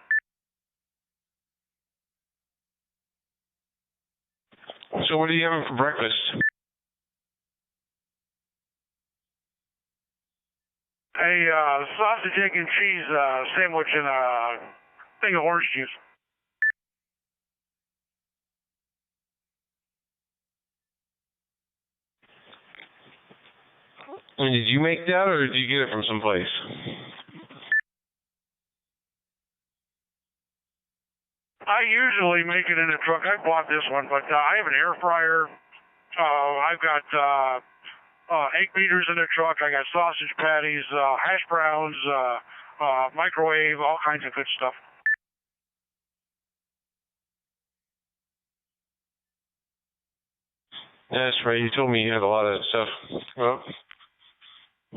So what are you having for breakfast? A sausage, egg, and cheese sandwich and a thing of orange juice. And did you make that, or did you get it from someplace? I usually make it in the truck. I bought this one, but I have an air fryer. I've got egg beaters in the truck. I got sausage patties, hash browns, microwave, all kinds of good stuff. That's right. You told me you had a lot of stuff. Well,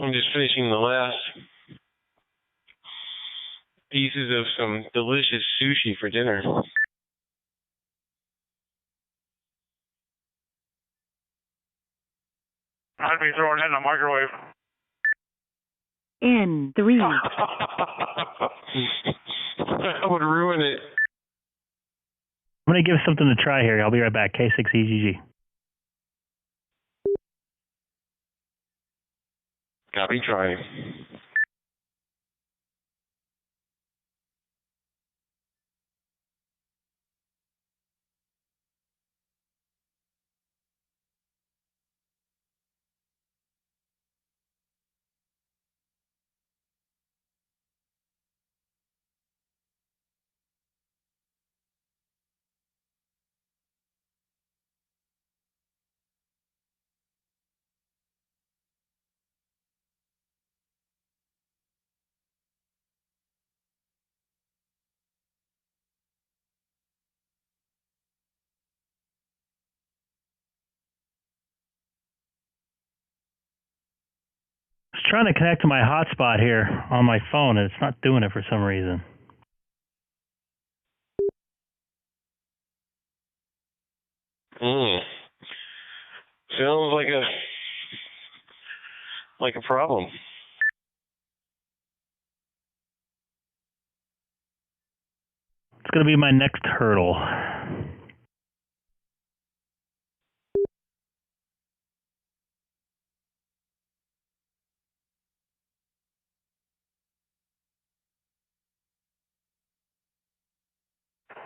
I'm just finishing the last pieces of some delicious sushi for dinner. I'd be throwing it in the microwave. N3. I would ruin it. I'm going to give something to try here. I'll be right back. K6EGG. Copy, try. trying to connect to my hotspot here on my phone, and it's not doing it for some reason. Sounds like a problem. It's going to be my next hurdle.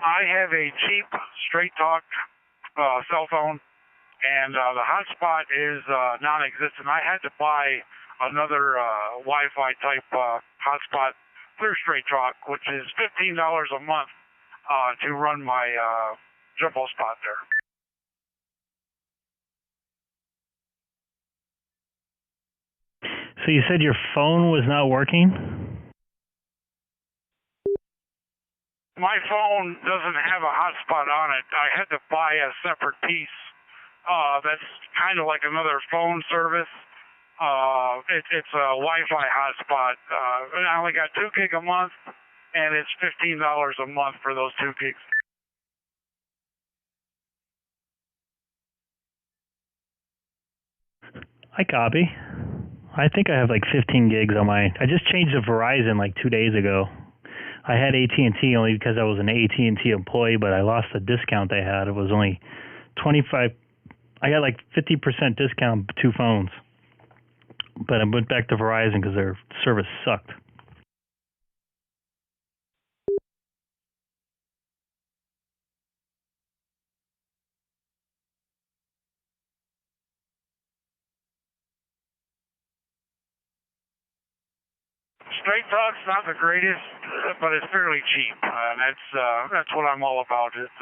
I have a cheap straight talk cell phone, and the hotspot is non-existent. I had to buy another Wi-Fi type hotspot through straight talk, which is $15 a month to run my jumbo spot there. So you said your phone was not working? My phone doesn't have a hotspot on it. I had to buy a separate piece that's kind of like another phone service. It's a Wi-Fi hotspot. I only got 2 gig a month, and it's $15 a month for those 2 gigs. I copy. I think I have like 15 gigs on my... I just changed to Verizon like 2 days ago. I had AT&T only because I was an AT&T employee, but I lost the discount they had. It was only 25... I got like 50% discount, 2 phones. But I went back to Verizon because their service sucked. Straight talk's not the greatest, but it's fairly cheap. That's what I'm all about. It's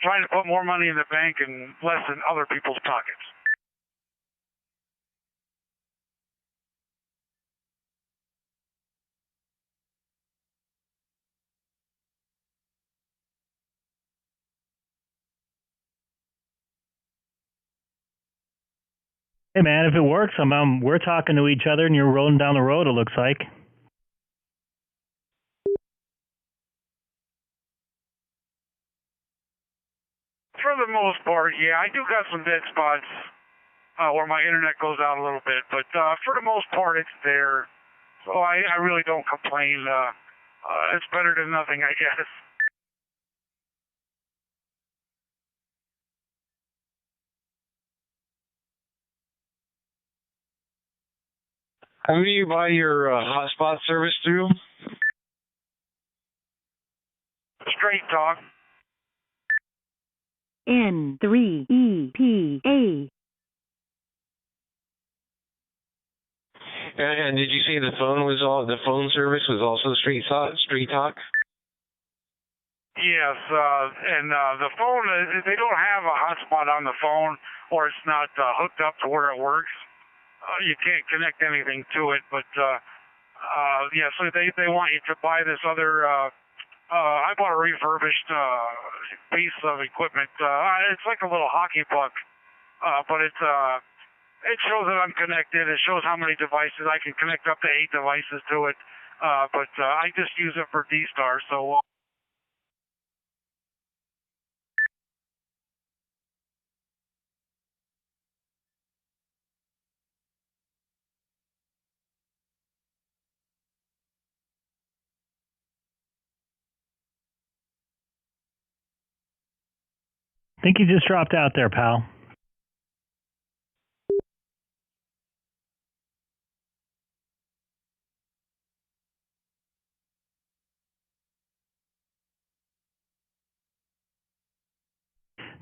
trying to put more money in the bank and less in other people's pockets. Hey man, if it works, we're talking to each other and you're rolling down the road, it looks like. For the most part, yeah, I do got some dead spots where my internet goes out a little bit, but for the most part, it's there. So I really don't complain. It's better than nothing, I guess. Who do you buy your hotspot service through? Straight talk. N3EPA. And did you say the phone service was also straight talk? Yes, and the phone, they don't have a hotspot on the phone, or it's not hooked up to where it works. You can't connect anything to it, but yeah, so they want you to buy this other. I bought a refurbished piece of equipment. It's like a little hockey puck, but it shows that I'm connected. It shows how many devices I can connect, up to 8 devices to it. But I just use it for DStar, so. I think you just dropped out there, pal.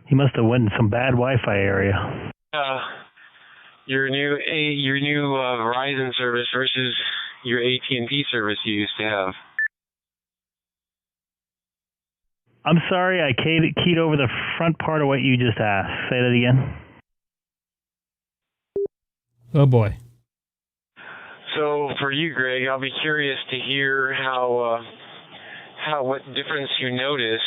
He must have went in some bad Wi-Fi area. Your new Verizon service versus your AT&T service you used to have. I'm sorry, I keyed over the front part of what you just asked. Say that again. Oh boy. So for you, Greg, I'll be curious to hear what difference you notice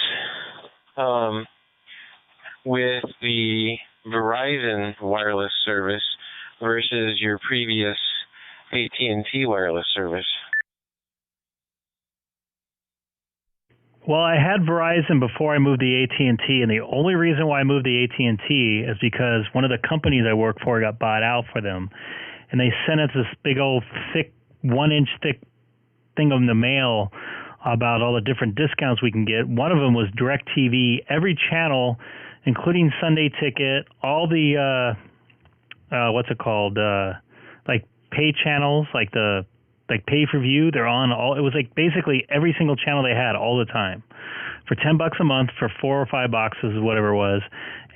with the Verizon wireless service versus your previous AT&T wireless service? Well, I had Verizon before I moved to AT&T, and the only reason why I moved to AT&T is because one of the companies I work for got bought out for them, and they sent us this big old thick, 1-inch thick thing in the mail about all the different discounts we can get. One of them was DirecTV, every channel, including Sunday Ticket, all the what's it called, like pay channels, like pay-per-view. They're on all. It was like basically every single channel they had all the time, for $10 a month for 4 or 5 boxes, whatever it was,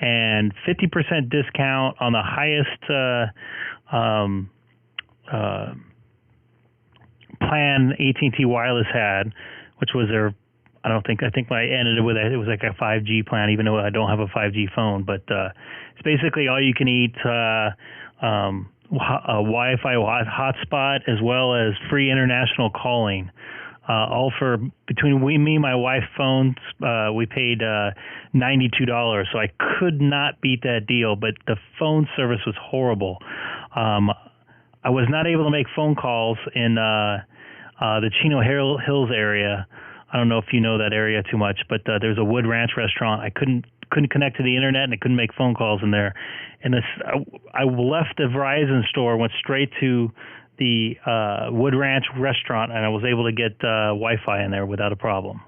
and 50% discount on the highest plan AT&T Wireless had, which was their. I think I ended it with it was like a 5G plan, even though I don't have a 5G phone. But it's basically all you can eat. A Wi-Fi hotspot, as well as free international calling, all for between me and my wife's phones. We paid $92, so I could not beat that deal. But the phone service was horrible. I was not able to make phone calls in the Chino Hills area. I don't know if you know that area too much, but there's a Wood Ranch restaurant. I couldn't connect to the internet, and I couldn't make phone calls in there. And I left the Verizon store, went straight to the Wood Ranch restaurant, and I was able to get Wi-Fi in there without a problem.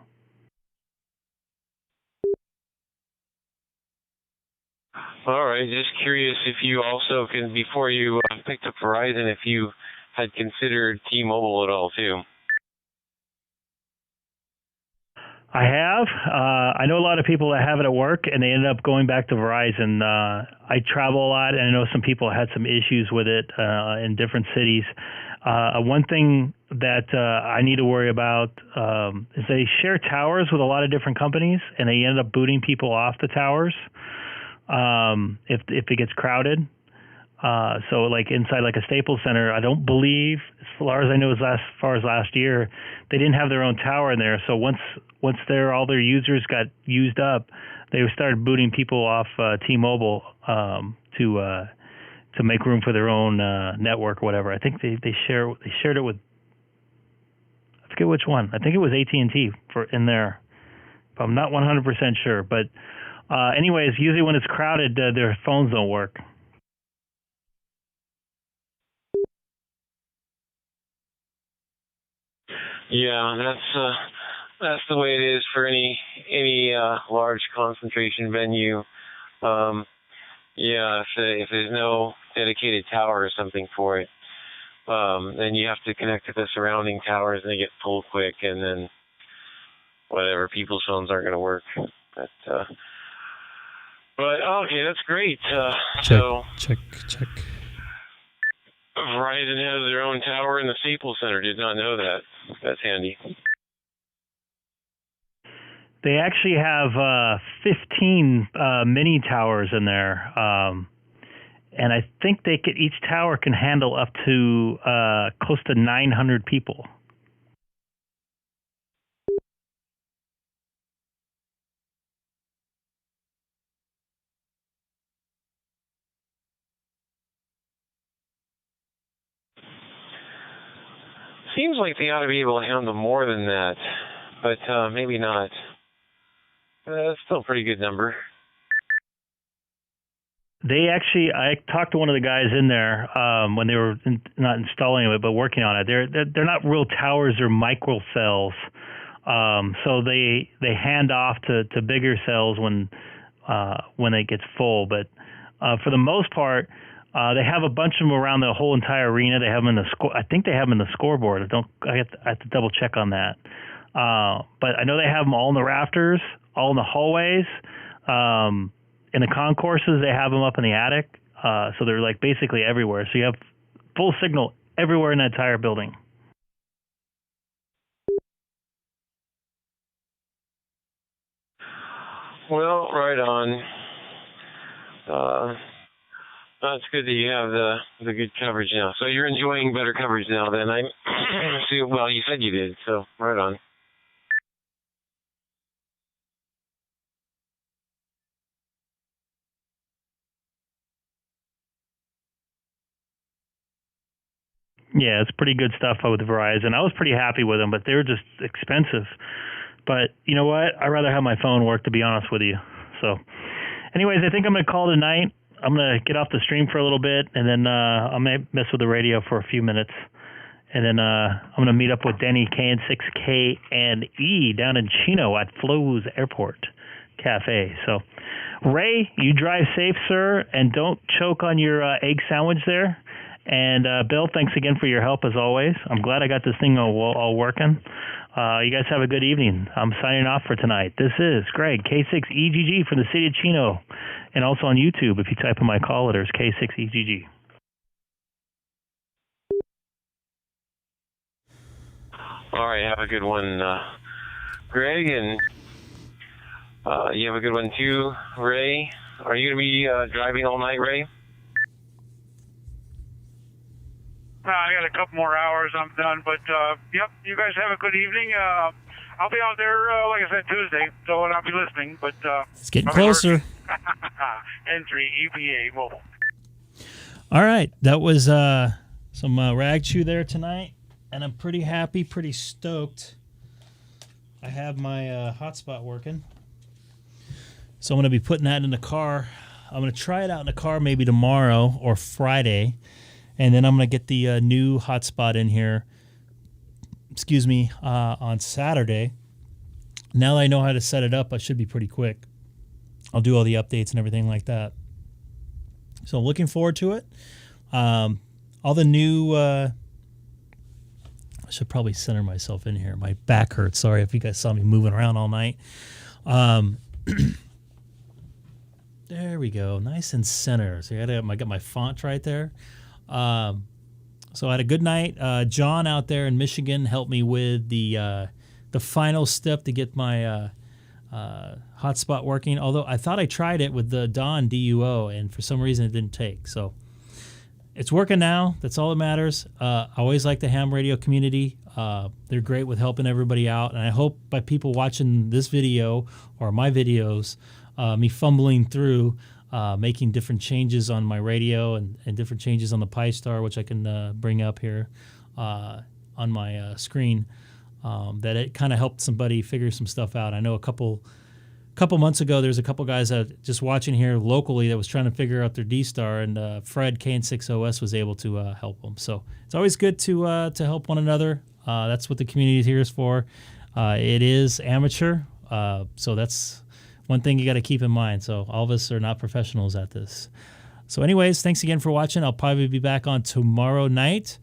All right, just curious if you also can, before you picked up Verizon, if you had considered T-Mobile at all too. I have. I know a lot of people that have it at work, and they ended up going back to Verizon. I travel a lot, and I know some people had some issues with it in different cities. One thing that I need to worry about is they share towers with a lot of different companies, and they end up booting people off the towers if it gets crowded. So like inside like a Staples Center, I don't believe, as far as I know, as far as last year, they didn't have their own tower in there. So once all their users got used up, they started booting people off T-Mobile to make room for their own network or whatever. I think they shared it with, I forget which one. I think it was AT&T in there. But I'm not 100% sure. But anyways, usually when it's crowded, their phones don't work. Yeah, that's the way it is for any large concentration venue. Yeah, if there's no dedicated tower or something for it, then you have to connect to the surrounding towers, and they get full quick, and then whatever, people's phones aren't going to work. But okay, that's great. Check. Verizon has their own tower in the Staples Center. Did not know that. That's handy. They actually have 15 mini towers in there, and I think each tower can handle up to close to 900 people. Seems like they ought to be able to handle more than that, but maybe not. That's still a pretty good number. I talked to one of the guys in there when they were not installing it, but working on it. They're not real towers; they're micro cells. So they hand off to bigger cells when it gets full. But for the most part, they have a bunch of them around the whole entire arena. They have them in I think they have them in the scoreboard. I have to double check on that. But I know they have them all in the rafters, all in the hallways. In the concourses, they have them up in the attic. So they're like basically everywhere. So you have full signal everywhere in the entire building. Well, right on. That's good that you have the good coverage now. So you're enjoying better coverage now then. Well, you said you did, so right on. Yeah, it's pretty good stuff with Verizon. I was pretty happy with them, but they were just expensive. But you know what? I'd rather have my phone work, to be honest with you. So, anyways, I think I'm going to call tonight. I'm going to get off the stream for a little bit, and then I'm going to mess with the radio for a few minutes. And then I'm going to meet up with Denny K6EGG down in Chino at Flo's Airport Cafe. So, Ray, you drive safe, sir, and don't choke on your egg sandwich there. And Bill, thanks again for your help as always. I'm glad I got this thing all working. You guys have a good evening. I'm signing off for tonight. This is Greg, K6EGG from the city of Chino, and also on YouTube. If you type in my call letters, K6EGG. All right, have a good one, Greg, and you have a good one too, Ray. Are you going to be driving all night, Ray? I got a couple more hours. I'm done. But, yep, you guys have a good evening. I'll be out there, like I said, Tuesday, so I'll be listening. But it's getting closer. N3 EPA mobile. All right. That was some Rag Chew there tonight. And I'm pretty happy, pretty stoked. I have my hotspot working. So I'm going to be putting that in the car. I'm going to try it out in the car maybe tomorrow or Friday. And then I'm going to get the new hotspot in here, on Saturday. Now that I know how to set it up, I should be pretty quick. I'll do all the updates and everything like that. So I'm looking forward to it. All the new... I should probably center myself in here. My back hurts. Sorry if you guys saw me moving around all night. There we go. Nice and center. So I got my font right there. So I had a good night. John out there in Michigan helped me with the final step to get my hotspot working. Although I thought I tried it with the Dawn DUO, and for some reason it didn't take. So it's working now. That's all that matters. I always like the ham radio community. They're great with helping everybody out, and I hope by people watching this video or my videos, me fumbling through. Making different changes on my radio and different changes on the Pi-Star, which I can bring up here on my screen, that it kind of helped somebody figure some stuff out. I know a couple months ago, there's a couple guys that just watching here locally that was trying to figure out their DStar, and Fred, K6OS, was able to help them. So it's always good to help one another. That's what the community here is for. It is amateur, so that's one thing you got to keep in mind. So all of us are not professionals at this. So anyways, thanks again for watching. I'll probably be back on tomorrow night.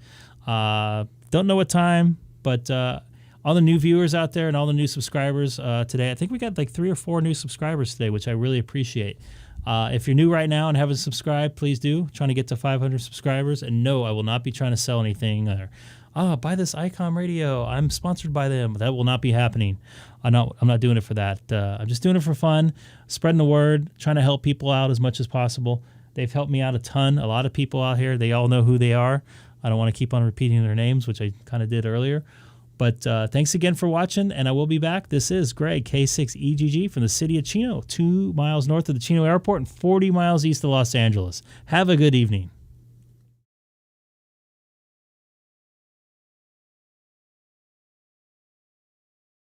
Don't know what time, but all the new viewers out there and all the new subscribers today, I think we got like 3 or 4 new subscribers today, which I really appreciate. If you're new right now and haven't subscribed, please do. Trying to get to 500 subscribers. And no, I will not be trying to sell anything or buy this Icom radio. I'm sponsored by them. That will not be happening. I'm not doing it for that. I'm just doing it for fun, spreading the word, trying to help people out as much as possible. They've helped me out a ton. A lot of people out here, they all know who they are. I don't want to keep on repeating their names, which I kind of did earlier. But thanks again for watching, and I will be back. This is Greg, K6EGG from the city of Chino, 2 miles north of the Chino Airport and 40 miles east of Los Angeles. Have a good evening.